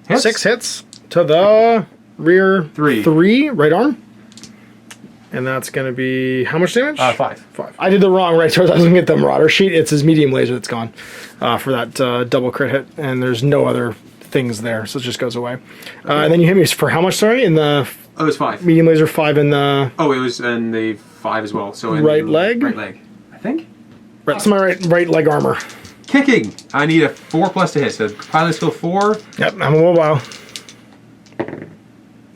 Hits. 6 hits to the rear. 3. 3 right arm. And that's going to be how much damage? 5. 5. I did the wrong right torso. I was going to get the Marauder sheet. It's his medium laser that's gone for that double crit hit. And there's no other things there, so it just goes away. And then you hit me for how much, sorry? In the Oh, it was 5. medium laser 5 in the... Oh, it was in the 5 as well. So in Right the leg? Right leg, I think. Right, that's my right leg armor. Kicking. I need a 4+ to hit. So pilot skill 4. Yep, I'm immobile.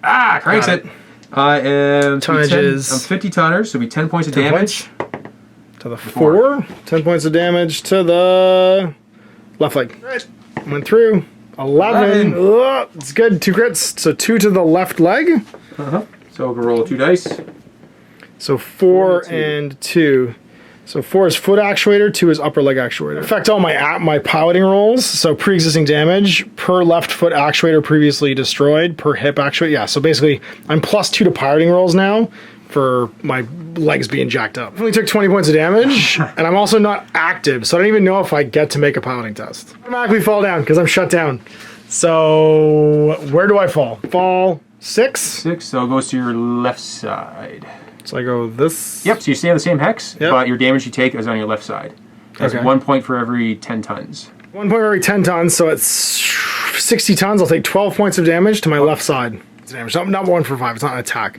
Ah, cranks Got it. And Tonnage is... I'm 50 tonners, so it'll be 10 points of 10 damage. To the 4. 10 points of damage to the left leg. Right. Went through. 11. Ugh, it's good. 2 crits. So 2 to the left leg. So we'll roll 2 dice. So 4 and 2. So 4 is foot actuator, 2 is upper leg actuator. Affect all my piloting rolls. So pre-existing damage per left foot actuator previously destroyed, per hip actuator. Yeah, so basically I'm +2 to piloting rolls now for my legs being jacked up. I only took 20 points of damage, and I'm also not active, so I don't even know if I get to make a piloting test. I automatically fall down because I'm shut down. So where do I fall? Fall 6? 6, so it goes to your left side. So I go this. Yep, so you stay on the same hex, Yep. but your damage you take is on your left side. That's Okay. 1 point for every 10 tons. 1 point every 10 tons, so it's 60 tons. I'll take 12 points of damage to my left side. It's damage. Not 1 for 5, it's not an attack.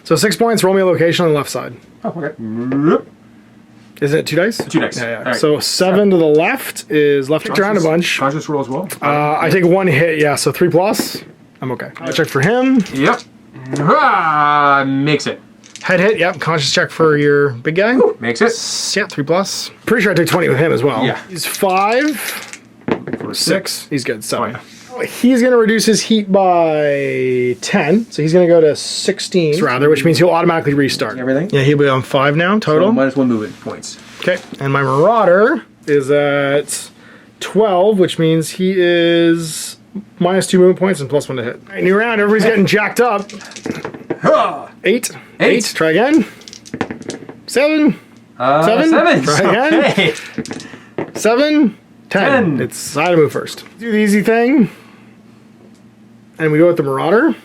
So 6 points, roll me a location on the left side. Oh, okay. Isn't it 2 dice? 2 dice. Yeah. All right. So 7 to the left is left around a bunch. Conscious roll as well. I take 1 hit, yeah, so 3+. I'm okay. I check for him. Yep. Ah, makes it. Head hit, yep. Conscious check for your big guy. Makes it. Yeah, 3+. Pretty sure I took 20 with him as well. Yeah. He's 5. For 6. He's good. 7. Oh, He's going to reduce his heat by 10. So he's going to go to 16, rather, which means he'll automatically restart. Everything? Yeah, he'll be on 5 now, total. So -1 movement points. Okay. And my Marauder is at 12, which means he is -2 movement points and +1 to hit. All right, new round. Everybody's getting jacked up. 8. 8. Try again. 7. 7. 7. Try again. Okay. 7. 10. It's I to move first. Do the easy thing. And we go with the Marauder.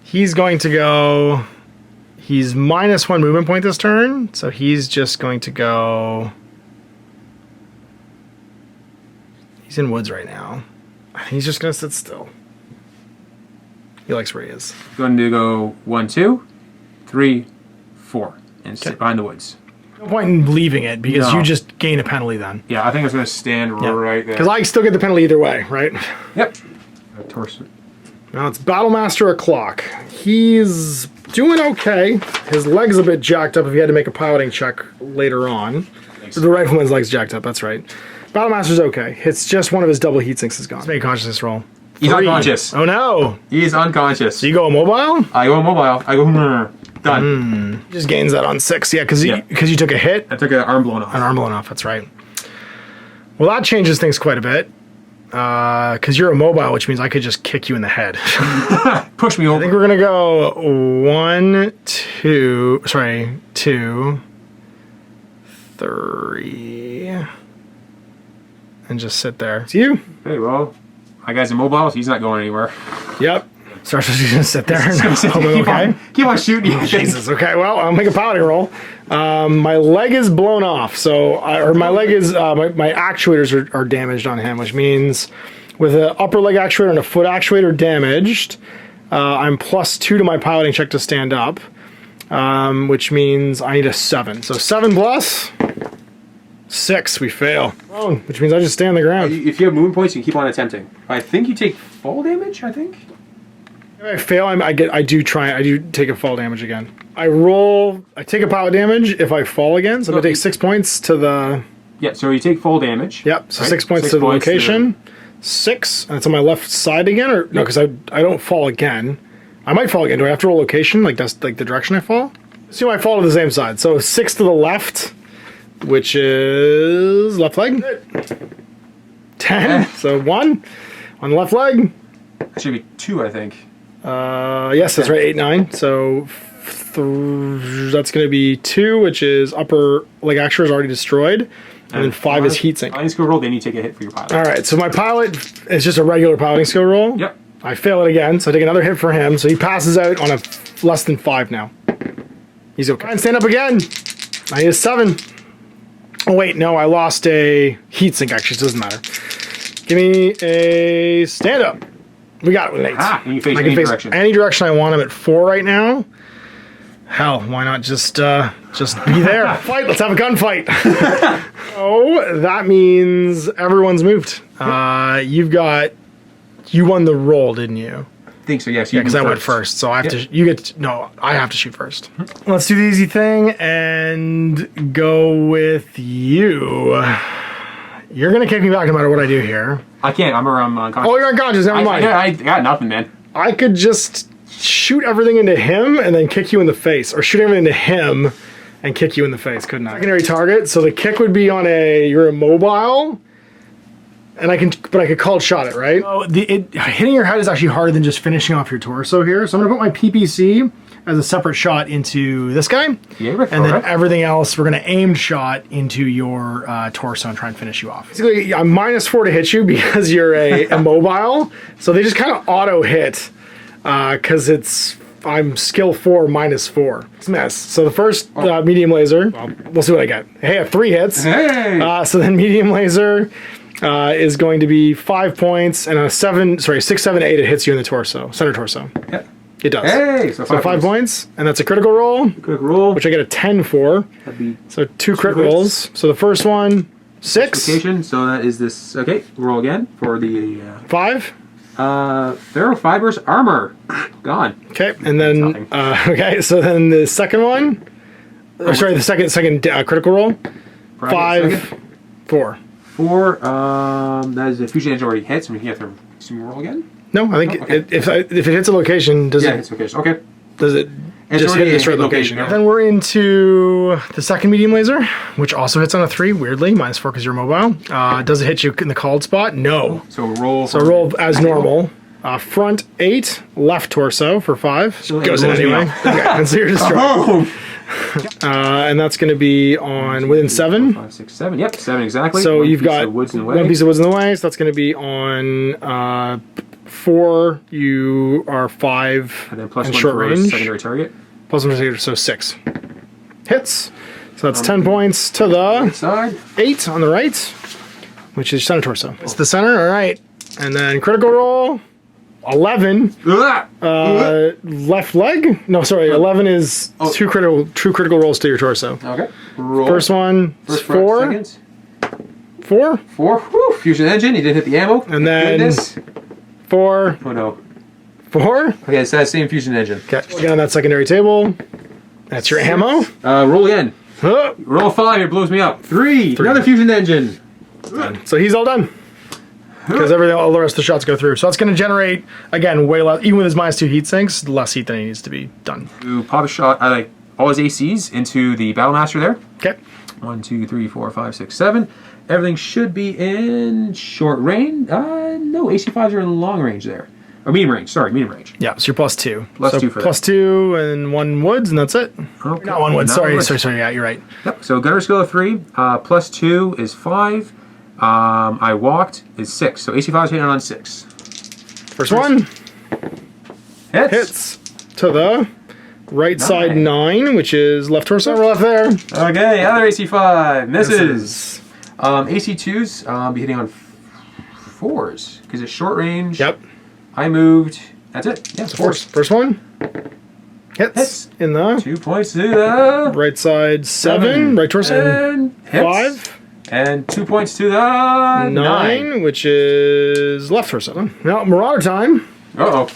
He's going to go... He's -1 movement point this turn, so he's just going to go... He's in woods right now. He's just going to sit still. He likes where he is. Going to go 1, 2, 3, 4, and sit behind the woods. No point in leaving it because you just gain a penalty then. Yeah, I think it's going to stand right there. Because I still get the penalty either way, right? Yep. Torso. Now it's Battlemaster o'clock. He's doing okay. His leg's a bit jacked up if he had to make a piloting check later on. The rifleman's leg's jacked up, that's right. Battlemaster's okay. It's just one of his double heat sinks is gone. Let's make a consciousness roll. He's unconscious. Oh no! He's unconscious. So you go immobile? I go immobile. I go done. He just gains that on 6, yeah, because you took a hit. I took an arm blown off. An arm blown off, that's right. Well, that changes things quite a bit. Because you're immobile, which means I could just kick you in the head. Push me over. I think we're going to go 2, 3, and just sit there. It's you. Hey, well, my guy's immobile, so he's not going anywhere. Yep. So I'm just going to sit there and hope keep on shooting. Jesus. Okay. Well, I'll make a piloting roll. My leg is blown off, so my leg is my actuators are damaged on him, which means with an upper leg actuator and a foot actuator damaged, I'm +2 to my piloting check to stand up, which means I need a 7. So 7 plus 6, we fail. Oh, which means I just stay on the ground. If you have movement points, you can keep on attempting. I think you take fall damage. I think. If I fail, I do take a fall damage again. I take a pilot damage if I fall again, so I'm gonna take 6 points to the... Yeah, so you take fall damage. Yep, so right? 6 points to the location. 6, and it's on my left side again, or no, because I don't fall again. I might fall again. Do I have to roll location? Like that's like the direction I fall? Assume I fall to the same side. So 6 to the left, which is left leg. 10, so 1 on the left leg. That should be 2, I think. Yes, that's right, 8, 9. So that's going to be 2, which is upper leg actuator is already destroyed, and then 5 is heat sink. Piloting skill roll, then you take a hit for your pilot. All right, so my pilot is just a regular piloting skill roll. Yep. I fail it again, so I take another hit for him. So he passes out on a less than 5 now. He's okay. Try and stand up again. I need a 7. Oh wait, no, I lost a heat sink. Actually, it doesn't matter. Give me a stand up. We got it with an 8. And you face any direction. Any direction I want. I'm at 4 right now. Hell, why not just be there? Fight, let's have a gunfight. Oh, that means everyone's moved. You won the roll, didn't you? I think so, yes. Yeah, because I went first, so I have to, I have to shoot first. Let's do the easy thing and go with you. You're going to kick me back no matter what I do here. I can't, I'm unconscious. Oh, you're unconscious, never mind. I got nothing, man. I could just shoot everything into him and then kick you in the face, or shoot everything into him and kick you in the face, couldn't I? Secondary target, so the kick would be on you're immobile, and I could called shot it, right? Oh, hitting your head is actually harder than just finishing off your torso here, so I'm gonna put my PPC as a separate shot into this guy, and then everything else we're gonna aimed shot into your torso and try and finish you off. Basically, I'm -4 to hit you because you're immobile, so they just kind of auto hit. Because I'm skill 4 -4. It's a mess. So the first medium laser, we'll see what I get. Hey, I have 3 hits. Hey! So then medium laser is going to be 5 points, and a 6, 7, 8, it hits you in the torso, center torso. Yep. It does. Hey! So 5 points, and that's a critical roll. Critical roll. Which I get a 10 for. That'd be so 2 crit rolls. So the first one, 6. So that is this, okay, roll again for the... 5. Ferrofibers armor. Gone. Okay, and then okay, so then the second one, the second critical roll, 5, 4. 4. That is a fusion edge already hits. So we have to roll again. No, I think if it hits a location, does it? Yeah, it's location. Okay. Does it just hit this right location? Then we're into the second medium laser, which also hits on a 3. Weirdly, -4 because you're mobile. Does it hit you in the called spot? No. So roll. So roll as normal. Front 8, left torso for 5. So goes in anyway. Okay, and so you're destroyed. And that's going to be on within 7. 5, 6, 7. Yep, 7 exactly. So you've got one piece of woods in the way. So that's going to be on 4. You are 5 and then plus in 1 short for range. Secondary target. Plus 1, so 6 hits. So that's 10 points to the side. 8 on the right, which is center torso. It's the center. All right, and then critical roll. 11. Left leg? No, sorry. 11 is two critical rolls to your torso. Okay. Roll. First one, First 4. Seconds. 4. 4. Whew. Fusion engine. He didn't hit the ammo. And then Goodness. 4. Oh no. 4. Okay, it's that same fusion engine. Okay. Again on that secondary table. That's your ammo. Roll again. Huh. Roll 5. It blows me up. 3. Another fusion engine. So he's all done. Because all the rest of the shots go through. So that's going to generate, again, way less, even with his -2 heat sinks, less heat than he needs to be done. You pop a shot at like all his ACs into the Battlemaster there. Okay. 1, 2, 3, 4, 5, 6, 7. Everything should be in short range. No, AC5s are in long range there. Or medium range, sorry, medium range. Yeah, so you're +2. +2 for that. +2 and 1 woods, and that's it. Okay. Not 1 woods, sorry, woods. sorry, yeah, you're right. Yep, so gunner skill of 3, +2 is 5. I walked is 6, so AC5 is hitting on 6. First one. Hits. To the right side 9, which is left torso. We're left there. Okay, other AC5 misses. AC2s be hitting on 4s because it's short range. Yep. I moved. That's it. Yeah, 4s. First one. Hits. In the 2 points to the right side 7. Right torso. And hits. 5. And 2 points to the 9, which is left torso. Now, Marauder time. Uh-oh.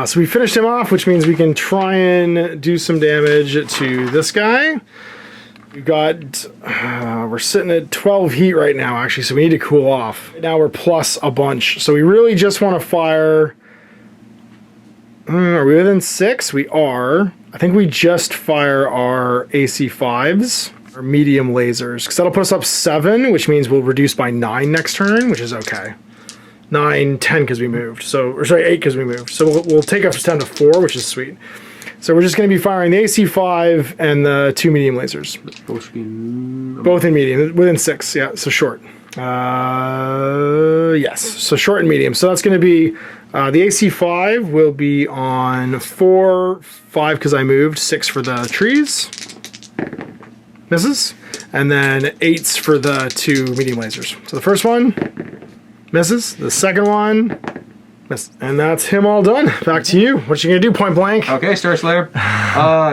So we finished him off, which means we can try and do some damage to this guy. We've got, we're sitting at 12 heat right now, actually, so we need to cool off. Right now we're plus a bunch, so we really just want to fire... are we within 6? We are. I think we just fire our AC5s, our medium lasers, because that'll put us up 7, which means we'll reduce by 9 next turn, which is okay. 9, 10 because we moved. So, or sorry, 8 because we moved. So we'll take up 10 to 4, which is sweet. So we're just going to be firing the AC5 and the 2 medium lasers. Both in medium, within 6, yeah, so short. Yes, so short and medium. So that's going to be, the AC5 will be on 4, 5 because I moved, 6 for the trees. Misses. And then 8s for the 2 medium lasers. So the first one misses. The second one missed. And that's him all done. Back to you. What you gonna do, point blank? Okay, Star Slayer.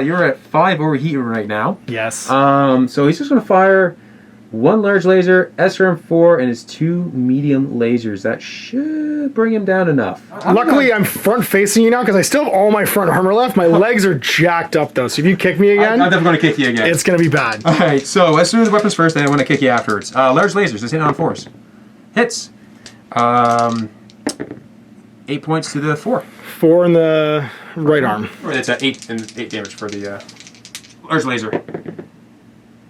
You're at 5 overheating right now. Yes. So he's just gonna fire 1 large laser, SRM4, and his 2 medium lasers. That should bring him down enough. Luckily, I'm front facing you now because I still have all my front armor left. My legs are jacked up though, so if you kick me again, I'm definitely gonna kick you again. it's gonna be bad. Alright, so as soon as the weapons first, then I want to kick you afterwards. Large lasers, just hitting on 4s. Hits. 8 points to the 4. 4 in the right arm. Or that's 8 damage for the large laser.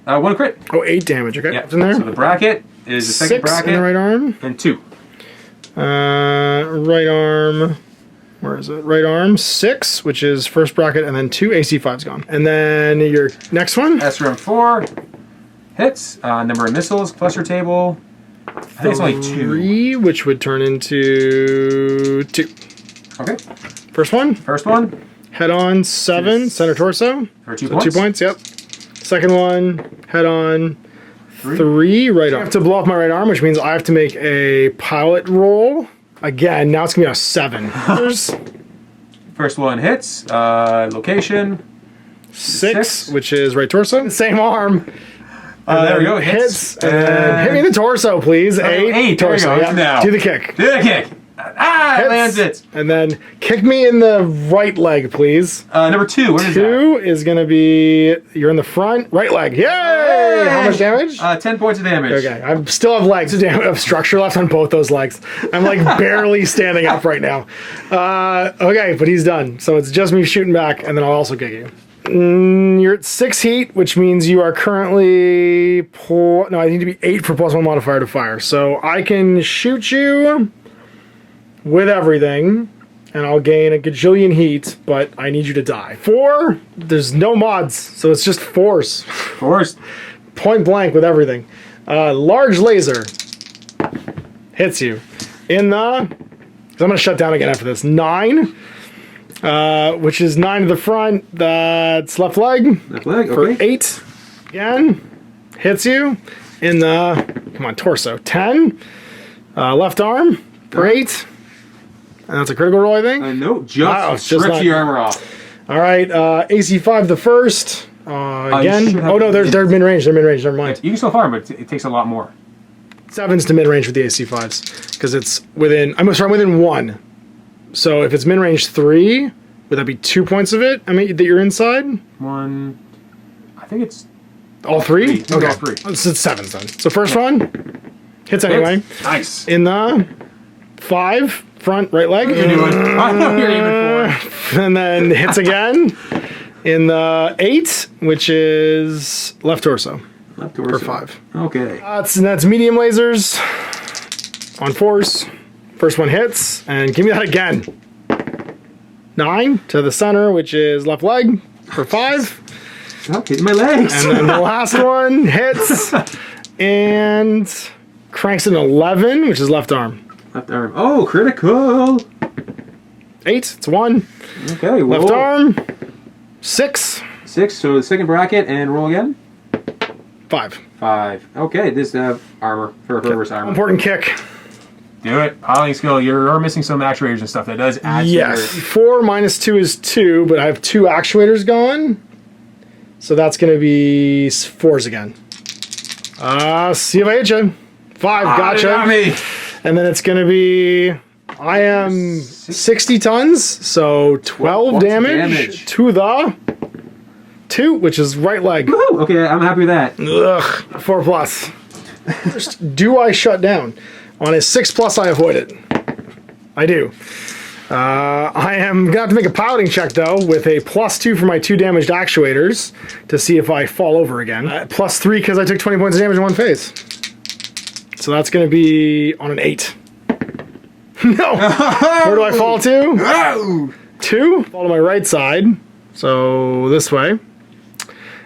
1 crit. Oh, 8 damage. Okay, Yeah. it's in there. So the bracket is the second 6 bracket. in the right arm. And 2. Right arm. Where is it? Right arm 6, which is first bracket, and then 2 AC5's gone. And then your next one. SRM4 hits. Number of missiles, cluster table. I think it's only 2. 3, which would turn into 2. Okay. First one. First one. Head on 7, center torso. For 2 So points. 2 points, yep. Second one, head on 3, right arm. I have to blow off my right arm, which means I have to make a pilot roll. Again, now it's gonna be a 7. First one hits. Location. 6, which is right torso. Same arm. There we go. Hits. And hit me in the torso, please. 8. 8. Torso. There we go. Yeah. Now. Do the kick. Do the kick. It lands it. And then kick me in the right leg, please. Number 2. What is that? 2 is going to be, you're in the front, right leg. Yay! How much damage? 10 points of damage. Okay, I still have legs of structure left on both those legs. I'm like barely standing up right now. Okay, but he's done. So it's just me shooting back, and then I'll also kick you. You're at 6 heat, which means you are currently... No, I need to be 8 for +1 modifier to fire. So I can shoot you with everything, and I'll gain a gajillion heat, but I need you to die. 4, there's no mods, so it's just force. Force. Point blank with everything. Large laser hits you in the... So I'm going to shut down again after this. 9, which is 9 to the front. That's left leg. Left leg, For okay. 8. Again, hits you in the... Come on, torso. 10. Left arm for 8. And that's a critical roll, I think. No, just Wow, it's just strips not- the armor off. All right, AC 5 the first. Again. should have- Oh no, they're mid range. They're mid range. Never mind. You can still farm, but it takes a lot more. 7's to mid range with the AC 5s because it's within. I'm sorry, within 1. So if it's mid range 3, would that be 2 points of it? I mean that you're inside. 1. I think it's All 3. Three. Okay, All 3. It's 7's then. So first one hits anyway. Nice. In the 5 front right leg. I know you're aiming for. And then hits again in the 8, which is left torso Left for torso. 5. Okay. That's medium lasers on force. First one hits, and give me that again. 9 to the center, which is left leg for 5. Stop hitting my legs. And then the last one hits and cranks an 11, which is left arm. Left arm. Oh, critical. 8, it's 1. Okay, Left roll. arm, 6, 6, so the second bracket, and roll again. 5. 5. Okay, this armor for Herbert's armor. Important kick. Do it. Piloting skill. You're missing some actuators and stuff. That does add Yes. to 4 minus 2 is 2, but I have 2 actuators going. So that's going to be 4s again. See if I hit you. 5, gotcha. Got me. And then it's going to be, I am 60 tons, so 12 points of damage damage. to the 2, which is right leg. Woo! Okay, I'm happy with that. Ugh, 4 plus. First, do I shut down? On a 6 plus, I avoid it. I do. I am going to have to make a piloting check, though, with a +2 for my 2 damaged actuators to see if I fall over again. +3 because I took 20 points of damage in one phase. So that's going to be on an 8. No! Where do I fall to? Oh! 2. Fall to my right side. So this way.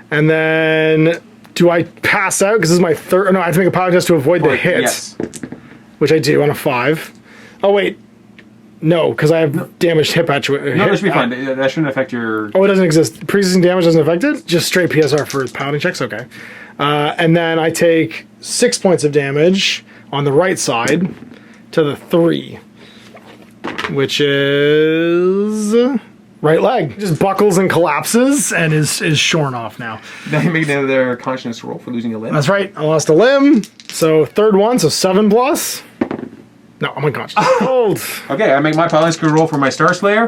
And then do I pass out? Because this is my third. No, I have to make a piloting test to avoid the hit. Yes. Which I do on a 5. Oh, wait. No, because I have damaged hip actuator. No, that should be fine. That shouldn't affect your... Oh, it doesn't exist. Pre-existing damage doesn't affect it? Just straight PSR for piloting checks? Okay. And then I take 6 points of damage on the right side to the 3, which is right leg. Just buckles and collapses and is shorn off now. Now you make their conscience roll for losing a limb. That's right. I lost a limb. So third one, so 7 plus. No, I'm unconscious. Old. Okay, I make my piloting skill roll for my Star Slayer.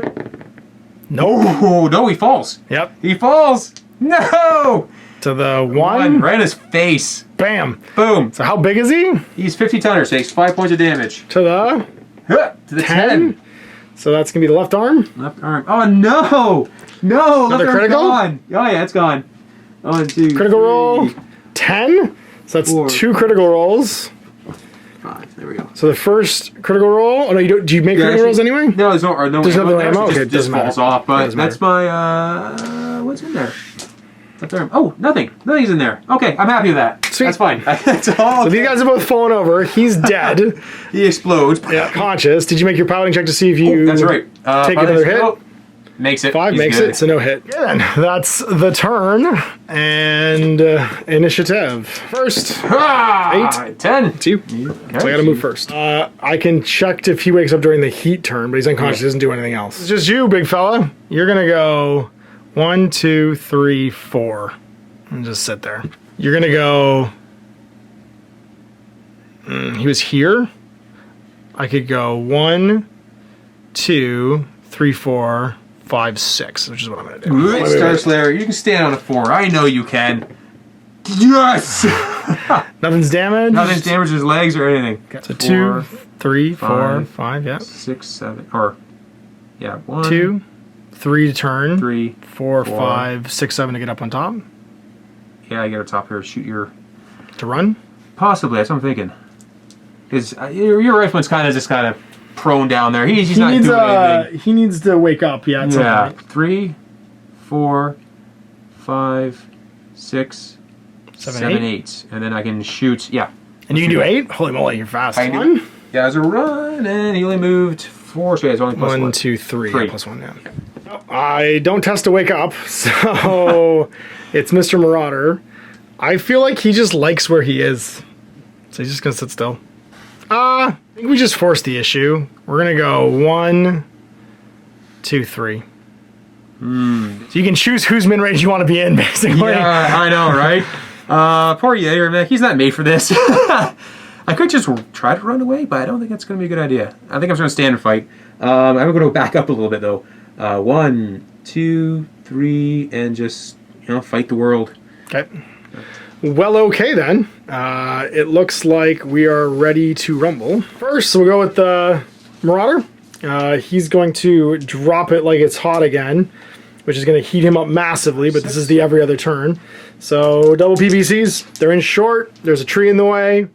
No. Oh, no, he falls. Yep. He falls. No! To the 1. Right in his face. Bam. Boom. So how big is he? He's 50 tonner, takes 5 points of damage. To the Huh, to the 10. So that's going to be the left arm. Left arm. Oh, no! No! Another left arm's critical? gone. Oh, yeah, it's gone. 1, 2, Critical roll. 3, 10. So that's 4. 2 critical rolls. 5. There we go. So the first critical roll. Oh no, you don't. Do you make critical rolls anyway? No, there's no There's ammo no there, ammo? so Okay, it it just doesn't falls matter. off. But Doesn't that's my what's in there? Left arm. Oh, nothing. Nothing's in there. Okay, I'm happy with that. Sweet. That's fine. That's all. So these guys are both falling over. He's dead. He explodes. Yeah. Conscious. Did you make your piloting check to see if you? That's right. Take another hit? Oh, makes it. 5 He's makes good. it, so no hit. Good. That's the turn and initiative. First, Ah, 10. it's you. So I gotta move first. I can check if he wakes up during the heat turn, but he's unconscious. Doesn't do anything else. It's just you, big fella. You're gonna go 1, 2, 3, 4, and just sit there. You're gonna go. He was here. I could go 1, 2, 3, 4, 5, 6, which is what I'm gonna do. Good, Wait, wait, Star wait. Slayer. You can stand on a 4. I know you can. Yes. Nothing's damaged. Nothing's damaged his legs or anything. So 2, 3, 4, 5, 5, yeah. 6, 7, or yeah, 1, 2, 3 to turn. 3. 4, 4. 5, 6, 7 to get up on top. Yeah, I get a top here. Shoot your. To run. Possibly, that's what I'm thinking. Because your rifleman's kind of prone down there. He's not doing anything. He needs to wake up. Yeah. At some Yeah, point. 3, 4, 5, 6, 7, 8, and then I can shoot. Yeah, And you can do 8. Holy moly, you're fast. I do. 1, yeah. There's a run, and he only moved 4, so yeah, it's only plus 1, 1. 2, 3. 3. Plus 1. Yeah. I don't test to wake up, so it's Mr. Marauder. I feel like he just likes where he is, so he's just gonna sit still. I think we just forced the issue. We're gonna go 1, 2, 3. So you can choose whose min range you want to be in, basically. Yeah, I know, right? Poor Jaeger, man. He's not made for this. I could just try to run away, but I don't think that's going to be a good idea. I think I'm just going to stand and fight. I'm going to back up a little bit, though. 1, 2, 3, and just, fight the world. Okay. Well, okay then. It looks like we are ready to rumble. First, we'll go with the Marauder. He's going to drop it like it's hot again, which is going to heat him up massively, but this is the every other turn. So double PBCs, they're in short. There's a tree in the way.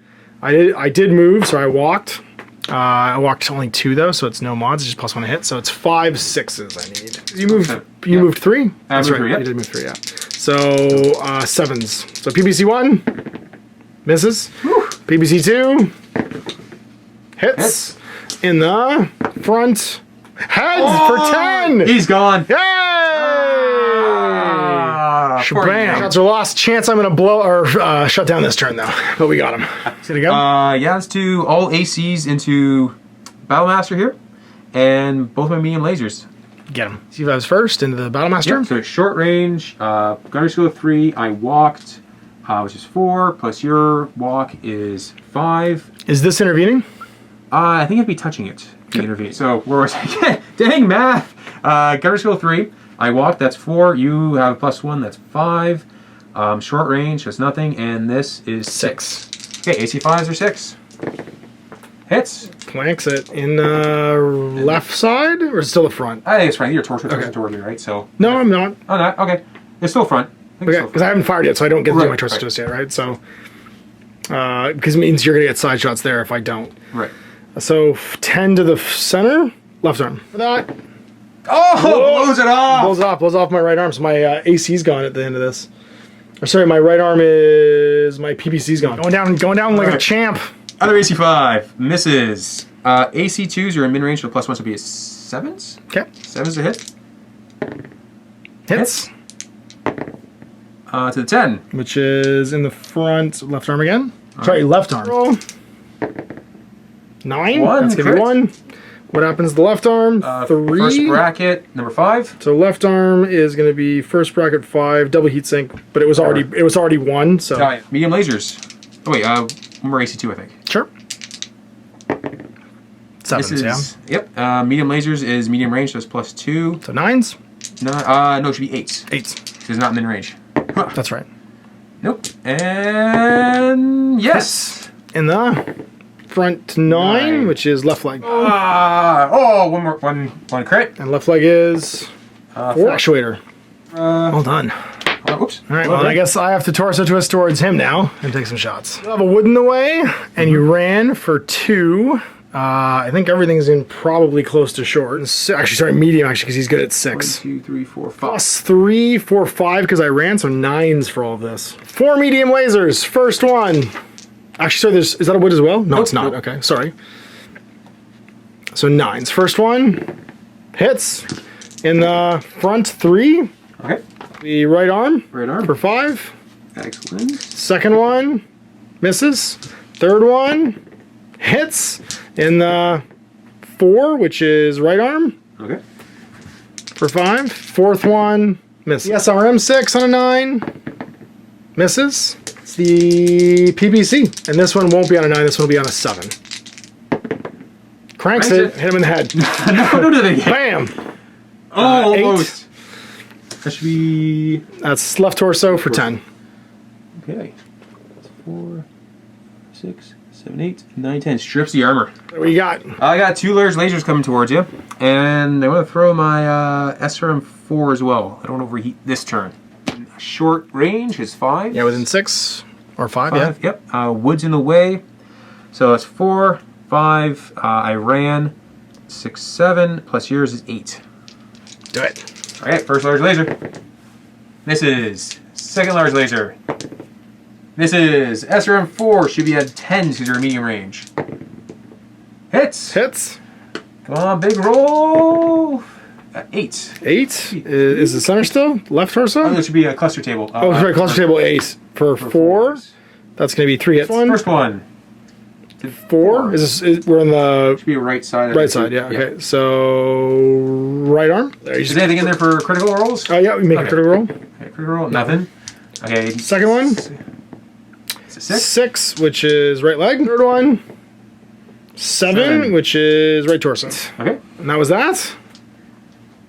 I did move, so I walked. I walked only 2 though, so it's no mods. It's just +1 hit, so it's 5 6s I need. You moved 3? That's right. 3, yeah. You did move 3, yeah. So 7s. So PBC 1 misses. Whew. PBC 2 hits. In the front. Heads for 10! He's gone. Yay! Poor Shabam. Shots are lost. Chance I'm going to blow or shut down this turn, though. But we got him. He's going to go? Yeah, let's do all ACs into Battlemaster here. And both my medium lasers. Get him. See if I was first into the Battlemaster. Yep, so short range, gunner skill of 3. I walked, which is 4, plus your walk is 5. Is this intervening? I think I'd be touching it to intervene. So where was I? Dang math! Gunner skill 3. I walked, that's 4. You have a +1, that's 5. Short range, that's nothing. And this is 6. Okay, AC 5s are 6. Hits. Planks it in the left side, or is it still the front? I think it's right. Your torso turns toward me, right? So. No, I'm not. Oh, not? Okay. It's still front. Okay, because I haven't fired yet, so I don't get to do my torso just yet, right? So, because it means you're going to get side shots there if I don't. Right. So 10 to the center, left arm. For that. Oh, blows it off. Blows off my right arm. So my AC's gone at the end of this. Or sorry, my right arm is my PPC's gone. Going down like a champ. Other AC 5 misses. AC 2s are in min range, so +1 would be a 7s. Okay. 7s to hit. Hits. To the 10, which is in the front left arm again. Sorry, left arm. Roll. 9. That's gonna be 1. What happens to the left arm? 3. First bracket, number 5. So left arm is going to be first bracket 5, double heat sink, but it was already 1. So medium lasers. Oh wait, one more AC 2, I think. Sure. 7s, yeah. Yep. Medium lasers is medium range, so it's +2. So 9s. No, it should be 8s. 8s. Because it's not min range. Huh. That's right. Nope. And yes. In the front 9, which is left leg. One crit. And left leg is 4. Actuator. Well done. Oops. All right, well, I guess I have to torso twist towards him now and take some shots. You have a wood in the way, and you ran for 2. I think everything's in probably close to short. Actually, sorry, medium, actually, because he's good at 6. 1, 2, 3, 4, 5. +3, 4, 5, because I ran, so 9s for all of this. 4 medium lasers. First one. Actually, sorry, is that a wood as well? No, it's not. Okay, sorry. So 9s. First one hits in the front 3. Okay. The right arm. Right arm. For 5. Excellent. Second one misses. Third one hits in the 4, which is right arm. Okay. For 5. Fourth one misses. SRM 6 on a 9 misses. It's the PBC, and this one won't be on a 9. This one will be on a 7. Cranks it. Hit him in the head. No, don't do that again. Bam. Oh, 8. almost. That should be. That's left torso for 10. Okay. That's 4, 6, 7, 8, 9, 10. Strips the armor. What you got? I got 2 large lasers coming towards you, and I want to throw my SRM4 as well. I don't want to overheat this turn. Short range is 5. Yeah, within 6 or 5. Yeah. Yep. Wood's in the way, so it's 4, 5. I ran 6, 7. Plus yours is 8. Do it. All right. First large laser. Misses. Second large laser. Misses. SRM4 should be at 10 because you're medium range. Hits. Hits. Come on, big roll. 8. 8 is the center still? Left torso? Oh, there should be a cluster table. Oh, sorry, cluster table 8 for 4. That's going to be 3 hits. First one. 4? We're on the Should be right side. right side, yeah. Okay, so right arm. There, Is there anything in there for critical rolls? Oh yeah, we make a critical roll. Okay, critical roll. Nothing. Okay. Second one. Is it 6? 6, which is right leg. Third one. 7, which is right torso. Okay. And that was that.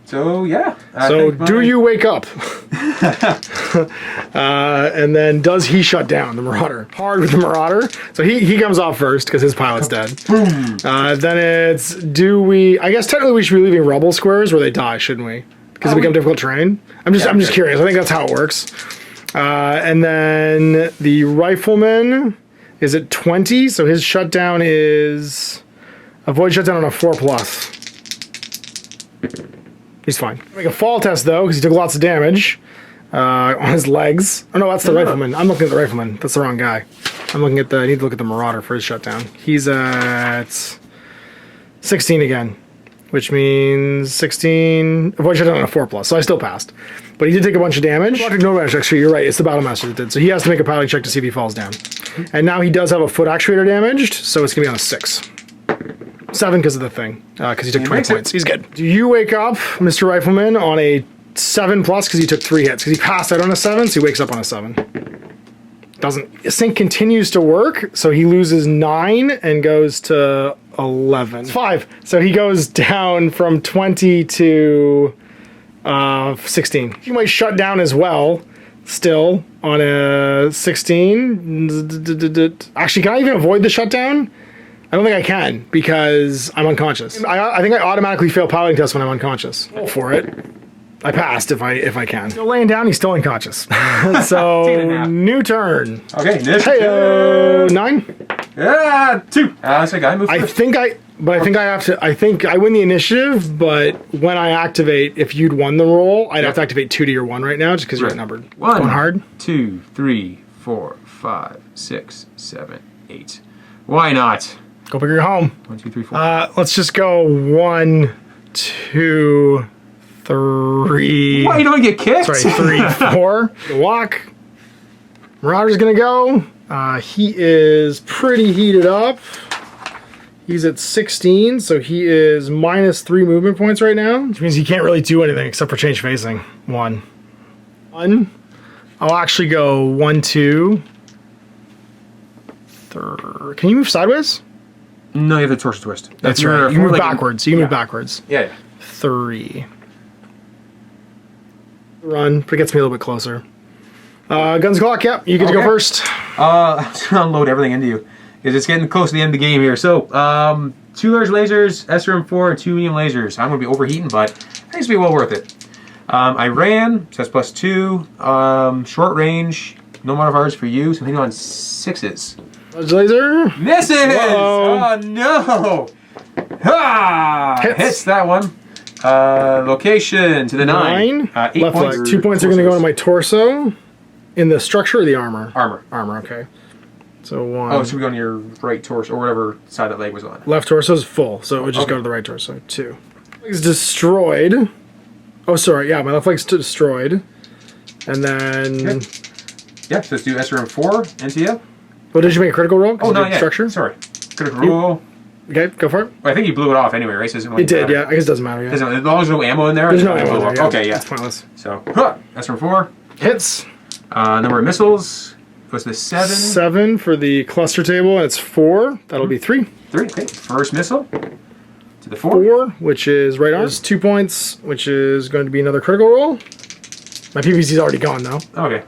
So yeah. So do you wake up? And then does he shut down the Marauder? Hard with the Marauder. So he comes off first because his pilot's dead. Boom. Then it's do we? I guess technically we should be leaving rebel squares where they die, shouldn't we? Because they become difficult terrain. I'm just curious. I think that's how it works. And then the rifleman is at 20. So his shutdown is avoid shutdown on a 4+. He's fine. Make a fall test though, because he took lots of damage on his legs. Oh no, that's the rifleman. I'm looking at the rifleman. That's the wrong guy. I'm looking at the. I need to look at the Marauder for his shutdown. He's at 16 again, which means 16. Avoid shutdown on a 4+. So I still passed, but he did take a bunch of damage. No damage. Actually, you're right. It's the Battlemaster that did. So he has to make a piloting check to see if he falls down. And now he does have a foot actuator damaged, so it's gonna be on a 6. 7 because of the thing, because he took 20 points. He's good. Do you wake up, Mr. Rifleman, on a 7+ because he took 3 hits? Because he passed out on a 7, so he wakes up on a 7. Doesn't. Sync continues to work, so he loses 9 and goes to 11. It's 5. So he goes down from 20 to 16. You might shut down as well, still, on a 16. Actually, can I even avoid the shutdown? I don't think I can because I'm unconscious. I think I automatically fail piloting tests when I'm unconscious. Roll for it. I passed if I can. Still laying down, he's still unconscious. So new turn. Okay, initiative. Hey, 9. Yeah, 2. That's a guy move first. I think I win the initiative, but when I activate, if you'd won the roll, I'd have to activate 2 to your 1 right now, just because you're outnumbered. 1, Going hard. 2, 3, 4, 5, 6, 7, 8. Why not? Go big or home. 1, 2, 3, 4. Let's just go 1, 2, 3. Why, you don't get kicked? Sorry, 3, 4. The walk. Marauder's gonna go. He is pretty heated up. He's at 16, so he is -3 movement points right now, which means he can't really do anything except for change facing. 1. I'll actually go 1, 2, 3. Can you move sideways? No, you have the torso twist. That's right. You move backwards. You move backwards. Yeah. 3. Run, but it gets me a little bit closer. Guns clock, yep. You get to go first. I'm just gonna unload everything into you because it's getting close to the end of the game here. So, 2 large lasers, SRM4, and 2 medium lasers. I'm gonna be overheating, but I think it's gonna be well worth it. I ran, so that's +2. Short range, no modifiers for you, so I'm hitting on 6s. Large laser. Misses! Uh-oh. Oh no! Ah! Hits that one. Location to the 9. 8 Left points. leg. 2 points are going to go into my torso. In the structure or the armor? Armor. Armor, okay. So 1. Oh, so we go on your right torso, or whatever side that leg was on. Left torso is full, so it would just go to the right torso. 2. Leg's destroyed. Oh, sorry. Yeah, my left leg's destroyed. And then... Okay. Yeah, so let's do SRM4 into you. Oh, did you make a critical roll? Oh, no, yeah. Structure? Sorry. Critical roll. Okay, go for it. Well, I think you blew it off anyway, right? So It did, yeah. I guess it doesn't matter, yeah. As long as there's no ammo in there. There's no ammo in there, yeah. Okay, yeah. It's pointless. So, SRM4. Hits. Number of missiles goes to 7. 7 for the cluster table, and it's 4. That'll be 3. 3, okay. First missile to the 4. 4, which is right arm. 2 points, which is going to be another critical roll. My PVC's already gone, though. Okay.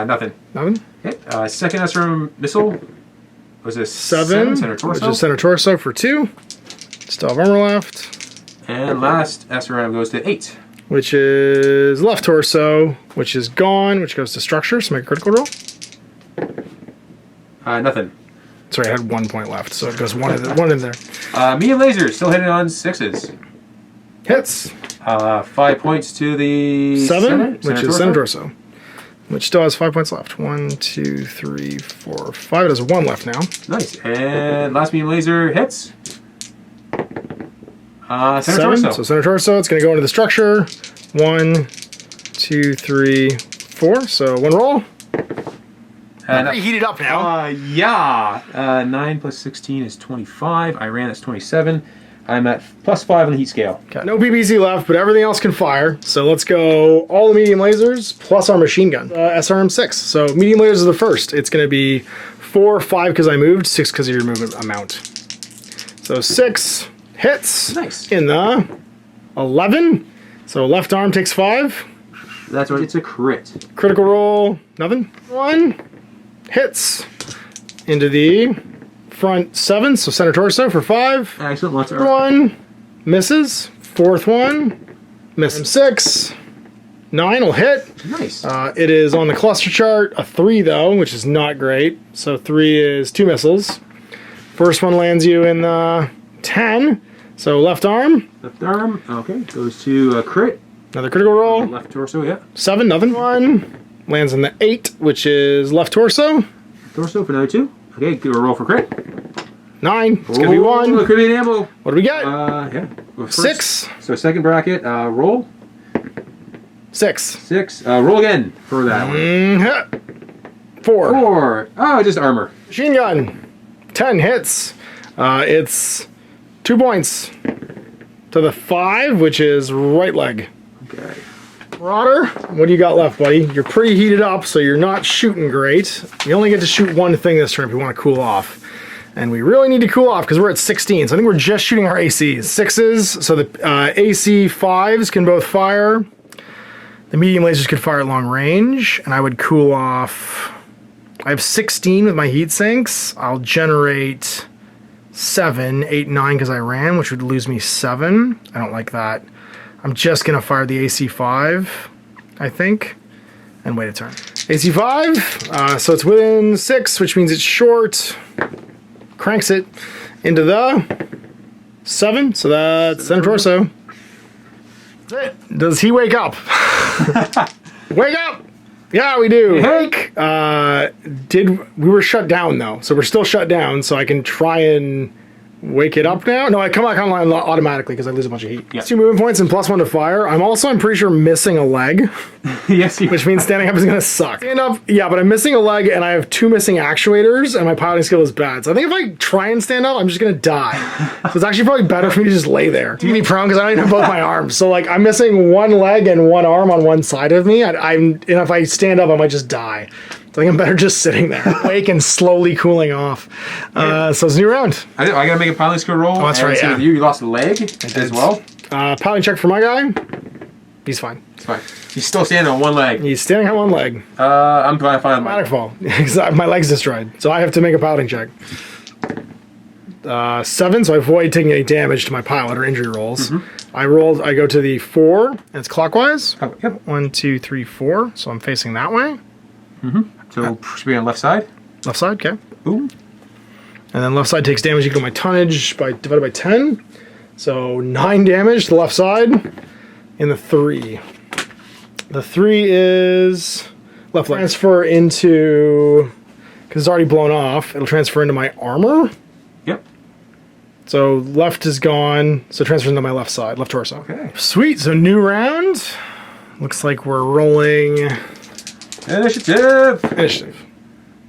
Nothing. Nothing? Okay. Second SRM missile was a 7, center torso. which is center torso for 2. Still have armor left. And last SRM goes to 8. Which is left torso, which is gone, which goes to structure, so make a critical roll. Nothing. Sorry, I had 1 point left, so it goes one in there. Medium lasers, still hitting on 6s. Hits. 5 points to the 7, which center is center torso. Which still has 5 points left. 1, 2, 3, 4, 5. It has 1 left now. Nice. And last medium laser hits. Center 7. torso. So center torso. It's going to go into the structure. 1, 2, 3, 4. So 1 roll. Pretty heated up now. Yeah. 9 plus 16 is 25. I ran, that's 27. I'm at +5 on the heat scale. Okay. No PPC left, but everything else can fire. So let's go all the medium lasers plus our machine gun. SRM6. So medium lasers are the first. It's going to be 4, 5 because I moved, 6 because of your movement amount. So 6 hits. Nice. In the 11. So left arm takes 5. That's right. It's a crit. Critical roll, nothing. 1 hits into the front 7, so center torso for 5. Excellent. Lots of 1 misses. 4th one misses. 6. 9 will hit. Nice. It is on the cluster chart a 3 though, which is not great. So 3 is 2 missiles. First one lands you in the 10. So left arm. Left arm. Okay. Goes to crit. Another critical roll. Left torso. Yeah. 7, nothing. 1 lands in the 8, which is left torso. Torso for another 2. Okay. Give a roll for crit. 9. It's gonna be 1. Could be an ammo. What do we get? Yeah. Well, 6. So second bracket. Roll. 6. 6. Roll again for that one. 4. 4. Oh, just armor. Machine gun. 10 hits. It's 2 points to the 5, which is right leg. Okay. Marauder, what do you got left, buddy? You're pretty heated up, so you're not shooting great. You only get to shoot one thing this turn if you want to cool off. And we really need to cool off because we're at 16, so I think we're just shooting our ACs. 6s, so the AC 5s can both fire. The medium lasers could fire at long range, and I would cool off. I have 16 with my heat sinks. I'll generate 7, 8, 9 because I ran, which would lose me 7. I don't like that. I'm just going to fire the AC 5, I think, and wait a turn. AC 5, so it's within 6, which means it's short. Cranks it into the 7, so that's center torso. Does he wake up? Wake up! Yeah, we do. Hank! We were shut down though, so we're still shut down. So I can try and wake it up now. No, I come back online automatically because I lose a bunch of heat. Yeah. 2 movement points and +1 to fire. I'm pretty sure missing a leg, Yes, you. which means standing up is gonna suck. Stand up, yeah, but I'm missing a leg and I have 2 missing actuators and my piloting skill is bad. So I think if I try and stand up, I'm just gonna die. So it's actually probably better for me to just lay there. To be prone because I don't even have both my arms. So like I'm missing 1 leg and 1 arm on one side of me. And if I stand up, I might just die. So I think I'm better just sitting there, awake and slowly cooling off. So it's a new round. I gotta make a piloting skill roll. Oh, that's right, So yeah. you lost a leg as well. Piloting check for my guy. He's fine. It's fine. He's still standing on one leg. He's standing on 1 leg. I'm trying to find my. Automatic fall. My leg's destroyed. So I have to make a piloting check. 7, so I avoid taking any damage to my pilot or injury rolls. I go to the 4, and it's clockwise. Oh, yep. 1, 2, 3, 4. So I'm facing that way. So should be on left side. Left side, okay. Boom. And then left side takes damage equal to my tonnage divided by 10. So 9 damage to the left side in the 3. The 3 is left leg. Transfer into, because it's already blown off, it'll transfer into my armor. Yep. So left is gone, so transfers into my left side, left torso. Okay. Sweet, so new round. Looks like we're rolling Initiative.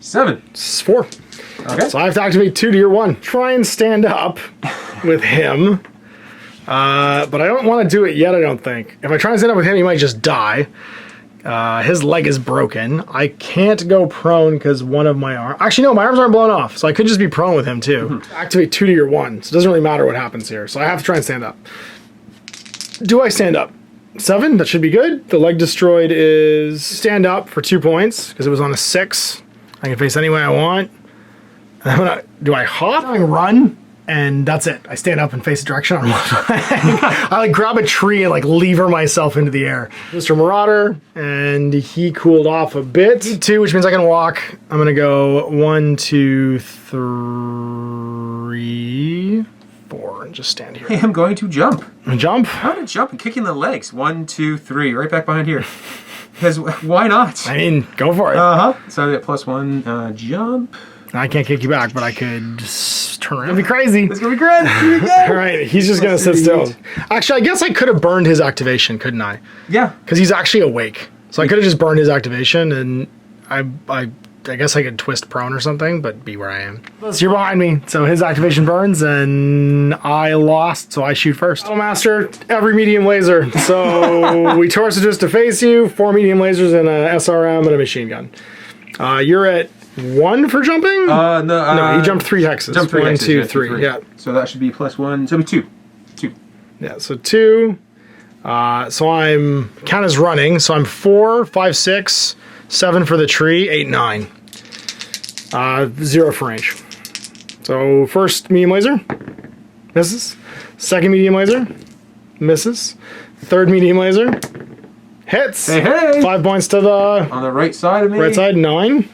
7. 4. Okay. So I have to activate 2 to your 1. Try and stand up with him. But I don't want to do it yet, I don't think. If I try and stand up with him, he might just die. His leg is broken. I can't go prone because one of my arms... Actually, no, my arms aren't blown off, so I could just be prone with him, too. Activate 2 to your 1, so it doesn't really matter what happens here. So I have to try and stand up. Do I stand up? 7, that should be good. The leg destroyed is stand up for 2 points because it was on a 6. I can face any way I want. Do I hop? I run, and that's it. I stand up and face the direction on one leg. I like grab a tree and like lever myself into the air. Mr. Marauder, and he cooled off a bit. 2, which means I can walk. I'm gonna go 1, 2, 3, 4, and just stand here. I am going to jump. Jump. How to jump and kicking the legs. 1, 2, 3. Right back behind here. Because why not? I mean, go for it. So I get +1 jump. I can't kick you back, but I could just turn around. It'd be crazy. It's gonna be great. All right, he's just gonna sit still. Actually, I guess I could have burned his activation, couldn't I? Yeah. Because he's actually awake. So I could have just burned his activation, and I I guess I could twist prone or something, but be where I am. So you're behind me, so his activation burns, and I lost, so I shoot first. Battlemaster, every medium laser. So we torso twist to face you, 4 medium lasers and a SRM and a machine gun. You're at 1 for jumping? No, you jumped 3 hexes. Jumped 3 1, hexes, 2, yeah, 3. Yeah. So that should be +1. So it'll be 2. 2. Yeah, so 2. So I'm count as running. So I'm 4, 5, 6, 7 for the tree, 8, 9. 0 for range. So first medium laser, misses. Second medium laser, misses. Third medium laser, hits. Hey, hey! 5 points to the On the right side of me. right side, 9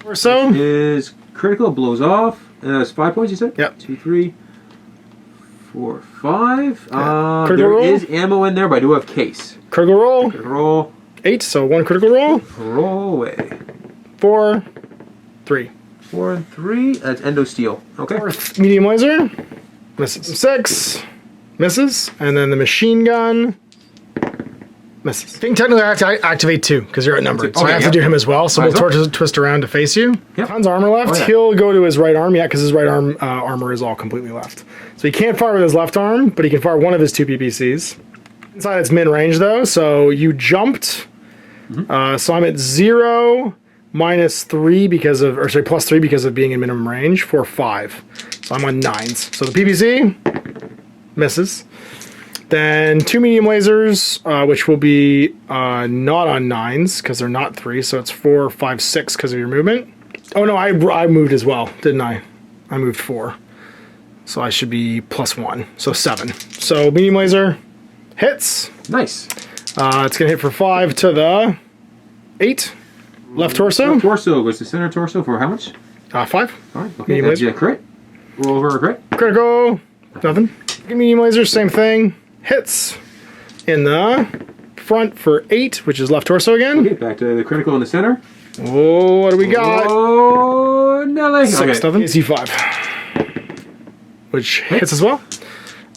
or so. Is critical, blows off. That's 5 points, you said? Yep. 2, 3, 4, 5. Critical There roll? is ammo in there, but I do have case. Critical roll, Critical roll. 8. So 1 critical roll. Roll away. 4, 3. 4 and 3. That's endo steel. Okay. Fourth medium laser, misses. 6, misses. And then the machine gun, misses. I think technically I have to activate 2 because you're outnumbered. So I Okay, have yep. to do him as well. So Might we'll as well. twist around to face you. Yep. Tons armor left. Oh, yeah. He'll go to his right arm, because his right arm armor is all completely left. So he can't fire with his left arm, but he can fire one of his 2 PPCs. Inside it's mid range though, so you jumped. So I'm at 0, -3 because of, or sorry, +3 because of being in minimum range for 5. So I'm on 9s. So the PPC misses. Then 2 medium lasers, which will be not on 9s because they're not 3. So it's 4, 5, 6 because of your movement. Oh no, I moved as well, didn't I? I moved 4. So I should be +1. So 7. So medium laser hits. Nice. It's going to hit for 5 to the 8. Left torso. Torso goes to center torso for how much? 5. Alright, okay. Medium That's laser. a crit. Roll over a crit. Critical. Nothing. Medium laser, same thing. Hits in the front for 8, which is left torso again. Okay, back to the critical in the center. Oh, what do we got? Oh, Nelly. 6 Okay. nothing. AC5. Which hits as well.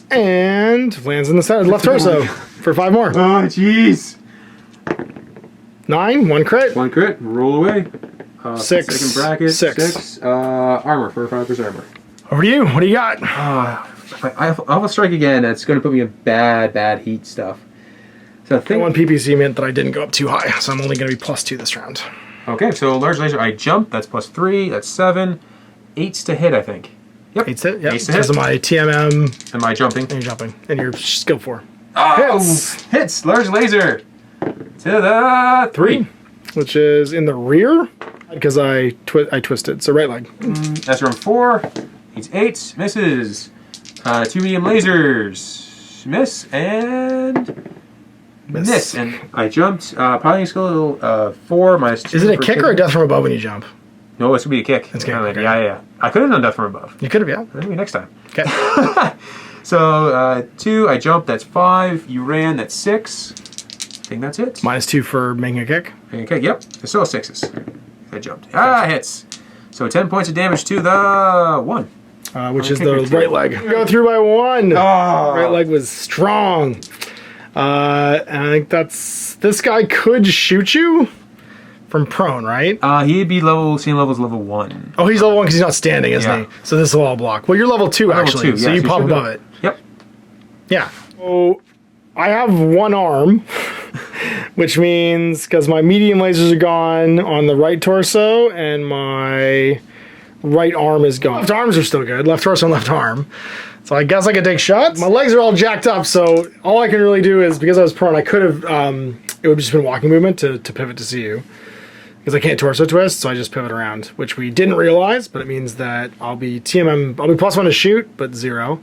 And lands in the center, left torso for 5 more. Oh, jeez. 9, 1 crit. 1 crit. Roll away. 6. Second bracket. 6. Armor for 5% armor. Over to you. What do you got? If I have a strike again, that's going to put me in bad heat stuff. So I think. 1 PPC meant that I didn't go up too high, so I'm only going to be +2 this round. Okay, so large laser, I jump. That's +3. That's 7. 8's to hit, I think. Yep. 8's hit? Yep. 8's to Because hit. of my TMM Am I jumping? and you're jumping. And you're skill 4. Oh, Hits. hits. Large laser. To the 3. Which is in the rear because I twisted. So right leg. That's round 4. He's 8. Misses. 2 medium lasers. Miss and miss. And I jumped. Piloting skill 4 minus 2. Is it a for kick or a death from above when you jump? No, this would be a kick. It's kick, Yeah, okay. yeah. I could have done death from above. You could have, yeah. Maybe next time. Okay. So 2. I jumped. That's 5. You ran. That's 6. I think that's it. -2 for making a kick. Okay, yep. It's still 6s. I jumped. Hits. So 10 points of damage to the 1. Which is kick the or 2. right leg. Go through by 1. Oh. Right leg was strong. And I think this guy could shoot you from prone, right? He'd be same level as level 1. Oh, he's level 1 because he's not standing, isn't Yeah. he? So this will all block. Well, you're level 2 Level actually, 2, so yeah, you so pop should be- above it. Yep. Yeah. So I have 1 arm, which means because my medium lasers are gone on the right torso and my right arm is gone. Left arms are still good. Left torso and left arm. So I guess I could take shots. My legs are all jacked up, so all I can really do is, because I was prone, I could have, it would have just been walking movement to pivot to see you. Because I can't torso twist, so I just pivot around, which we didn't realize, but it means that I'll be TMM, I'll be +1 to shoot, but 0.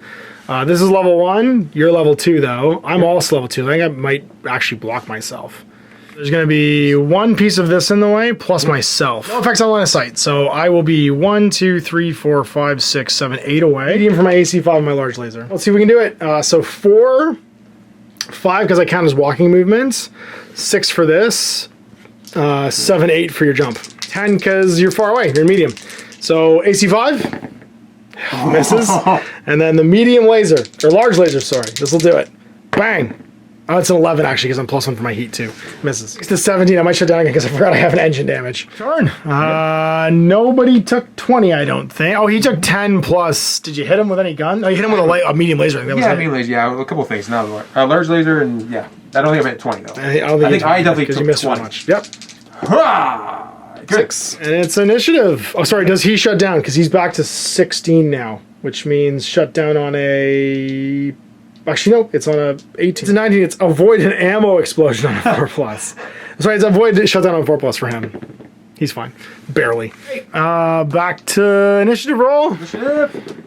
This is level 1, you're level 2 though. I'm also level 2, I think I might actually block myself. There's gonna be 1 piece of this in the way, plus myself. No effects on line of sight, so I will be 1, 2, 3, 4, 5, 6, 7, 8 away. Medium for my AC5 and my large laser. Let's see if we can do it. So 4, 5 because I count as walking movements, 6 for this, 7, 8 for your jump, 10 because you're far away, you're in medium. So AC5 misses, and then the medium laser, or large laser, sorry, this will do it. Bang, Oh, it's an 11 actually, because I'm +1 for my heat too. Misses. It's the 17. I might shut down again because I forgot I have an engine damage. Turn. Nobody took 20, I don't think. Oh, he took 10 plus. Did you hit him with any gun? No, you hit him with a medium laser. I think that was medium laser. Yeah, a couple of things. Now, large laser and yeah, I don't think I hit 20 though. I think I definitely took 20. So much. Yep. Good. 6. And it's initiative. Oh, sorry. Does he shut down? Because he's back to 16 now, which means shut down on a. Actually, no, it's on a 18. It's a 19. It's avoid an ammo explosion on a 4+. Sorry, it's avoid shutdown on 4+ for him. He's fine. Barely. Back to initiative roll. Initiative.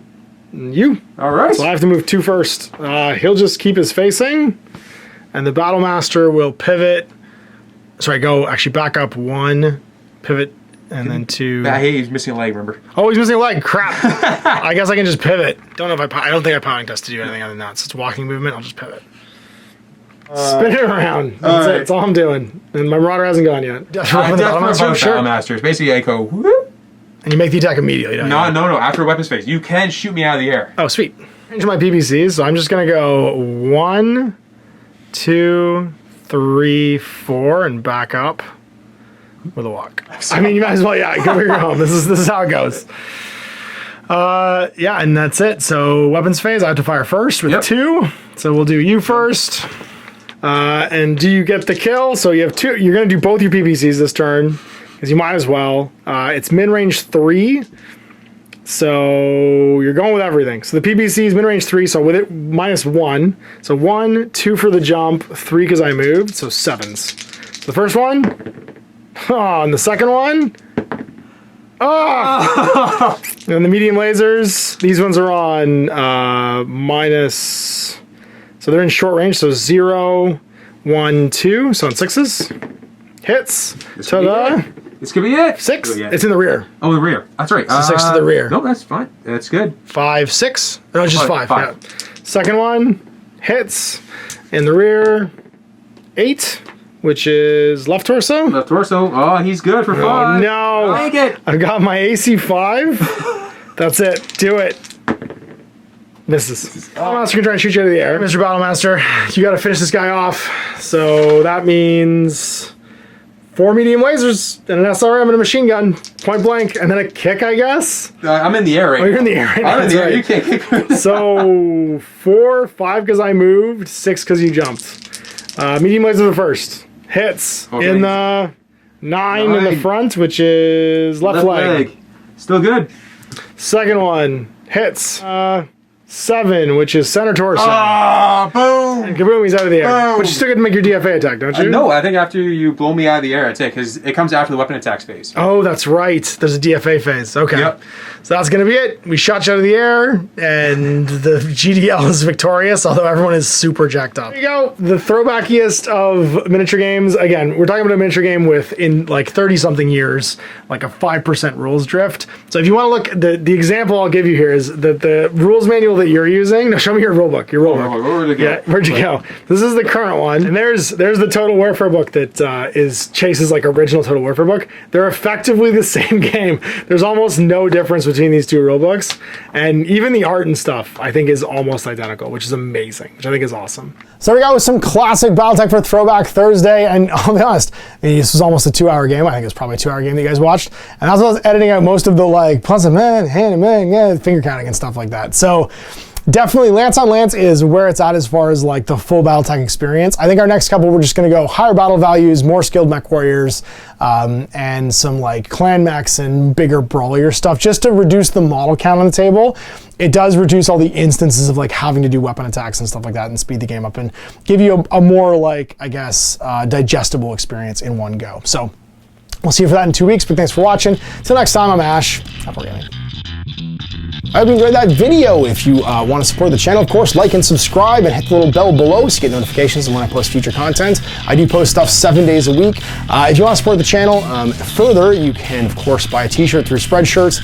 You. All right. So I have to move 2 first. He'll just keep his facing, and the Battlemaster will pivot. Sorry, go actually back up 1, pivot, and then 2. Hey, he's missing a leg, remember? Oh, he's missing a leg. Crap. I guess I can just pivot. Don't know if I don't think I piloting test to do anything other than that. So it's walking movement. I'll just pivot. Spin it around. That's it. That's all I'm doing. And my Marauder hasn't gone yet. Battlemaster. Basically, I go, whoop. And you make the attack immediately, don't you? No. After a weapons phase. You can shoot me out of the air. Oh, sweet. Change my PPCs. So I'm just going to go 1, 2, 3, 4, and back up. With a walk. I mean, you might as well, go where you're home. This is how it goes. Yeah, and that's it. So weapons phase, I have to fire first with 2. So we'll do you first. And do you get the kill? So you have 2. You're going to do both your PPCs this turn, because you might as well. It's min range 3. So you're going with everything. So the PPC is min range 3, so with it -1. So 1, 2 for the jump, 3 because I moved, so 7s. So the first one. Oh, and the second one. Oh! And the medium lasers. These ones are on minus. So they're in short range. So 0, 1, 2. So on 6s. Hits. Ta-da. This could be it. 6. It's in the rear. Oh, the rear. That's right. So 6 to the rear. No, that's fine. That's good. 5, 6. No, it's just 5. Yeah. Second one. Hits. In the rear. 8. Which is left torso. Left torso. Oh, he's good for 5. Oh, no. I like it. I've got my AC 5. That's it. Do it. Misses. Battlemaster can try and shoot you out of the air. Mr. Battlemaster, you got to finish this guy off. So that means 4 medium lasers and an SRM and a machine gun. Point blank. And then a kick, I guess. I'm in the air right now. Oh, you're in the air right now. I'm in the air. You can't kick me. So 4, 5 because I moved. 6 because you jumped. Medium lasers are first. Hits in the 9 in the front, which is left leg. Still good. Second one hits 7, which is center torso. Ah, boom! And kaboom, he's out of the air. Boom. But you still get to make your DFA attack, don't you? No, I think after you blow me out of the air, that's it, because it comes after the weapon attack phase. Oh, that's right. There's a DFA phase. Okay. Yep. So that's going to be it. We shot you out of the air, and the GDL is victorious, although everyone is super jacked up. There you go. The throwbackiest of miniature games. Again, we're talking about a miniature game with, in like 30-something years, like a 5% rules drift. So if you want to look, the example I'll give you here is that the rules manual that you're using. No, show me your rule book. Your rule book. Where'd it go? Yeah, where'd you go? This is the current one, and there's the Total Warfare book that is Chase's like original Total Warfare book. They're effectively the same game. There's almost no difference between these two rule books, and even the art and stuff I think is almost identical, which is amazing, which I think is awesome. So we got with some classic Battletech for Throwback Thursday, and I'll be honest, this was almost a 2-hour game. I think it was probably a 2-hour game that you guys watched, and as I was editing out most of the like plus a man, hand a man, yeah, finger counting and stuff like that. So definitely Lance on Lance is where it's at as far as like the full Battletech experience. I think our next couple, we're just going to go higher battle values, more skilled mech warriors, and some like clan mechs and bigger brawlier stuff just to reduce the model count on the table. It does reduce all the instances of like having to do weapon attacks and stuff like that and speed the game up and give you a more like, I guess, digestible experience in one go. So we'll see you for that in 2 weeks, but thanks for watching. Till next time, I'm Ash. Have a good night. I hope you enjoyed that video. If you want to support the channel, of course, like and subscribe and hit the little bell below to get notifications when I post future content. I do post stuff 7 days a week. If you want to support the channel further, you can, of course, buy a t-shirt through Spreadshirt,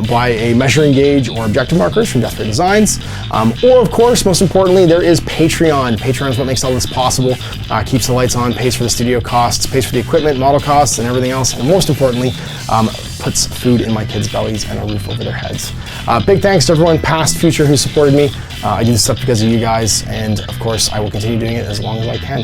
buy a measuring gauge or objective markers from Death Ray Designs, or, of course, most importantly, there is Patreon. Patreon is what makes all this possible, keeps the lights on, pays for the studio costs, pays for the equipment, model costs, and everything else, and most importantly, puts food in my kids' bellies and a roof over their heads. Big thanks to everyone, past, future, who supported me. I do this stuff because of you guys, and of course, I will continue doing it as long as I can.